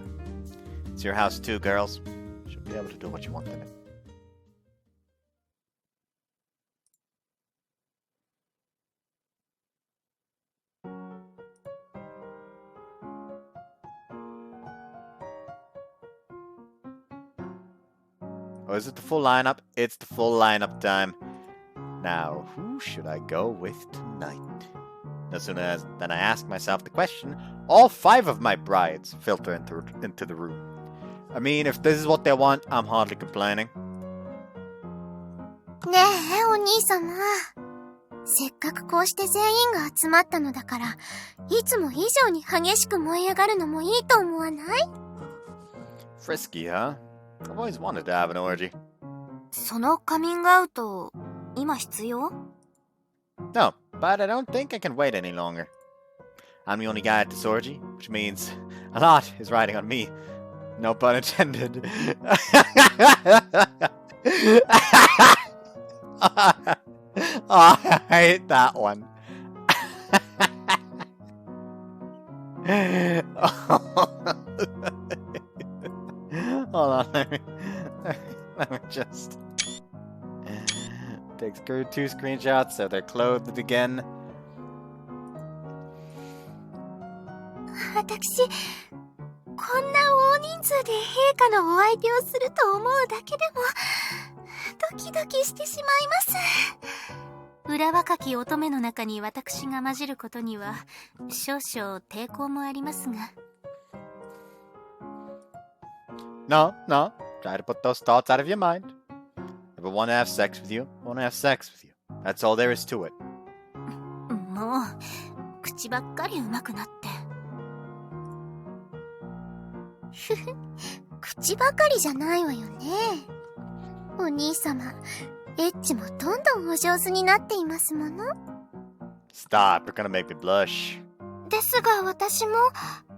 It's your house too, girls. You should be able to do what you want in it. Oh, is it the full lineup? It's the full lineup time. Now, who should I go with tonight? As soon as then I ask myself the question, all 5 of my brides filter into the room. I mean, if this is what they want, I'm hardly complaining. ねえ、お兄様。せっかくこうして全員が集まったのだから、いつも以上に激しく燃え上がるのもいいと思わない？ Frisky, huh? I've always wanted to have an orgy. そのカミングアウト、今必要？ No, but I don't think I can wait any longer. I'm the only guy at this orgy, which means a lot is riding on me. No pun intended. Oh, I hate that one. Hold on, let me just take 2 screenshots so they're clothed again. 私、こんな大人数で陛下のお相手をすると思うだけでもドキドキしてしまいます。裏若き乙女の中に私が混じることには少々抵抗もありますが。No, try to put those thoughts out of your mind. If I want to have sex with you, I want to have sex with you. That's all there is to it. もう口ばっかり上手くなって。口ばかりじゃないわよね。お兄様、エッチもどんどんお上手になっていますもの。 Stop, you're gonna make me blush. ですが私も、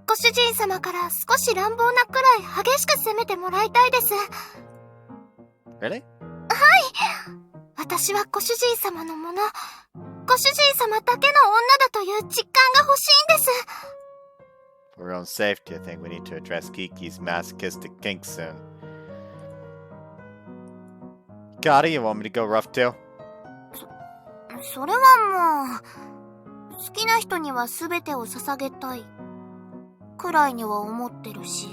ご主人様から少し乱暴なくらい激しく責めてもらいたいです。 Really? 私はご主人様のもの、ご主人様だけの女だという実感が欲しいんです。 For our own safety, I think we need to address Kiki's masochistic kink soon. Gotti, you want me to go rough too? それはもう、好きな人には全てを捧げたいくらいには思ってるし。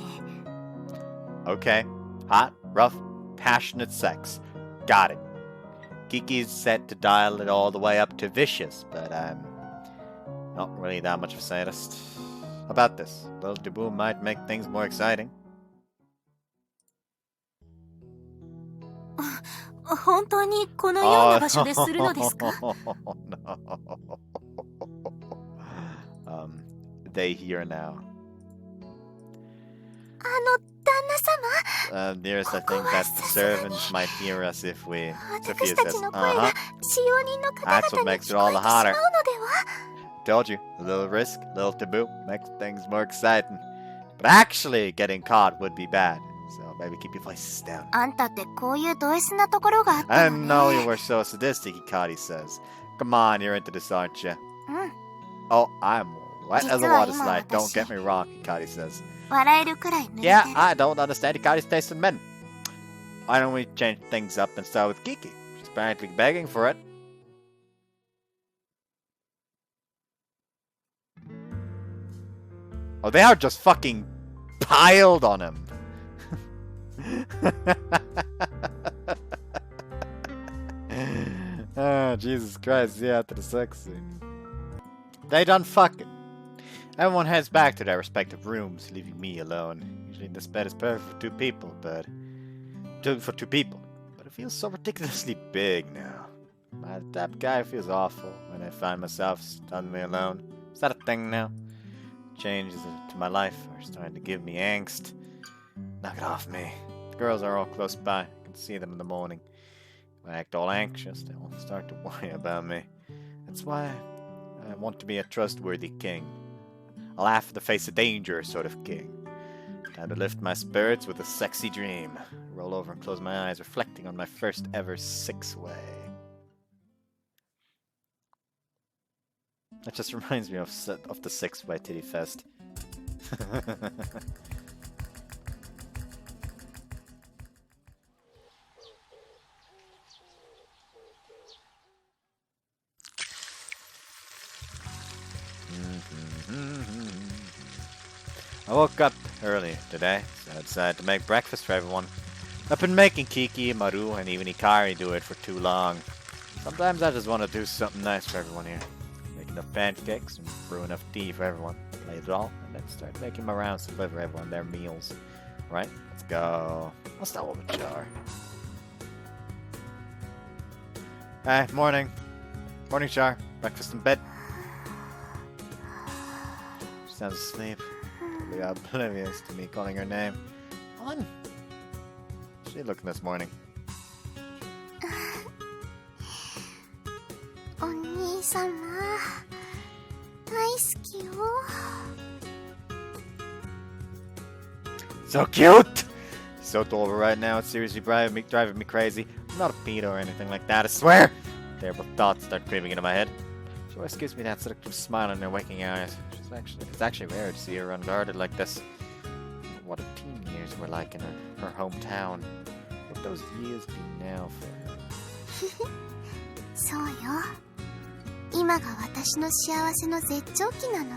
Okay. Hot, rough, passionate sex. Got it. Kiki's set to dial it all the way up to vicious, but I'm not really that much of a sadist. How about this? A little taboo might make things more exciting. 本当にこのような場所でするのですか？ They hear now. 旦那様。 Nearest, I think that the servants might hear us if we. 私 Sophia たち says, の声が使用人の方 That's what 々に makes it 聞こ all え the てしまう hotter. のでは？ Told you, a little risk, a little taboo makes things more exciting. But actually, getting caught would be bad. So maybe keep your voices down. あんたってこういうド S なところがあった I の know ね。 you were so sadistic, Hikari says. Come on, you're into this, aren't you? うん。 Oh, I'm wet as a 実は water 今 slide. Don't 私 get me wrong, Hikari says. 笑えるくらい濡れてる。 Yeah, I don't understand Hikari's taste in men. Why don't we change things up and start with Kiki? She's practically begging for it. Oh, they are just fucking piled on him. Oh, Jesus Christ, yeah, to the sex scene. They done fucking. Everyone heads back to their respective rooms, leaving me alone. Usually this bed is perfect for two people, but it feels so ridiculously big now. My type of guy feels awful when I find myself suddenly alone. Is that a thing now? Changes to my life are starting to give me angst. Knock it off me. The girls are all close by. I can see them in the morning. When I act all anxious, they will start to worry about me. That's why I want to be a trustworthy king. A laugh in the face of danger sort of king. Time to lift my spirits with a sexy dream. Roll over and close my eyes, reflecting on my first ever six-way. That just reminds me of the six-way titty fest. I woke up early today, so I decided to make breakfast for everyone. I've been making Kiki, Maru, and even Hikari do it for too long. Sometimes I just want to do something nice for everyone here. Make enough pancakes and brew enough tea for everyone. Play it all, and then start making my rounds to deliver everyone their meals. Alright, let's go. I'll start with a jar. Hi, morning. Morning, Char. Breakfast in bed. She sounds asleep. Probably oblivious to me calling her name. On. She looking this morning. お兄様、大好きよ。 So cute! So adorable right now, it's seriously driving me crazy. I'm not a pedo or anything like that, I swear! Terrible thoughts start creeping into my head. She always gives me that seductive smile in her waking eyes. It's actually rare to see her unguarded like this. What her teen years were like in her hometown. What those years be now for her. そうよ。今が私の幸せの絶頂期なの。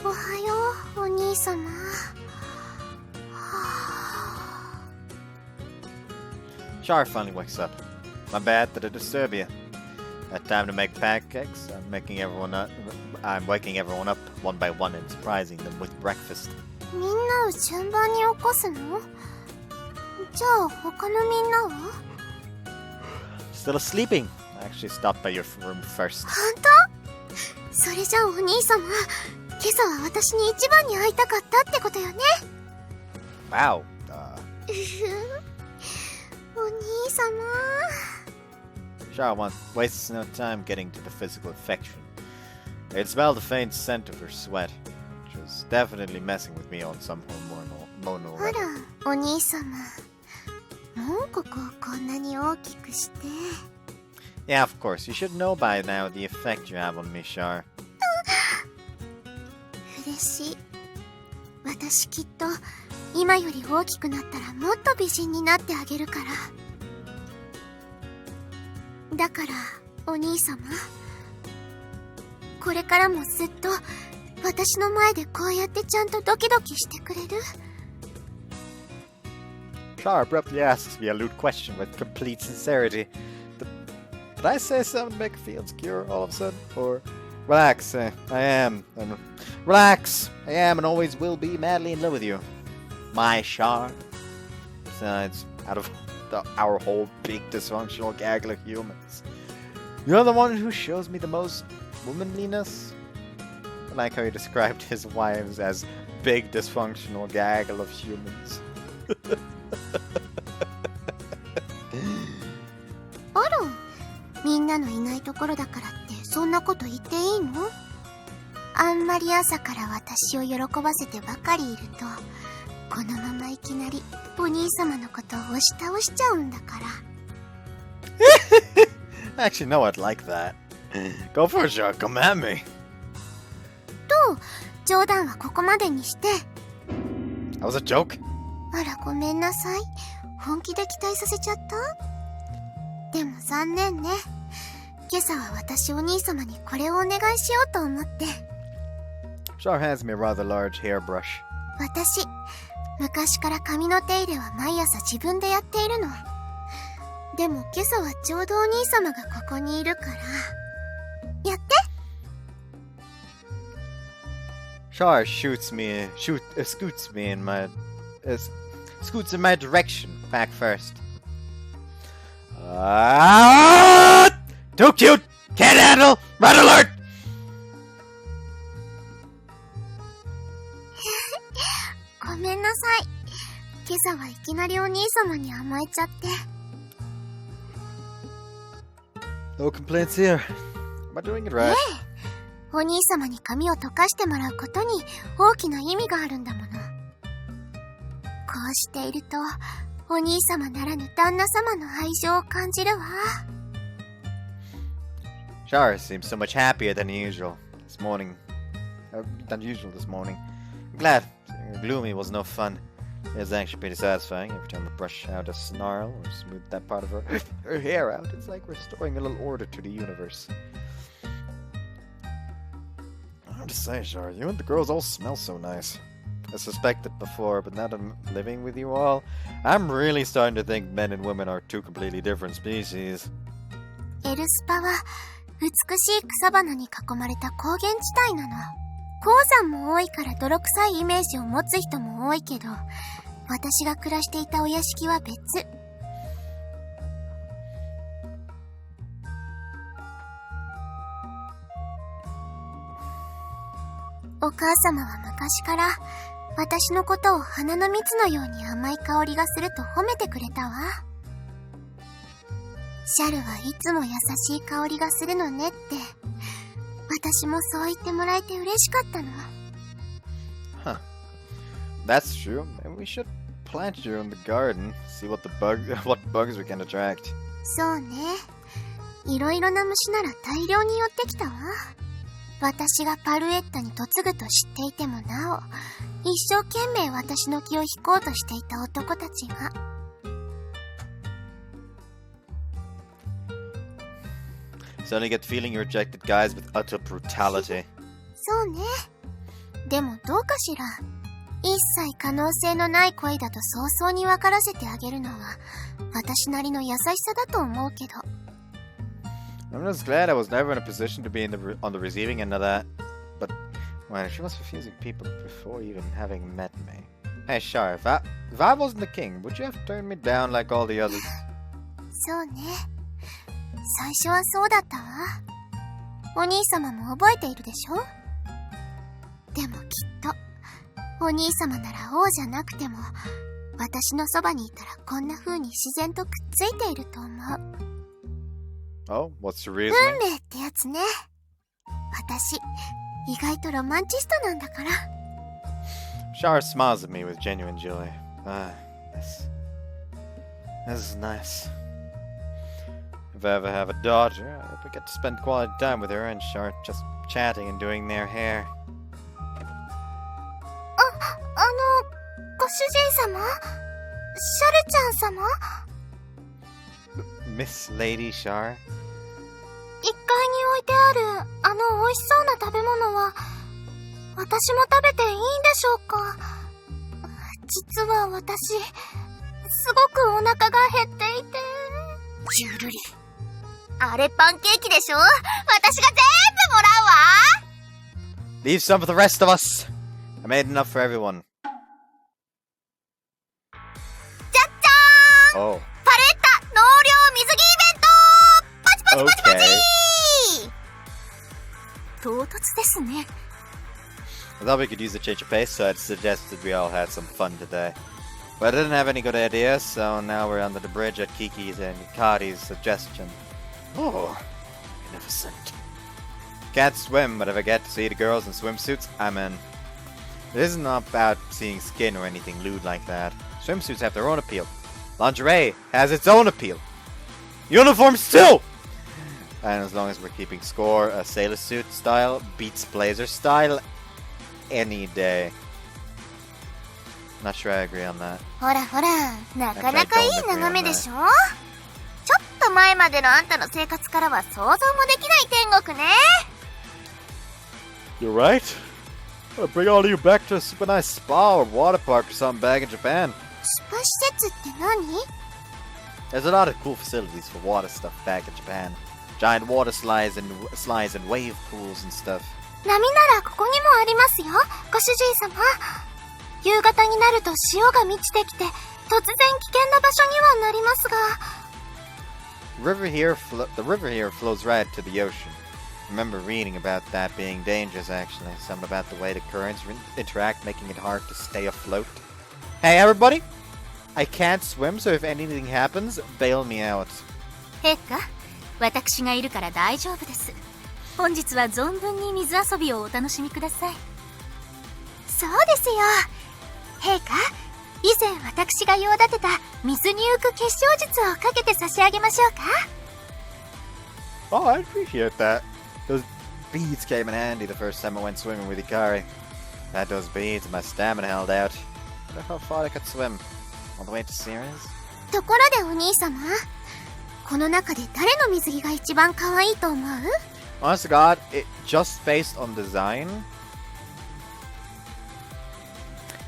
おはよう、お兄様。Char finally wakes up. My bad that I disturb you. At time to make pancakes. I'm waking everyone up one by one and surprising them with breakfast. みんなを順番に起こすの？じゃあ他のみんなは？ Still sleeping. I actually stopped by your room first. 本当？それじゃあお兄様、今朝は私に一番に会いたかったってことよね。Wow. お様。 Char wastes no time getting to the physical affection. I could smell the faint scent of her sweat, which was definitely messing with me on some hormonal ほら level. お兄様、もうここをこんなに大きくして。 Yeah, of course, you should know by now the effect you have on me, Char. 嬉しい。私きっと今より大きくなったらもっと美人になってあげるから。だからお兄様、これからもずっと私の前でこうやってちゃんとドキドキしてくれる？ Char abruptly asks me a lewd question with complete sincerity. Did I say something to make her feel insecure all of a sudden? Or relax, I am, and relax, I am and always will be madly in love with you, my Char. Besides, out of our whole big dysfunctional gaggle of humans, you're the one who shows me the most womanliness. I like how he described his wives as big dysfunctional gaggle of humans. あら、みんなのいないところだからってそんなこと言っていいの？あんまり朝から私を喜ばせてばかりいると、このままいきなりお兄様のことを押し倒しちゃうんだから。Actually, no, I'd like that. Go for it, Char. Come at me. と、冗談はここまでにして。 That was a joke? あら、ごめんなさい。本気で期待させちゃった？でも残念ね。今朝は私お兄様にこれをお願いしようと思って。 Char hands me a rather large hairbrush. 私、昔から髪の手入れは毎朝自分でやっているの。でも今朝はちょうどお兄様がここにいるから。やって。 Char scoots in my direction. Back first. Too cute! Can't handle! Red alert! ごめんなさい。今朝はいきなりお兄様に甘えちゃって。 No complaints here. Am I doing it right? お兄様に髪を溶かしてもらうことに大きな意味があるんだもの。こうしていると、お兄様ならぬ旦那様の愛情を感じるわ。 Char seems so much happier than usual this morning. I'm glad. Gloomy was no fun. It was actually pretty satisfying every time I brush out a snarl or smooth that part of her hair out. It's like restoring a little order to the universe. I'm just saying, Char, you and the girls all smell so nice. I suspected before, but now that I'm living with you all, I'm really starting to think men and women are two completely different species. エルスパは美しい草花に囲まれた高原地帯なの。鉱山も多いから泥臭いイメージを持つ人も多いけど、私が暮らしていたお屋敷は別。お母様は昔から私のことを花の蜜のように甘い香りがすると褒めてくれたわ。シャルはいつも優しい香りがするのねって、私もそう言ってもらえて嬉しかったの。 Huh. That's true. Maybe we should plant you in the garden. See what bugs we can attract. そうね。いろいろな虫なら大量に寄ってきたわ。私がパルエッタに嫁ぐと知っていてもなお、一生懸命私の気を引こうとしていた男たちが。Suddenly get the feeling you rejected guys with utter brutality. そうね。でもどうかしら。一切可能性のない恋だと早々に分からせてあげるのは私なりの優しさだと思うけど。 I'm just glad I was never in a position to be on the receiving end of that. But, well, she was refusing people before even having met me. Hey, Char, if I wasn't the king, would you have turned me down like all the others? そうね。最初はそうだったわ。お兄様も覚えているでしょ？でもきっと、お兄様なら王じゃなくても、私のそばにいたらこんな風に自然とくっついていると思う。Oh, what's the 運 reasoning? 命ってやつね。私、意外とロマンチストなんだから。Char smiles at me with genuine joy. This is nice. If I ever have a daughter, I hope I get to spend quality time with her and Char just chatting and doing their hair. ご主人様？シャルちゃん様？ Miss Lady Char? 1階に置いてある美味しそうな食べ物は私も食べていいんでしょうか？実は私すごくお腹が減っていて。ジュルリ、あれパンケーキでしょ？私が全部もらうわ。 Leave some for the rest of us. I made enough for everyone. じゃっじゃーん、 Oh. パレッタ納涼水着イベント、パチパチパチパチ。 Okay. 唐突ですね。 I thought we could use a change of pace, so I suggested we all had some fun today. But I didn't have any good ideas, so now we're under the bridge at Kiki's and Yukari's suggestion. Oh, magnificent. Can't swim, but if I get to see the girls in swimsuits, I'm in. This is not about seeing skin or anything lewd like that. Swimsuits have their own appeal. Lingerie has its own appeal. Uniforms too! And as long as we're keeping score, a sailor suit style beats blazer style any day. Not sure I agree on that. ほらほら、なかなかいい眺めでしょ？ちょっと前までのあんたの生活からは想像もできない天国ね。 You're right. I'll bring all of you back to a super nice spa or water park or something back in Japan. スパ施設って何？ There's a lot of cool facilities for water stuff back in Japan. Giant water slides and wave pools and stuff. 波ならここにもありますよ、ご主人様。夕方になると潮が満ちてきて、突然危険な場所にはなりますが。The river here flows right to the ocean. I remember reading about that being dangerous, actually. Something about the way the currents interact, making it hard to stay afloat. Hey, everybody! I can't swim, so if anything happens, bail me out. 陛下、私がいるから大丈夫です。本日は存分に水遊びをお楽しみください。そうですよ。陛下、以前私が用立てた水に浮く結晶術をかけて差し上げましょうか。 Oh, I appreciate that. Those beads came in handy the first time I went swimming with Ikari. Had those beads and my stamina held out. I wonder how far I could swim. All the way to Ceres? ところでお兄様、この中で誰の水着が一番可愛いと思う？ Honest to God, just based on design,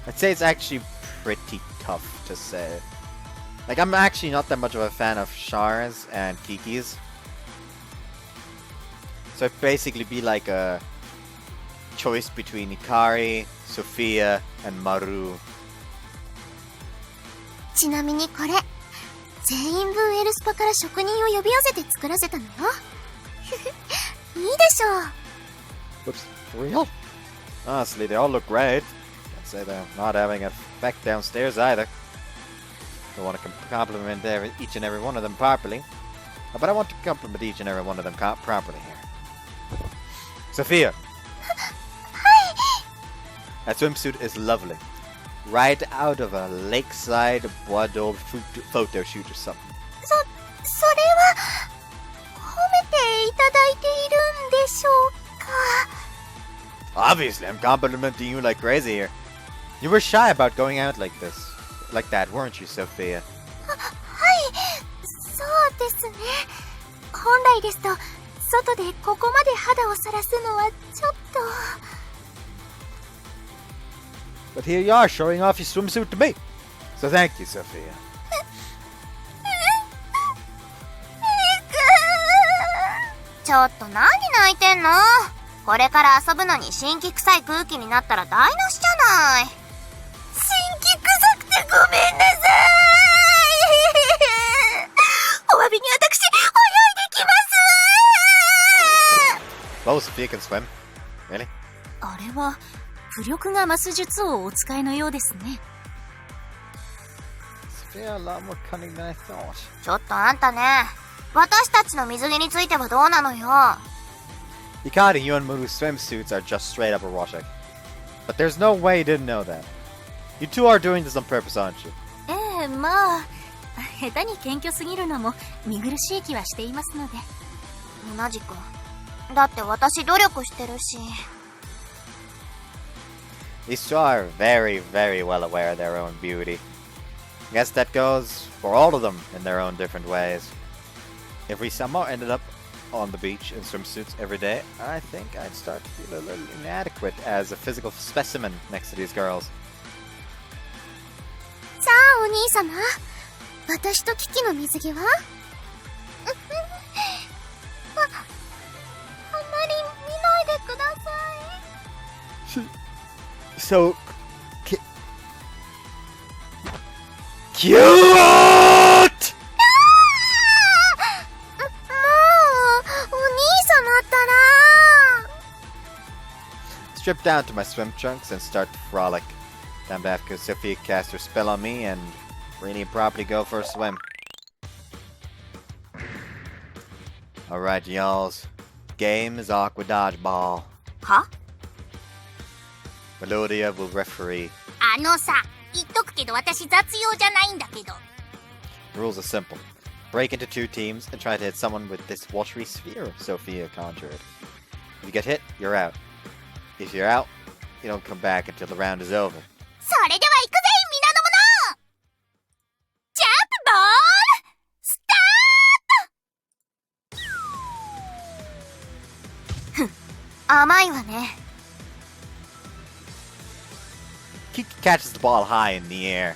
I'd say it's actually pretty tough to say. Like, I'm actually not that much of a fan of Char's and Kiki's. So it'd basically be like a choice between Ikari, Sophia, and Maru. ちなみにこれ、全員分エルスパから職人を呼び寄せて作らせたのよ。いいでしょう。 Looks real. Honestly, they all look great. Can't say they're not having an effect downstairs either. Don't want to compliment each and every one of them properly. But I want to compliment each and every one of them properly here. Sophia! That swimsuit is lovely. Right out of a lakeside Bordeaux photo shoot or something. それは、褒めていただいているんでしょうか？ Obviously, I'm complimenting you like crazy here. You were shy about going out like that, weren't you, Sophia? はい、そうですね。本来ですと、外でここまで肌を晒すのはちょっと。 But here you are, showing off your swimsuit to me. So thank you, Sophia. ちょっと何泣いてんの？これから遊ぶのに辛気臭い空気になったら台無しじゃない。辛気臭くてごめんなさい。お詫びに私、泳いできます。 Oh, Sophia can swim. Really? あれは浮力が増す術をお使いのようですね。They are a lot more cunning than I thought. ちょっとあんたね、私たちの水着についてはどうなのよ。 Hikari, you and Muru's swimsuits are just straight up erotic. But there's no way you didn't know that. You two are doing this on purpose, aren't you? ええ、まあ下手に謙虚すぎるのも見苦しい気はしていますので。同じく。だって私努力してるし。 These two are very, very well aware of their own beauty. I guess that goes for all of them in their own different ways. If we somehow ended up on the beach in swimsuits every day, I think I'd start to feel a little inadequate as a physical specimen next to these girls. さあお兄様、私とキキの水着は？あんまり見ないでください。 So... Cute! もう、お兄様ったら。 Strip down to my swim trunks and start to frolic. Time to have Sophia cast her spell on me and really properly go for a swim. Alright, y'alls. Game is Aqua Dodgeball. は？ Melodia will referee. あのさ、言っとくけど私雑用じゃないんだけど。 The rules are simple. Break into two teams and try to hit someone with this watery sphere Sophia conjured. If you get hit, you're out. If you're out, you don't come back until the round is over. それでは行くぜ、皆の者。ジャンプボールスタート。ふん、甘いわね。 Kiki catches the ball high in the air.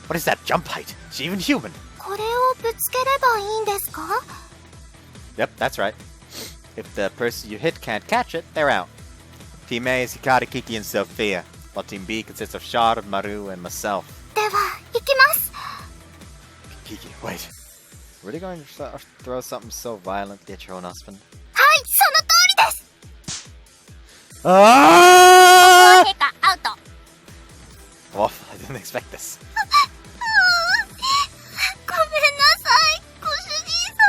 What is that jump height? Is she even human? これをぶつければいいんですか？ Yep, that's right. If the person you hit can't catch it, they're out. Team A is Hikari, Kiki, and Sophia, while Team B consists of Charlotte, Maru, and myself. では、行きます。 Kiki, wait. Really going to throw something so violently at your own husband? はい、その通りです。 Ah! 陛下アウト。 Oh, I didn't expect this. ごめんなさい、ご主人様。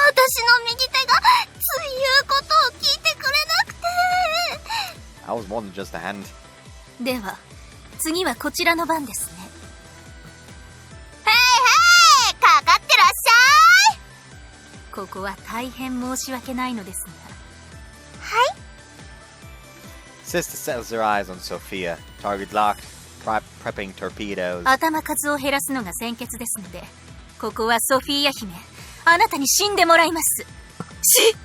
私の右手がつい言うことを聞いてくれなくて。 I was more than just a hand. では次はこちらの番ですね。はいはい、かかってらっしゃい。ここは大変申し訳ないのですが。はい。 Sister settles her eyes on Sophia. Target locked. Prepping torpedoes. 頭数を減らすのが先決ですので、ここはソフィーヤ姫、あなたに死んでもらいます。し申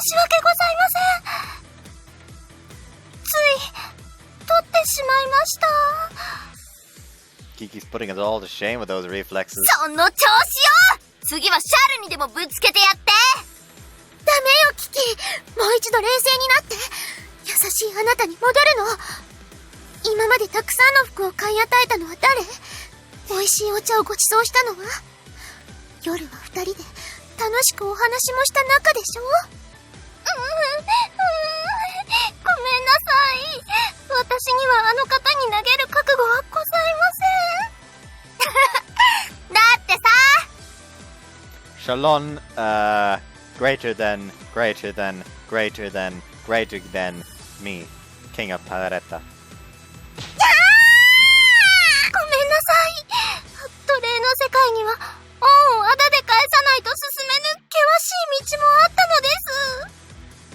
し訳ございません。つい取ってしまいました。 Kiki's putting us all to shame with those reflexes. その調子よ。次はシャルにでもぶつけてやって。ダメよキキ、もう一度冷静になって。優しいあなたに戻るの。今までたくさんの服を買い与えたのは誰？美味しいお茶をご馳走したのは？夜は二人で楽しくお話もした仲でしょ？ごめんなさい。私にはあの方に投げる覚悟はございません。だってさ。 Charlone, greater than, greater than, greater than, greater than me, King of Palaretta. ごめんなさい。奴隷の世界には恩をあだで返さないと進めぬ険しい道もあったのです。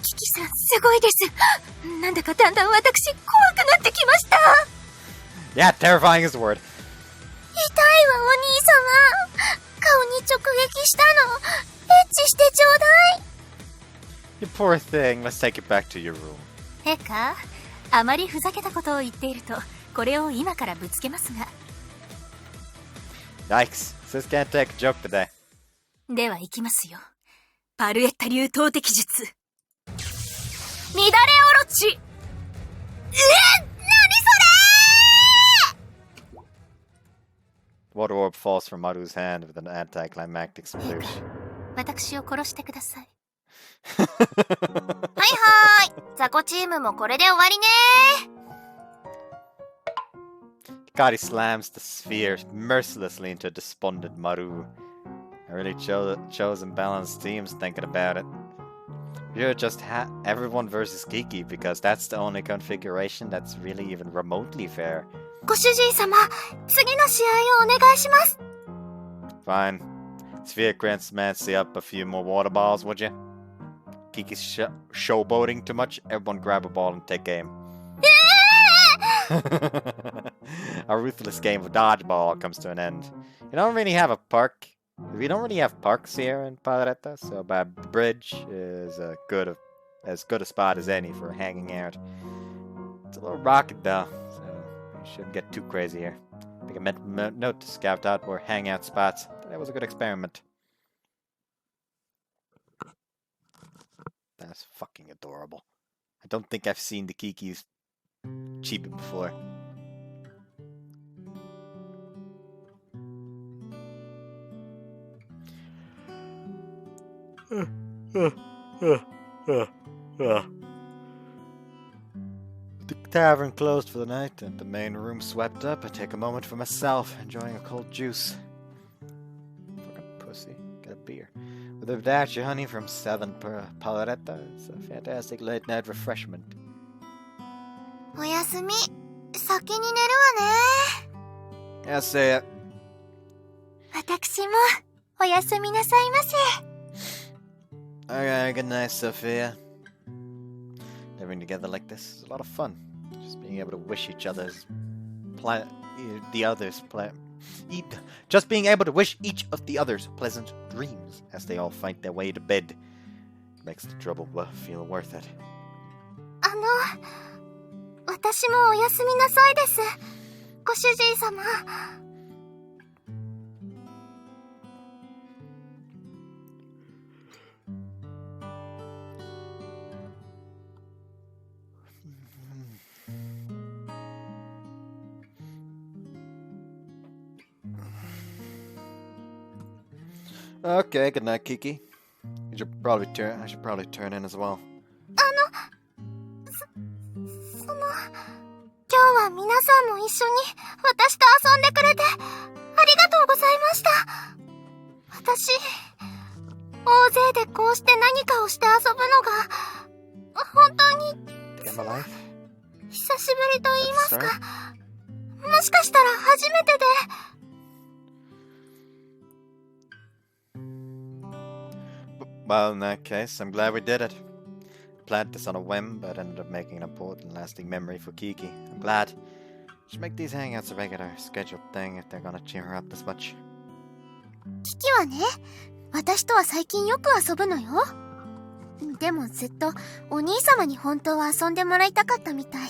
キキさんすごいです。なんだかだんだん私怖くなってきました。 Yeah, terrifying is the word. 痛いわお兄様。顔に直撃したの。エッチしてちょうだい。 You poor thing, let's take it back to your room. 陛下、あまりふざけたことを言っているとこれを今からぶつけますが。 Yikes, sis can't take a joke today. では行きますよ。パルエッタ流投擲術。乱れおろち。Water orb falls from Maru's hand with an anticlimactic sploosh. 私を殺してください。はいはーい。雑魚チームもこれで終わりね。 God, he slams the sphere mercilessly into despondent Maru. I really chose and balanced teams thinking about it. You're just everyone versus Kiki because that's the only configuration that's really even remotely fair. ご主人様、次の試合をお願いします。 Fine. Sphere grants Mancy up a few more water balls, would you? Kiki's showboating too much. Everyone grab a ball and take aim. A ruthless game of dodgeball comes to an end. You don't really have a park. We don't really have parks here in Paleretta, so by bridge is as good a spot as any for hanging out. It's a little rocket though, so you shouldn't get too crazy here. Make a note to scout out more hangout spots. That was a good experiment. That's fucking adorable. I don't think I've seen the Kikis cheapen before. The tavern closed for the night and the main room swept up. I take a moment for myself, enjoying a cold juice. Fucking pussy. Get a beer. With a dash of honey from 7 per Paleretta. It's a fantastic late night refreshment. おやすみ。先に寝るわね。 Yeah, say it. 私もおやすみなさいませ。 Okay, good night, Sophia. Living together like this is a lot of fun. Just being able to wish each other's just being able to wish each of the others pleasant dreams as they all fight their way to bed makes the trouble feel worth it. 私もおやすみなさいです。ご主人様。 Okay, good night, Kiki. I should probably turn in as well. 今日は皆さんも一緒に私と遊んでくれてありがとうございました。私、大勢でこうして何かをして遊ぶのが本当に久しぶりと言いますか、もしかしたら初めてで。 Well, in that case, I'm glad we did it. Planned this on a whim, but ended up making an important, lasting memory for Kiki. I'm glad. Should make these hangouts a regular, scheduled thing if they're gonna cheer her up this much. キキはね、私とは最近よく遊ぶのよ。でもずっとお兄様に本当は遊んでもらいたかったみたい。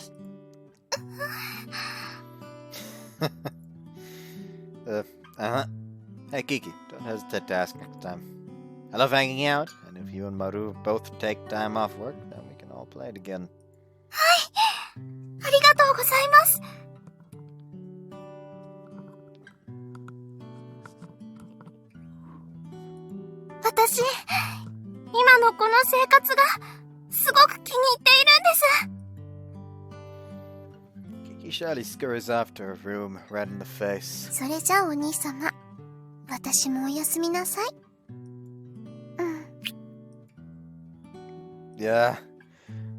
Hey, Kiki, don't hesitate to ask next time. I love hanging out, and if you and Maru both take time off work, then we can all play it again. はい、ありがとうございます。私、今のこの生活がすごく気に入っているんです。 Kiki shyly scurries off to her room, red in the face. それじゃあお兄様、私もおやすみなさい。 Yeah.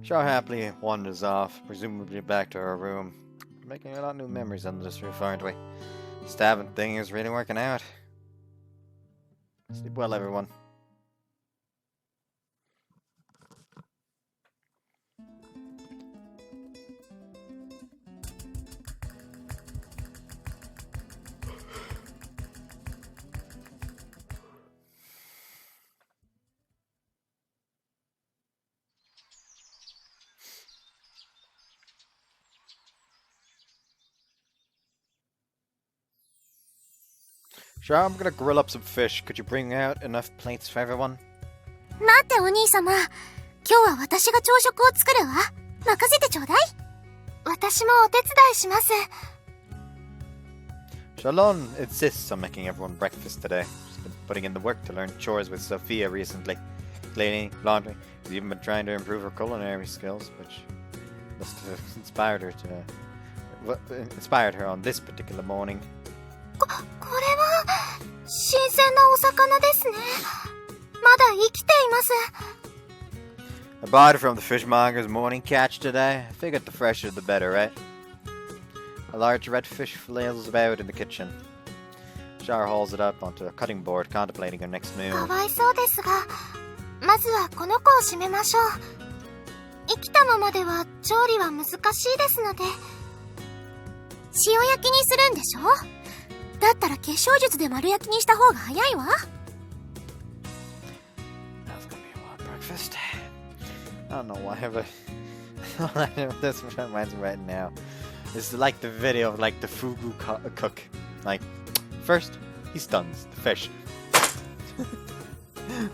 Shaw happily wanders off, presumably back to her room. We're making a lot of new memories under this roof, aren't we? This tavern thing is really working out. Sleep well, everyone. Sure, I'm gonna grill up some fish. Could you bring out enough plates for everyone? 待ってお兄様、今日は私が朝食を作るわ。任せてちょうだい。私もお手伝いします。 Charlone insists on making everyone breakfast today. She's been putting in the work to learn chores with Sophia recently. Cleaning, laundry. She's even been trying to improve her culinary skills, which must have inspired her on this particular morning. これは新鮮なお魚ですね。まだ生きています。 I bought it from the fishmonger's morning catch today. I figured the fresher the better, right? A large red fish flails about in the kitchen. Char hauls it up onto a cutting board, contemplating her next か move. わいそうですが、まずはこの子を締めましょう。生きたままでは調理は難しいですので。塩焼きにするんでしょ？だったら化粧術で丸焼きにした方が早いわ。That's gonna be a lot of breakfast. I don't know why, but this reminds me right now. It's like the video of like the fugu cook. Like, first he stuns the fish.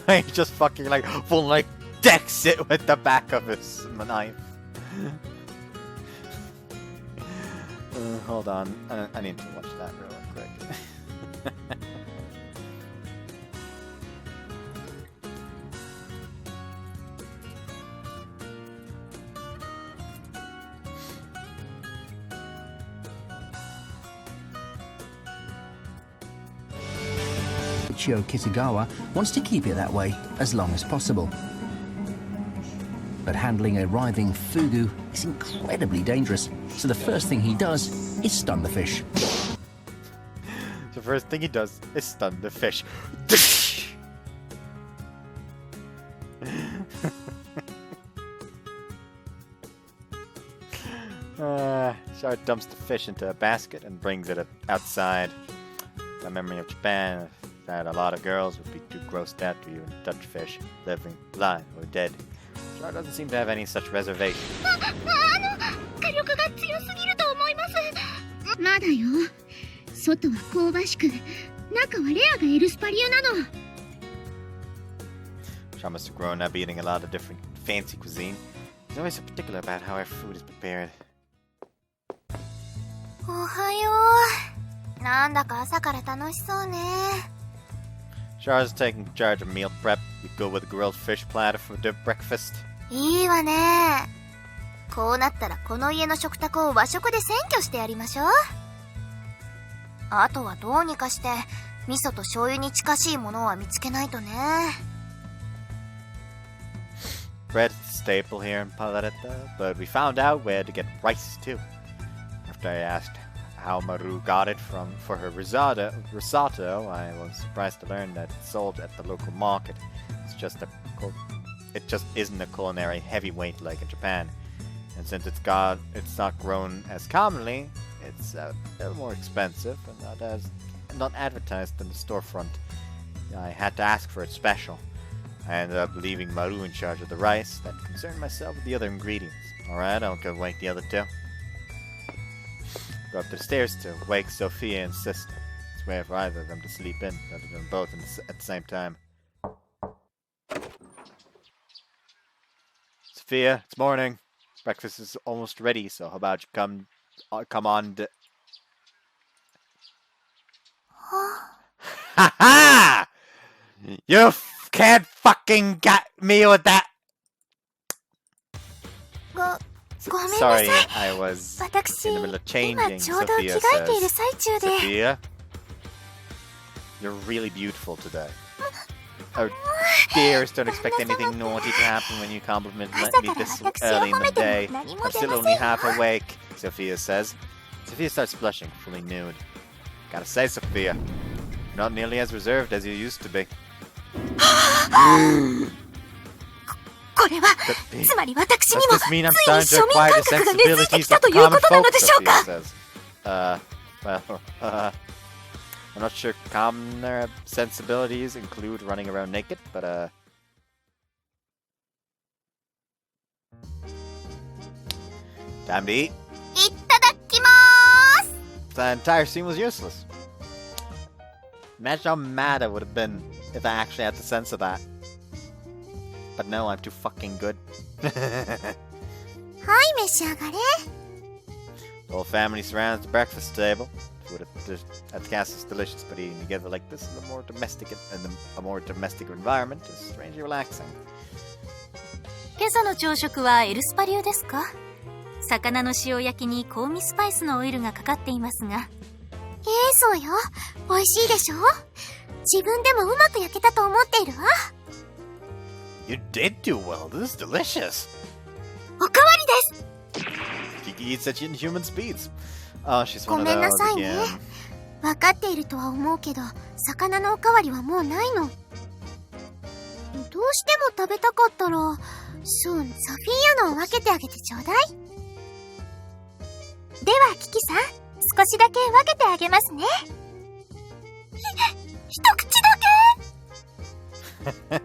He just fucking like full like decks it with the back of his knife. Hold on, I need to watch that real quick. Michio Kitagawa wants to keep it that way as long as possible. But handling a writhing fugu is incredibly dangerous, so the first thing he does is stun the fish. The first thing he does is stun the fish. Char dumps the fish into a basket and brings it outside. My memory of Japan, that a lot of girls would be too grossed out to even touch fish, living, alive, or dead. Char doesn't seem to have any such reservation. 火力が強すぎると思います。まだよ。外は香ばしく、中はレアがエルスパリオなの。Char must have grown up eating a lot of different fancy cuisine. He's always so particular about how our food is prepared. おはよう。なんだか朝から楽しそうね。Char's taking charge of meal prep. We go with a grilled fish platter for breakfast. いいわね。こうなったらこの家の食卓を和食で占拠してやりましょう。あとはどうにかして味噌と醤油に近しいものは見つけないとね。Bread is the staple here in Paletta, but we found out where to get rice too. After I asked how Maru got it for her risotto, I was surprised to learn that it's sold at the local market. It just isn't a culinary heavyweight like in Japan, and since it's not grown as commonly, it's a little more expensive and not advertised in the storefront. I had to ask for it special. I ended up leaving Maru in charge of the rice, then concerned myself with the other ingredients. Alright, I'll go wake the other two. Go up the stairs to wake Sophia and sister. It's rare for either of them to sleep in, rather than both at the same time. Sophia, it's morning. Breakfast is almost ready, so how about you come on Ha ha! You can't fucking get me with that! ごめんな Sorry, さい。 I was 私、 in the middle of 今 changing. ちょうど着 Sophia 替えている says, 最中で。 Sophia, you're really beautiful today. Oh, dears, don't expect anything naughty to happen when you compliment me this early in the day. I'm still only half awake, Sophia says. Sophia starts blushing, fully nude. Gotta say, Sophia, you're not nearly as reserved as you used to be. これは、つまり私に Does も this mean I'm ついに starting to 庶民 acquire 感 the 覚が根付いて sensibilities きた of というこ common となの folk? でしょう Sophia か？ says. I'm not sure commoner sensibilities include running around naked, but time to eat. いただきまーす。 The entire scene was useless. Imagine how mad I would have been if I actually had the sense of that. But no, I'm too fucking good. はい、召し上がれ。The whole family surrounds the breakfast table. food at the castle is delicious, but eating together like this in a more domestic environment is strangely relaxing. 今朝の朝食はエルスパ流ですか？魚の塩焼きに香味スパイスのオイルがかかっていますが。そうよ。美味しいでしょ？自分でもうまく焼けたと思っているわ。You did do well. This is delicious. おかわりです。 Kiki eats at inhuman speeds. Oh, she's ご one of めんな those さいね。 again. 分かっているとは思うけど、魚のおかわりはもうないの。どうしても食べたかったら、ソフィーアのを分けてあげてちょうだい。ではキキさん、少しだけ分けてあげますね。一口だけ。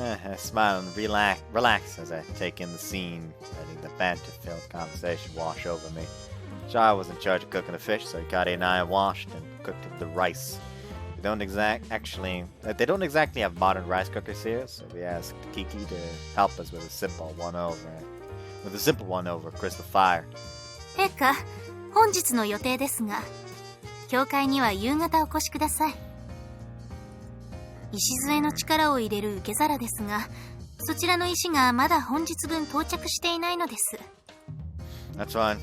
I smile and relax as I take in the scene, letting the banter-filled conversation wash over me. Char was in charge of cooking the fish, so Hikari and I washed and cooked the rice. They don't exactly have modern rice cookers here, so we asked Kiki to help us with a simple one over crystal fire. 陛下、本日の予定ですが、教会には夕方お越しください。礎の力を入れる受け皿ですが、そちらの石がまだ本日分到着していないのです。That's fine.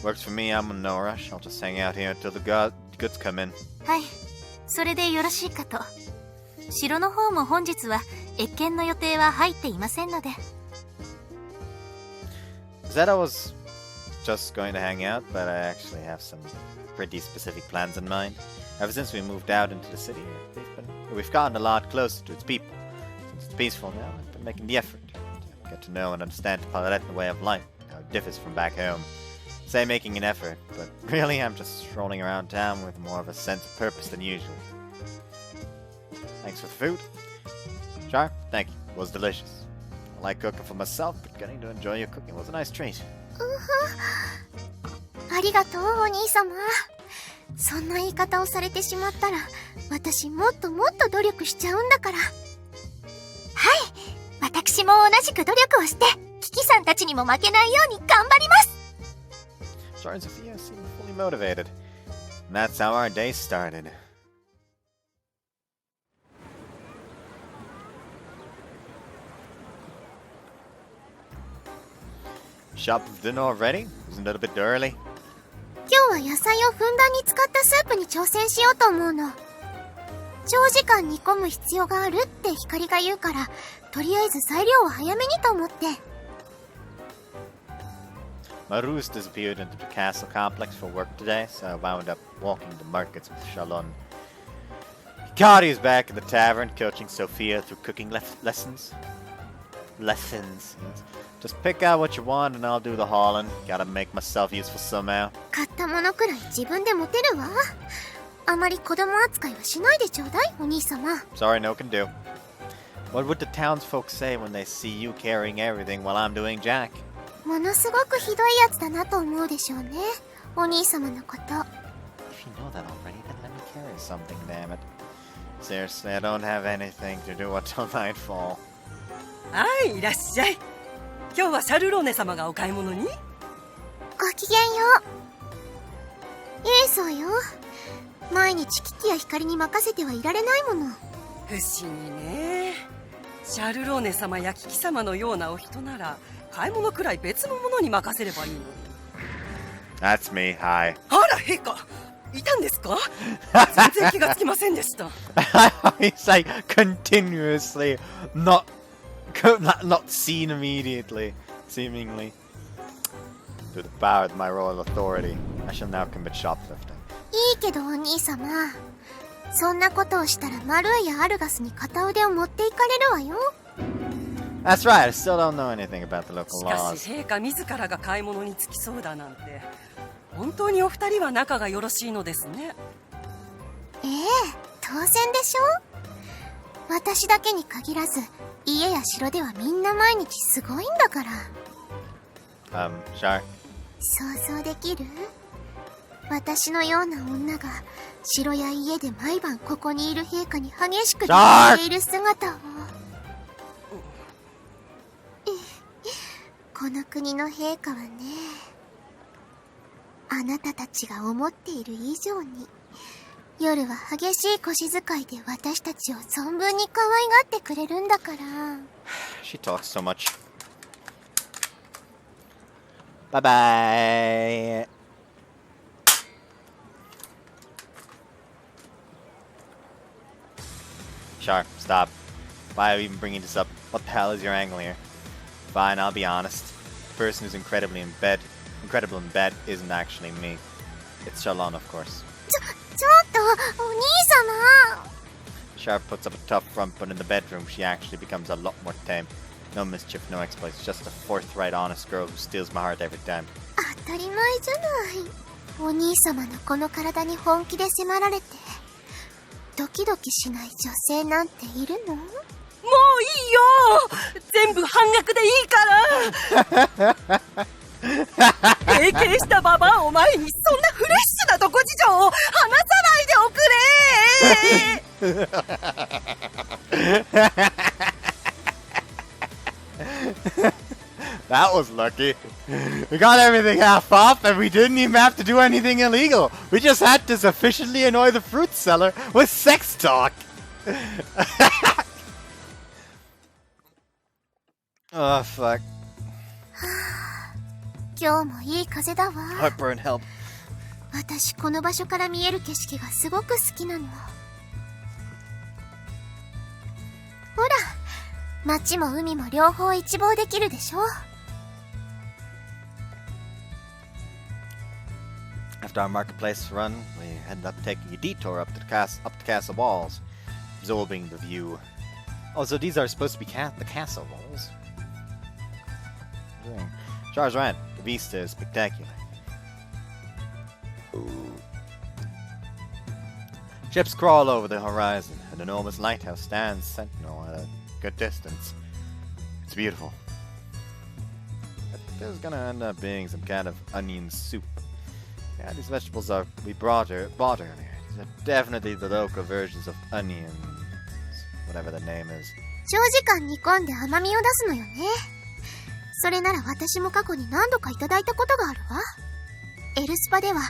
Works for me. I'm in no rush. I'll just hang out here until the goods come in. はい、それでよろしいかと。城の方も本日は謁見の予定は入っていませんので。Zeta was just going to hang out, but I actually have some pretty specific plans in mind. Ever since we moved out into the city, we've gotten a lot closer to its people. Since it's peaceful now, I've been making the effort to get to know and understand the Palatin way of life, how it differs from back home. Say making an effort, but really I'm just strolling around town with more of a sense of purpose than usual. Thanks for the food. Char, thank you. It was delicious. I like cooking for myself, but getting to enjoy your cooking was a nice treat. ありがとう、お兄様。そんな言い方をされてしまったら、私もっともっと努力しちゃうんだから。はい、私も同じく努力をして、キキさんたちにも負けないように頑張ります。Char and Sophia seem fully motivated, and that's how our day started. Shop for dinner already? Isn't it a bit early? 今日は野菜をふんだんに使ったスープに挑戦しようと思うの。長時間煮込む必要があるって光が言うから、とりあえず材料を早めにと思って。My ruse disappeared into the castle complex for work today, so I wound up walking the markets with Charlone. Hikari is back in the tavern, coaching Sophia through cooking lessons. Yes. Just pick out what you want and I'll do the hauling. Gotta make myself useful somehow. 買ったものくらい自分で持てるわ。あまり子供扱いはしないでちょうだい、お兄様。Sorry, no can do. What would the townsfolk say when they see you carrying everything while I'm doing Jack? ものすごくひどいやつだなと思うでしょうね、お兄様のこと。If you know that already, then let me carry something, damn it. Seriously, I don't have anything to do until nightfall. はい、いらっしゃい。今日はシャルローネ様がお買い物に？ごきげんよう。そうよ。毎日キキや光に任せてはいられないもの。不思議ね。シャルローネ様やキキ様のようなお人なら買い物くらい別のものに任せればいいのに。 That's me, hi. あら、陛下いたんですか？全然気がつきませんでした。He's like continuously not seen immediately, seemingly. Through the power of my royal authority, I shall now commit shoplifting. いいけどお兄様、そんなことをしたらマルーやアルガスに片腕を持っていかれるわよ。That's right, I still don't know anything about the local しか laws. し陛下自らが買い物につきそうだなんて、本当にお二人は仲がよろしいのですね。当然でしょ。私だけに限らず家や城ではみんな毎日すごいんだから。Char? 想像できる？私のような女が城や家で毎晩ここにいる陛下に激しく伝えている姿を。この国の陛下はね、あなたたちが思っている以上に、夜は激しい腰遣いで私たちを存分に可愛がってくれるんだから。She talks so much. Bye bye. Sure, stop. Why are you even bringing this up? What the hell is your angle here? Fine, I'll be honest. The person who's incredible in bed isn't actually me. It's Charlone, of course. ちょっと、お兄様。 Sharp puts up a tough front, but in the bedroom she actually becomes a lot more tame. No mischief, no exploits, just a forthright, honest girl who steals my heart every time. 当たり前じゃない。お兄様のこの体に本気で迫られて、ドキドキしない女性なんているの？もういいよ。全部半額でいいから。経験したババアを前にそんなフレッシュなどこ事情を話さないでおくれ。That was lucky. We got everything half off and we didn't even have to do anything illegal. We just had to sufficiently annoy the fruit seller with sex talk. Oh, fuck. 今日もいい風だわ。 Heartburn, help. 私この場所から見える景色がすごく好きなの。ほら、街も海も両方一望できるでしょ。 After our marketplace run, we ended up taking a detour up the castle walls, absorbing the view. Oh, so these are supposed to be the castle walls. Char's right. The vista is spectacular. Ooh. Ships crawl over the horizon. An enormous lighthouse stands sentinel at a good distance. It's beautiful. I think there's gonna end up being some kind of onion soup. Yeah, these vegetables we bought earlier. These are definitely the local versions of onions. Whatever the name is. 長時間煮込んで甘みを出すのよね。それなら私も過去に何度かいただいたことがあるわ。エルスパでは3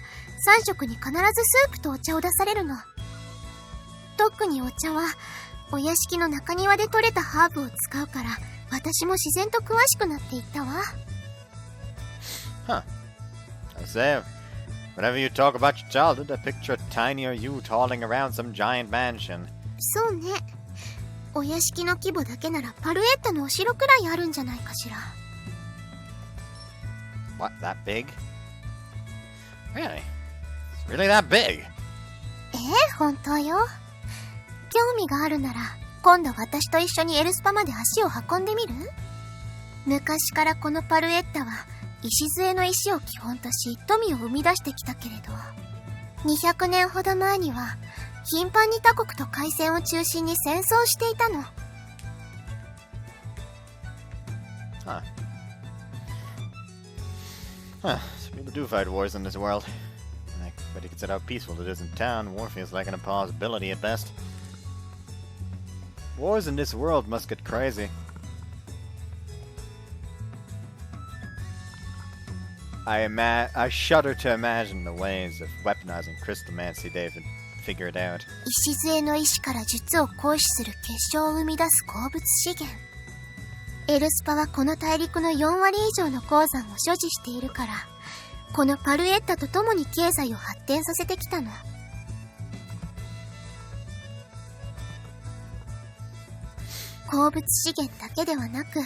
食に必ずスープとお茶を出されるの。特にお茶はお屋敷の中庭で採れたハーブを使うから、私も自然と詳しくなっていったわ。Huh. I say, whenever you talk about your childhood, I picture a tinier you toiling around some giant mansion. そうね。お屋敷の規模だけならパルエッタのお城くらいあるんじゃないかしら。What, that big? Really? It's really that big? 本当よ。興味があるなら、今度私と一緒にエルスパまで足を運んでみる？昔からこのパルエッタは、礎の石を基本とし、富を生み出してきたけれど、200年ほど前には、頻繁に他国と海戦を中心に戦争していたの。Huh, so people do fight wars in this world. But you consider how peaceful it is in town, war feels like an impossibility at best. Wars in this world must get crazy. I shudder to imagine the ways of weaponizing crystalmancy they've figured out. 礎の石から術を行使する結晶を生み出す鉱物資源。エルスパはこの大陸の4割以上の鉱山を所持しているから、このパルエッタと共に経済を発展させてきたの。鉱物資源だけではなく、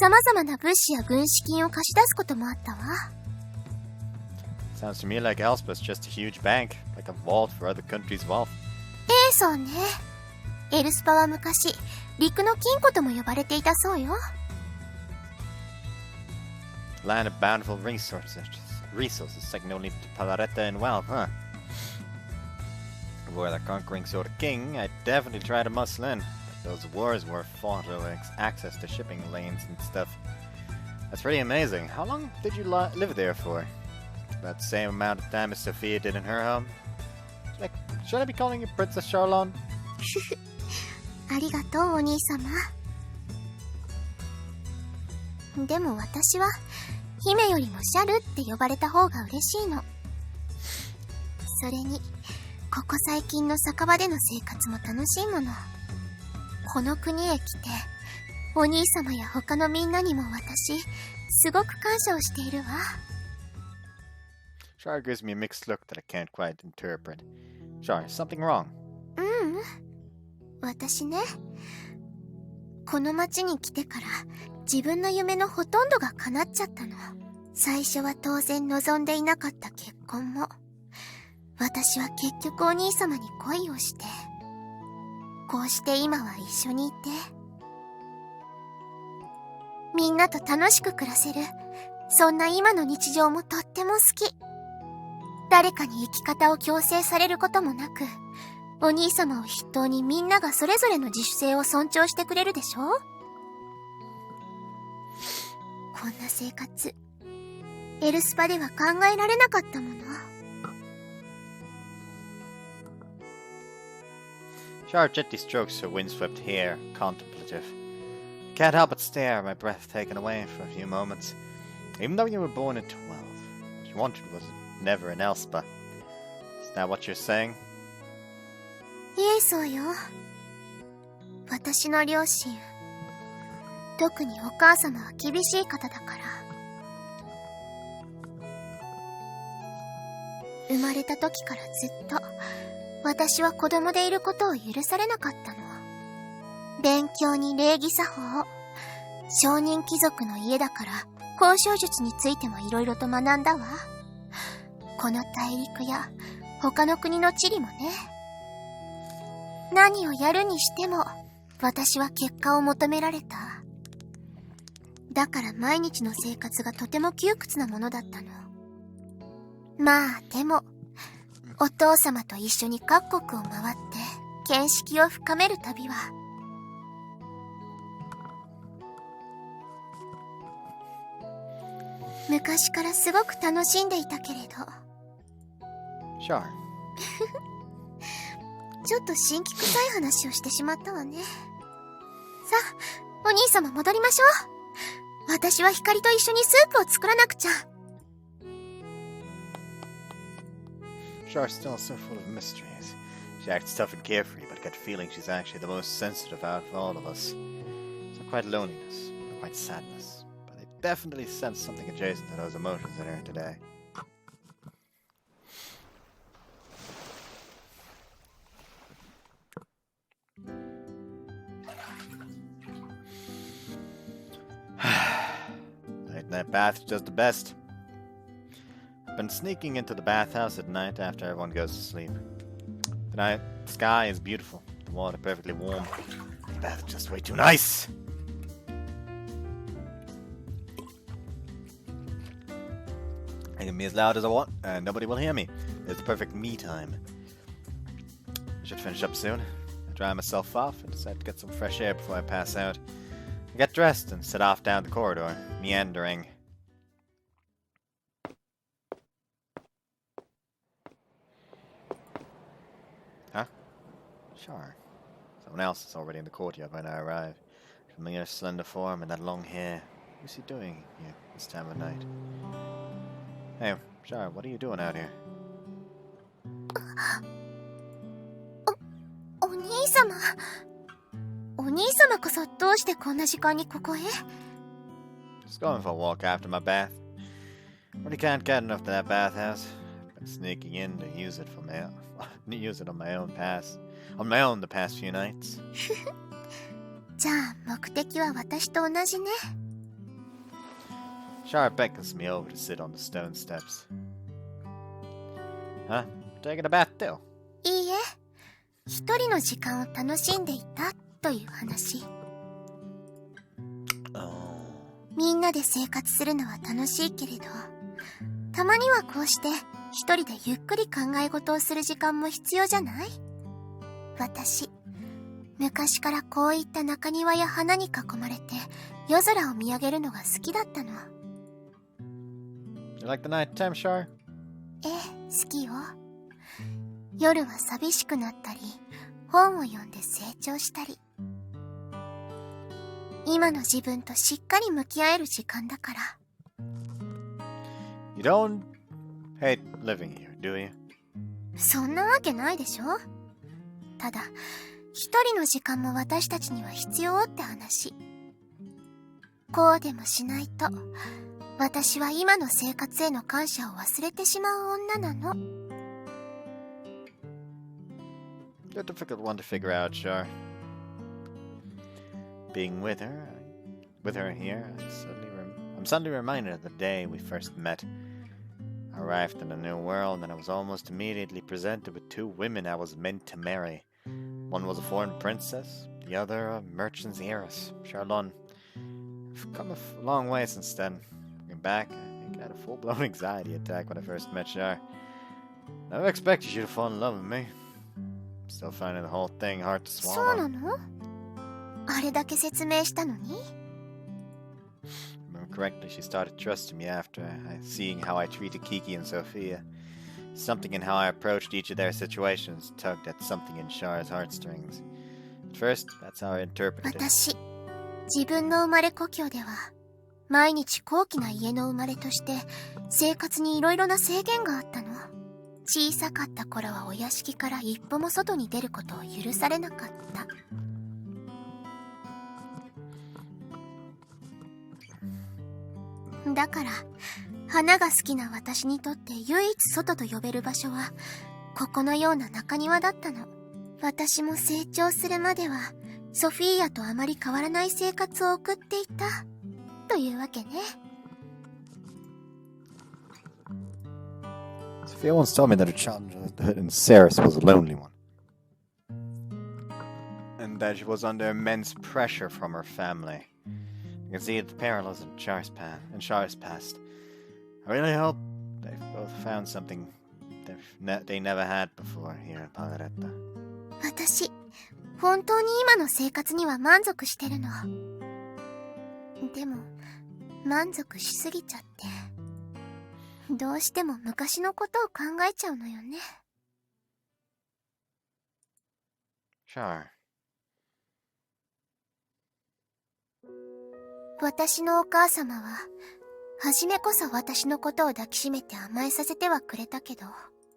様々な物資や軍資金を貸し出すこともあったわ。Sounds to me like Elspeth's just a huge bank, like a vault for other countries' wealth. そうね。エルスパは昔、陸の金庫とも呼ばれていたそうよ。Land of bountiful resources second only to Palaretta in wealth, huh? Were the conquering sort of king, I'd definitely try to muscle in. Those wars were fought over access to shipping lanes and stuff. That's pretty amazing. How long did you live there for? About the same amount of time as Sophia did in her home. Should I be calling you Princess Charlone? ありがとう、お兄様。でも私は、姫よりもシャルって呼ばれた方が嬉しいの。それにここ最近の酒場での生活も楽しいもの。この国へ来てお兄様や他のみんなにも私すごく感謝をしているわ。 Char gives me a mixed look that I can't quite interpret. Char, is something wrong? 私ね、この町に来てから自分の夢のほとんどが叶っちゃったの。最初は当然望んでいなかった結婚も、私は結局お兄様に恋をして、こうして今は一緒にいて、みんなと楽しく暮らせる、そんな今の日常もとっても好き。誰かに生き方を強制されることもなく、お兄様を筆頭にみんながそれぞれの自主性を尊重してくれるでしょ。こんな生活、エルスパでは考えられなかったもの。Char gently strokes her windswept hair, contemplative. I can't help but stare, my breath taken away for a few moments. Even though you were born into wealth, what you wanted was never an Elspa. Is that what you're saying? いえ、そうよ。私の両親、特にお母様は厳しい方だから。生まれた時からずっと私は子供でいることを許されなかったの。勉強に礼儀作法、商人貴族の家だから交渉術についてもいろいろと学んだわ。この大陸や他の国の地理もね。何をやるにしても私は結果を求められた。だから毎日の生活がとても窮屈なものだったの。まあでもお父様と一緒に各国を回って見識を深める旅は、昔からすごく楽しんでいたけれど。Char. ちょっと辛気臭い話をしてしまったわね。さあ、お兄様戻りましょう。私は光と一緒にスープを作らなくちゃ。Char's still so full of mysteries. She acts tough and carefree, but I get the feeling she's actually the most sensitive out of all of us. It's not quite loneliness, not quite sadness, but I definitely sense something adjacent to those emotions in her today. Night bath is just the best. I've been sneaking into the bathhouse at night after everyone goes to sleep. Tonight, the sky is beautiful, the water perfectly warm. The bath is just way too nice! I can be as loud as I want, and nobody will hear me. It's the perfect me time. I should finish up soon. I dry myself off and decide to get some fresh air before I pass out. I get dressed and set off down the corridor, meandering. Huh? Sure. Someone else is already in the courtyard when I arrive. Familiar slender form and that long hair. What's he doing here this time of night? Hey, Char, what are you doing out here? お兄様。お兄様こそどうしてこんな時間にここへ？ Just going for a walk after my bath. Really can't get enough to that bathhouse. I've been sneaking in to use it on my own the past few nights. じゃあ目的は私と同じね。Char beckons me over to sit on the stone steps. Huh? Taking a bath too? いいえ、一人の時間を楽しんでいたという話。みんなで生活するのは楽しいけれど、たまにはこうして一人でゆっくり考え事をする時間も必要じゃない？私、昔からこういった中庭や花に囲まれて夜空を見上げるのが好きだったの。You like the night time, Char? ええ、好きよ。夜は寂しくなったり、本を読んで成長したり。今の自分としっかり向き合える時間だから。You don't hate living here, do you? そんなわけないでしょ。ただ、一人の時間も私たちには必要って話。こうでもしないと、私は今の生活への感謝を忘れてしまう女なの。You're a difficult one to figure out, Char. Being with her here, I'm suddenly reminded of the day we first met. I arrived in a new world, and I was almost immediately presented with two women I was meant to marry. One was a foreign princess, the other a merchant's heiress, Charlone. I've come a long way since then. Looking back, I think I had a full-blown anxiety attack when I first met Char. Never expected you to fall in love with me. Still finding the whole thing hard to そう swallow. なの？あれだけ説明したのに？ If I remember correctly, she started trusting me after seeing how I treated Kiki and Sophia. Something in how I approached each of their situations tugged at something in Char's heartstrings. At first, that's how I interpreted it. 私、自分の生まれ故郷では、毎日高貴な家の生まれとして、生活にいろいろな制限があったの。小さかった頃はお屋敷から一歩も外に出ることを許されなかった。だから、花が好きな私にとって唯一外と呼べる場所は、ここのような中庭だったの。私も成長するまでは、ソフィーヤとあまり変わらない生活を送っていた、というわけね。Sophia once told me that her childhood in Ceres was a lonely one. And that she was under immense pressure from her family. You can see the parallels in Char's past. I really hope they've both found something they never had before here in Palaretta. 私、本当に今の生活には満足してるの。でも、満足しすぎちゃって。どうしても昔のことを考えちゃうのよね。Char. 私のお母様は、初めこそ私のことを抱きしめて甘えさせてはくれたけど、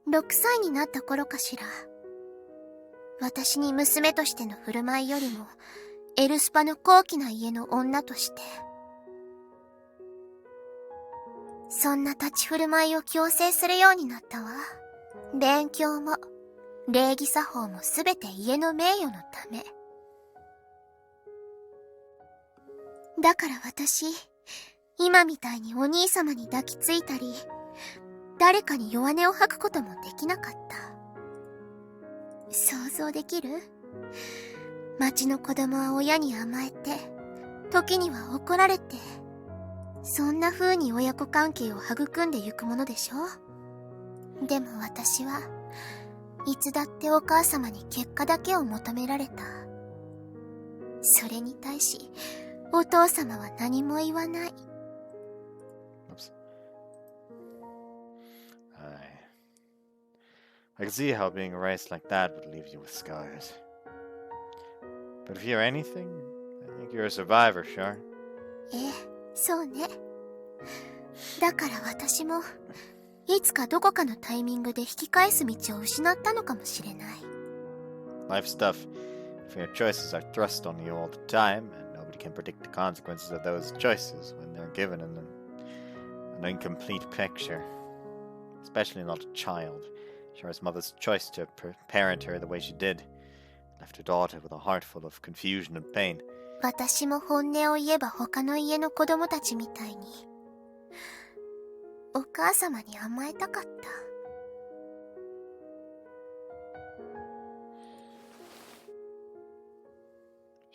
6歳になった頃かしら。私に娘としての振る舞いよりも、エルスパの高貴な家の女として、そんな立ち振る舞いを強制するようになったわ。勉強も、礼儀作法もすべて家の名誉のため。だから私、今みたいにお兄様に抱きついたり、誰かに弱音を吐くこともできなかった。想像できる？町の子供は親に甘えて、時には怒られて、そんな風に親子関係を育んでゆくものでしょ？でも私はいつだってお母様に結果だけを求められた。それに対し、お父様は何も言わない。I can see how being raised like that would leave you with scars. But if you're anything, I think you're a survivor, Char. ええ、そうね。だから私も、いつかどこかのタイミングで引き返す道を失ったのかもしれない。Life stuff. If your choices are thrust on you all the time, and nobody can predict the consequences of those choices when they're given an incomplete picture. Especially not a child. Char's mother's choice to parent her the way she did left her daughter with a heart full of confusion and pain. 私も本音を言えば他の家の子供たちみたいに、お母様に甘えたかった。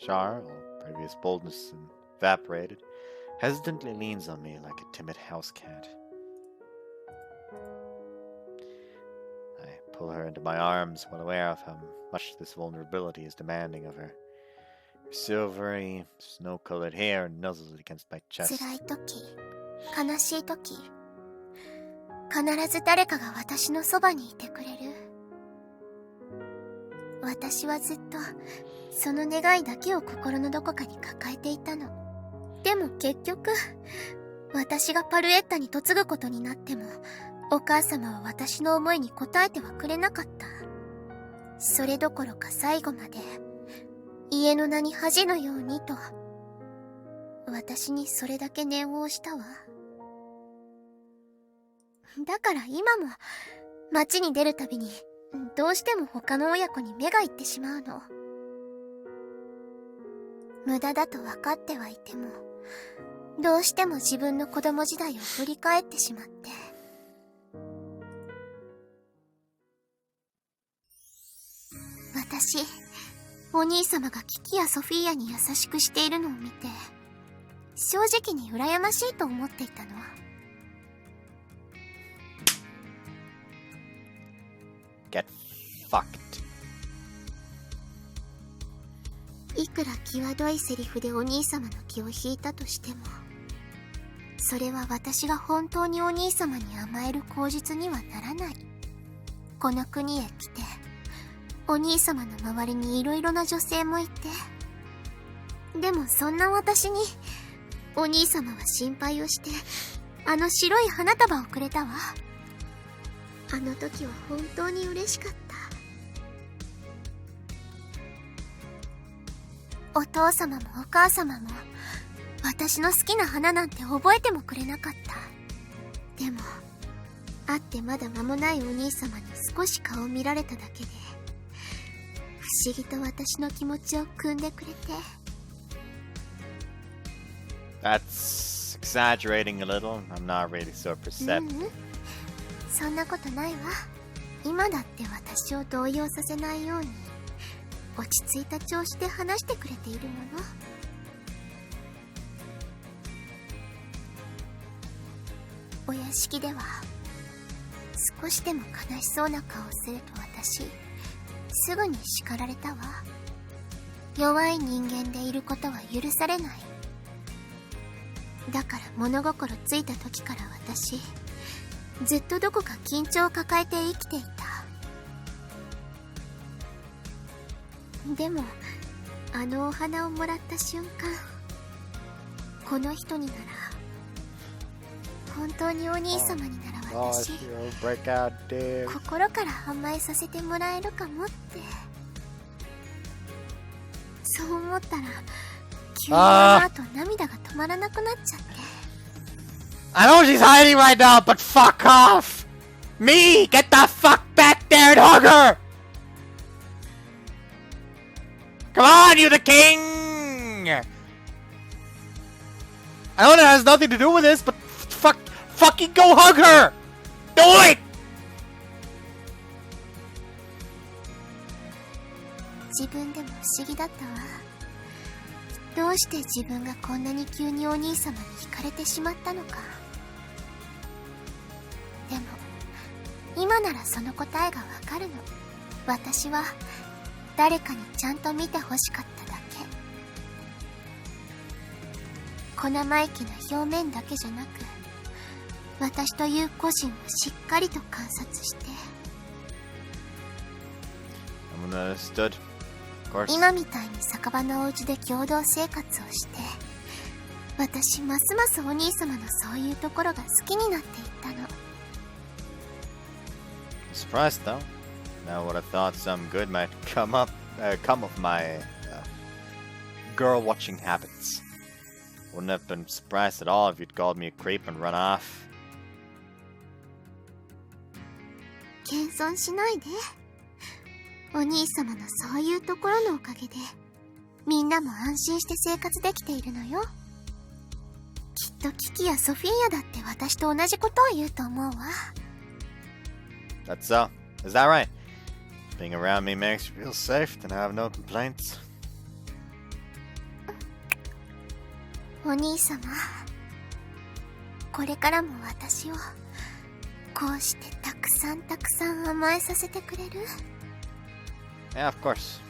Char, all previous boldness evaporated, hesitantly leans on me like a timid house cat. I pull her into my arms, well aware of how much this vulnerability is demanding of her. Her silvery, snow-colored hair nuzzles against my chest. 辛い時、悲しい時、必ず誰かが私のそばにいてくれる。私はずっとその願いだけを心のどこかに抱えていたの。でも結局、私がパルエッタに嫁ぐことになっても、お母様は私の思いに応えてはくれなかった。それどころか最後まで、家の名に恥のようにと、私にそれだけ念を押したわ。だから今も、街に出るたびに、どうしても他の親子に目がいってしまうの。無駄だと分かってはいても、どうしても自分の子供時代を振り返ってしまって。私、お兄様がキキやソフィーヤに優しくしているのを見て、正直に羨ましいと思っていたの。Get fucked. いくら際どいセリフでお兄様の気を引いたとしても、それは私が本当にお兄様に甘える口実にはならない。この国へ来て、お兄様の周りにいろいろな女性もいて、でもそんな私に、お兄様は心配をして、あの白い花束をくれたわ。あの時は本当に嬉しかった。お父様もお母様も、私の好きな花なんて覚えてもくれなかった。でも、会ってまだ間もないお兄様に少し顔を見られただけで、不思議と私の気持ちを汲んでくれて。That's exaggerating a little. I'm not really so perceptive. そんなことないわ。今だって私を動揺させないように、落ち着いた調子で話してくれているもの。お屋敷では、少しでも悲しそうな顔をすると私、すぐに叱られたわ。弱い人間でいることは許されない。だから物心ついた時から私、ずっとどこか緊張を抱えて生きていた。でも、あのお花をもらった瞬間、この人になら、本当にお兄様になら私、心から甘えさせてもらえるかもって。そう思ったら、急にあの後涙が止まらなくなっちゃって。I know she's hiding right now, but fuck off! Me! Get the fuck back there and hug her! Come on, you the king! I know that has nothing to do with this, but fucking go hug her! Do it! 自分でも不思議だったわ。どうして自分がこんなに急にお兄様に惹かれてしまったのか。でも、今ならその答えがわかるの。私は、誰かにちゃんと見てほしかっただけ。小生意気な表面だけじゃなく、私という個人をしっかりと観察して。今みたいに酒場のお家で共同生活をして、私ますますお兄様のそういうところが好きになっていったの。Surprised though. Now would have thought some good might come of my girl watching habits. Wouldn't have been surprised at all if you'd called me a creep and run off. 謙遜しないで。お兄様のそういうところのおかげで、みんなも安心して生活できているのよ。きっとキキやソフィーヤだって私と同じことを言うと思うわ。That's so. Is that right? Being around me makes you feel safe, then I have no complaints. お兄様、これからも私を、こうしてたくさん甘えさせてくれる？ Yeah, of course.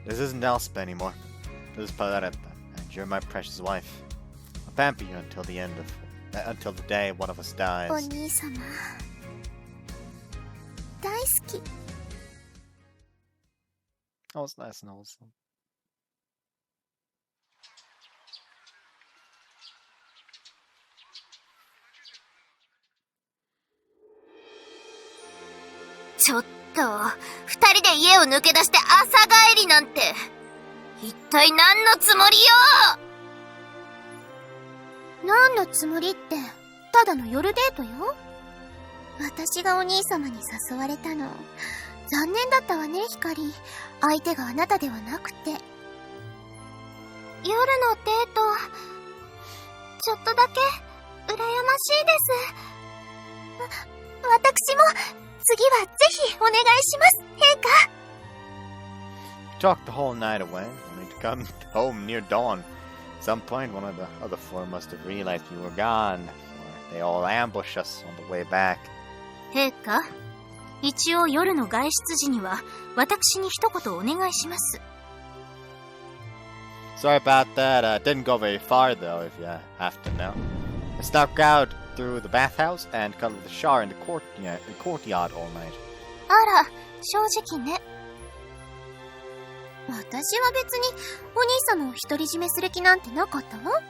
This isn't Elspa anymore. This is Paleretta, and you're my precious wife. I'll pamper you until the day one of us dies. お兄様、大好き。Oh, it's nice and wholesome. ちょっと、二人で家を抜け出して朝帰りなんて、一体何のつもりよ。何のつもりって、ただの夜デートよ。私がお兄様に誘われたの。残念だったわね、光。相手があなたではなくて。夜のデート、ちょっとだけ、羨ましいです。私も、次はぜひお願いします、陛下。Talked the whole night away, only to come home near dawn. At some point, one of the other four must have realized you were gone, or they all ambushed us on the way back. 陛下、一応夜の外出時には私に一言お願いします。Sorry about that. Didn't go very far though, if you have to know. I snuck out through the bathhouse and cuddled the shower in the courtyard all night. あら、正直ね。私は別にお兄様を独り占めする気なんてなかったわ。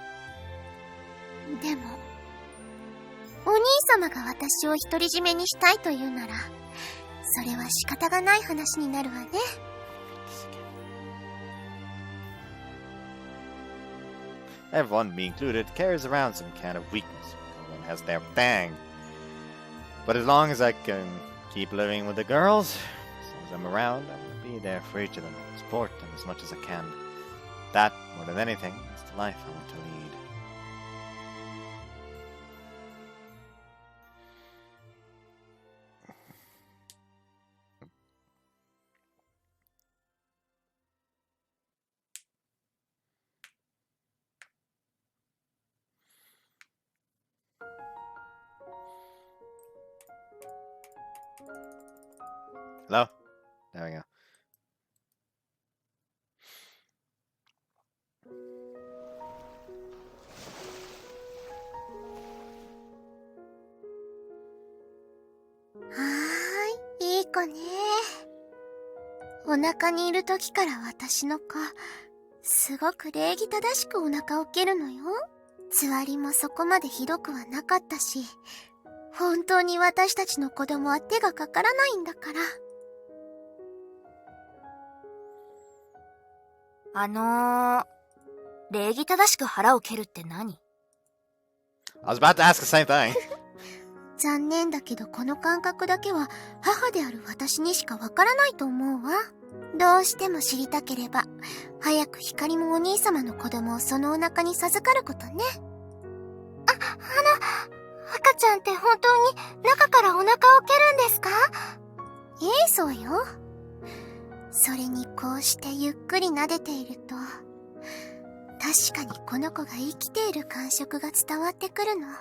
でも、お兄様が私を独り占めにしたいというなら、それは仕方がない話になるわね。Everyone, me included, carries around some kind of weakness. Everyone has their thing. But as long as I can keep living with the girls, as long as I'm around, I'm gonna be there for each of them, support them as much as I can. That, more than anything, is the life I want to lead. Hello? There we go.いい子ね。お腹にいる時から私の子、すごく礼儀正しくお腹を蹴るのよ。つわりもそこまでひどくはなかったし、本当に私たちの子供は手がかからないんだから。礼儀正しく腹を蹴るって何？ I was about to ask the same thing. 残念だけどこの感覚だけは母である私にしかわからないと思うわ。どうしても知りたければ、早く光もお兄様の子供をそのお腹に授かることね。赤ちゃんって本当に中からお腹を蹴るんですか？そうよ。それにこうしてゆっくり撫でていると、確かにこの子が生きている感触が伝わってくるの。羨ま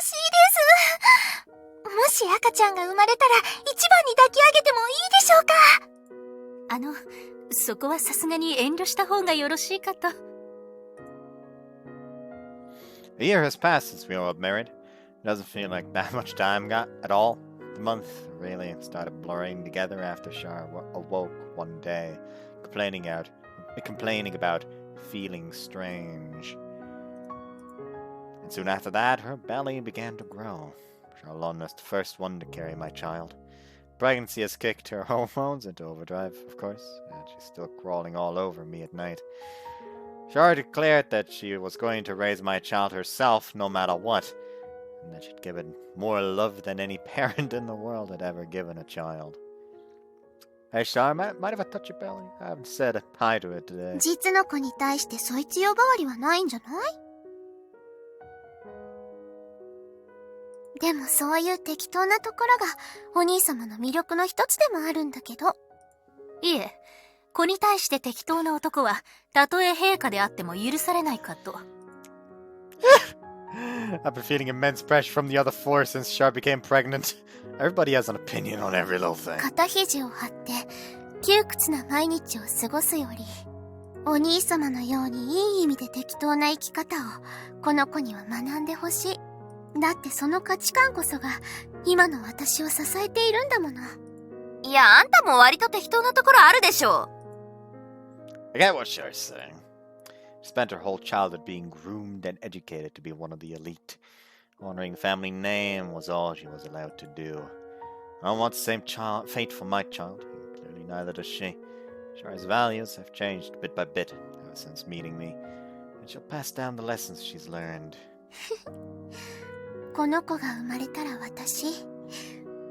しいです。もし赤ちゃんが生まれたら一番に抱き上げてもいいでしょうか？そこはさすがに遠慮した方がよろしいかと。A year has passed since we all married. It doesn't feel like that much time got at all. The month really started blurring together after Char awoke one day, complaining about feeling strange. And soon after that, her belly began to grow. Charlone was the first one to carry my child. Pregnancy has kicked her hormones into overdrive, of course, and she's still crawling all over me at night. Char declared that she was going to raise my child herself no matter what, and that she'd give it more love than any parent in the world had ever given a child. Hey Char, mind if I touch your belly? I haven't said hi to it today. 実の子に対してそいつ呼ばわりはないんじゃない？でもそういう適当なところがお兄様の魅力の一つでもあるんだけど。いえ、子に対して適当な男はたとえ陛下であっても許されないかと。I've been feeling immense pressure from the other four since Char became pregnant. Everybody has an opinion on every little thing. 肩肘を張って窮屈な毎日を過ごすより、お兄様のようにいい意味で適当な生き方をこの子には学んでほしい。だってその価値観こそが今の私を支えているんだもの。いや、あんたも割と適当なところあるでしょ。I get what Char's saying. She spent her whole childhood being groomed and educated to be one of the elite. Honoring the family name was all she was allowed to do. I don't want the same fate for my child. Clearly neither does she. Shari's values have changed bit by bit ever since meeting me, and she'll pass down the lessons she's learned. この子が生まれたら私、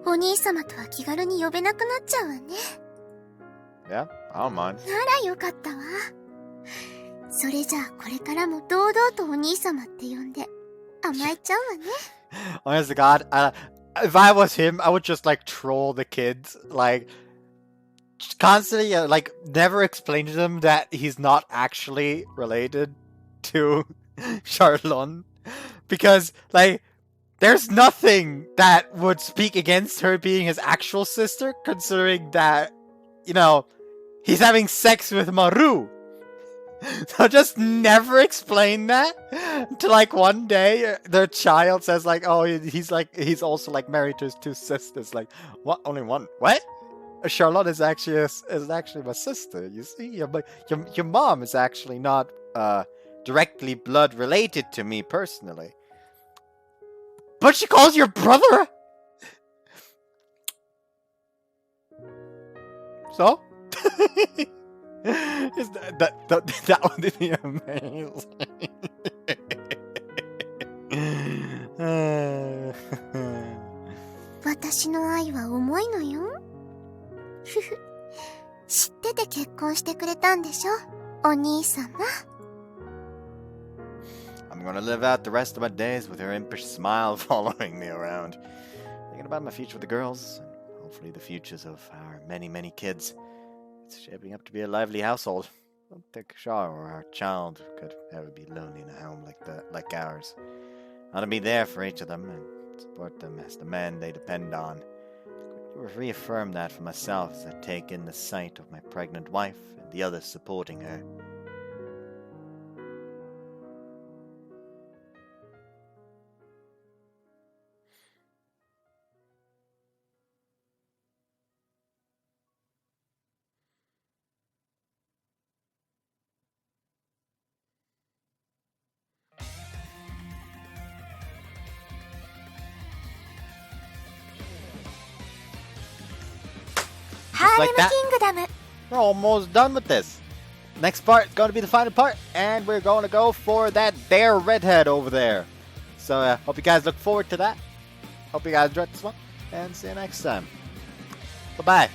お兄様とは気軽に呼べなくなっちゃうわね。Yeah, I don't mind. ならよかったわ。それじゃあこれからも堂々とお兄様って呼んで甘えちゃうわね。Honest to God, if I was him, I would just like troll the kids, like just constantly, like never explain to them that he's not actually related to Charlone, because like there's nothing that would speak against her being his actual sister, considering that, you know, he's having sex with Maru. So just never explain that to like one day the child says like, oh, he's also like married to his two sisters. Like, what? Only one? What? Charlotte is actually my sister. You see, your mom is actually not directly blood related to me personally, but she calls your brother. So. That would be amazing. 私の愛は重いのよ。ふふ。知ってて結婚してくれたんでしょ、お兄様。I'm gonna live out the rest of my days with her impish smile following me around, thinking about my future with the girls, and hopefully the futures of our many, many kids. It's shaping up to be a lively household. I don't think Shar or our child could ever be lonely in a home like ours. I want to be there for each of them and support them as the man they depend on. I could reaffirm that for myself as I take in the sight of my pregnant wife and the others supporting her. Harem like that. Kingdom. We're almost done with this. Next part is going to be the final part, and we're going to go for that there redhead over there. So hope you guys look forward to that. Hope you guys enjoyed this one, and see you next time. Bye-bye.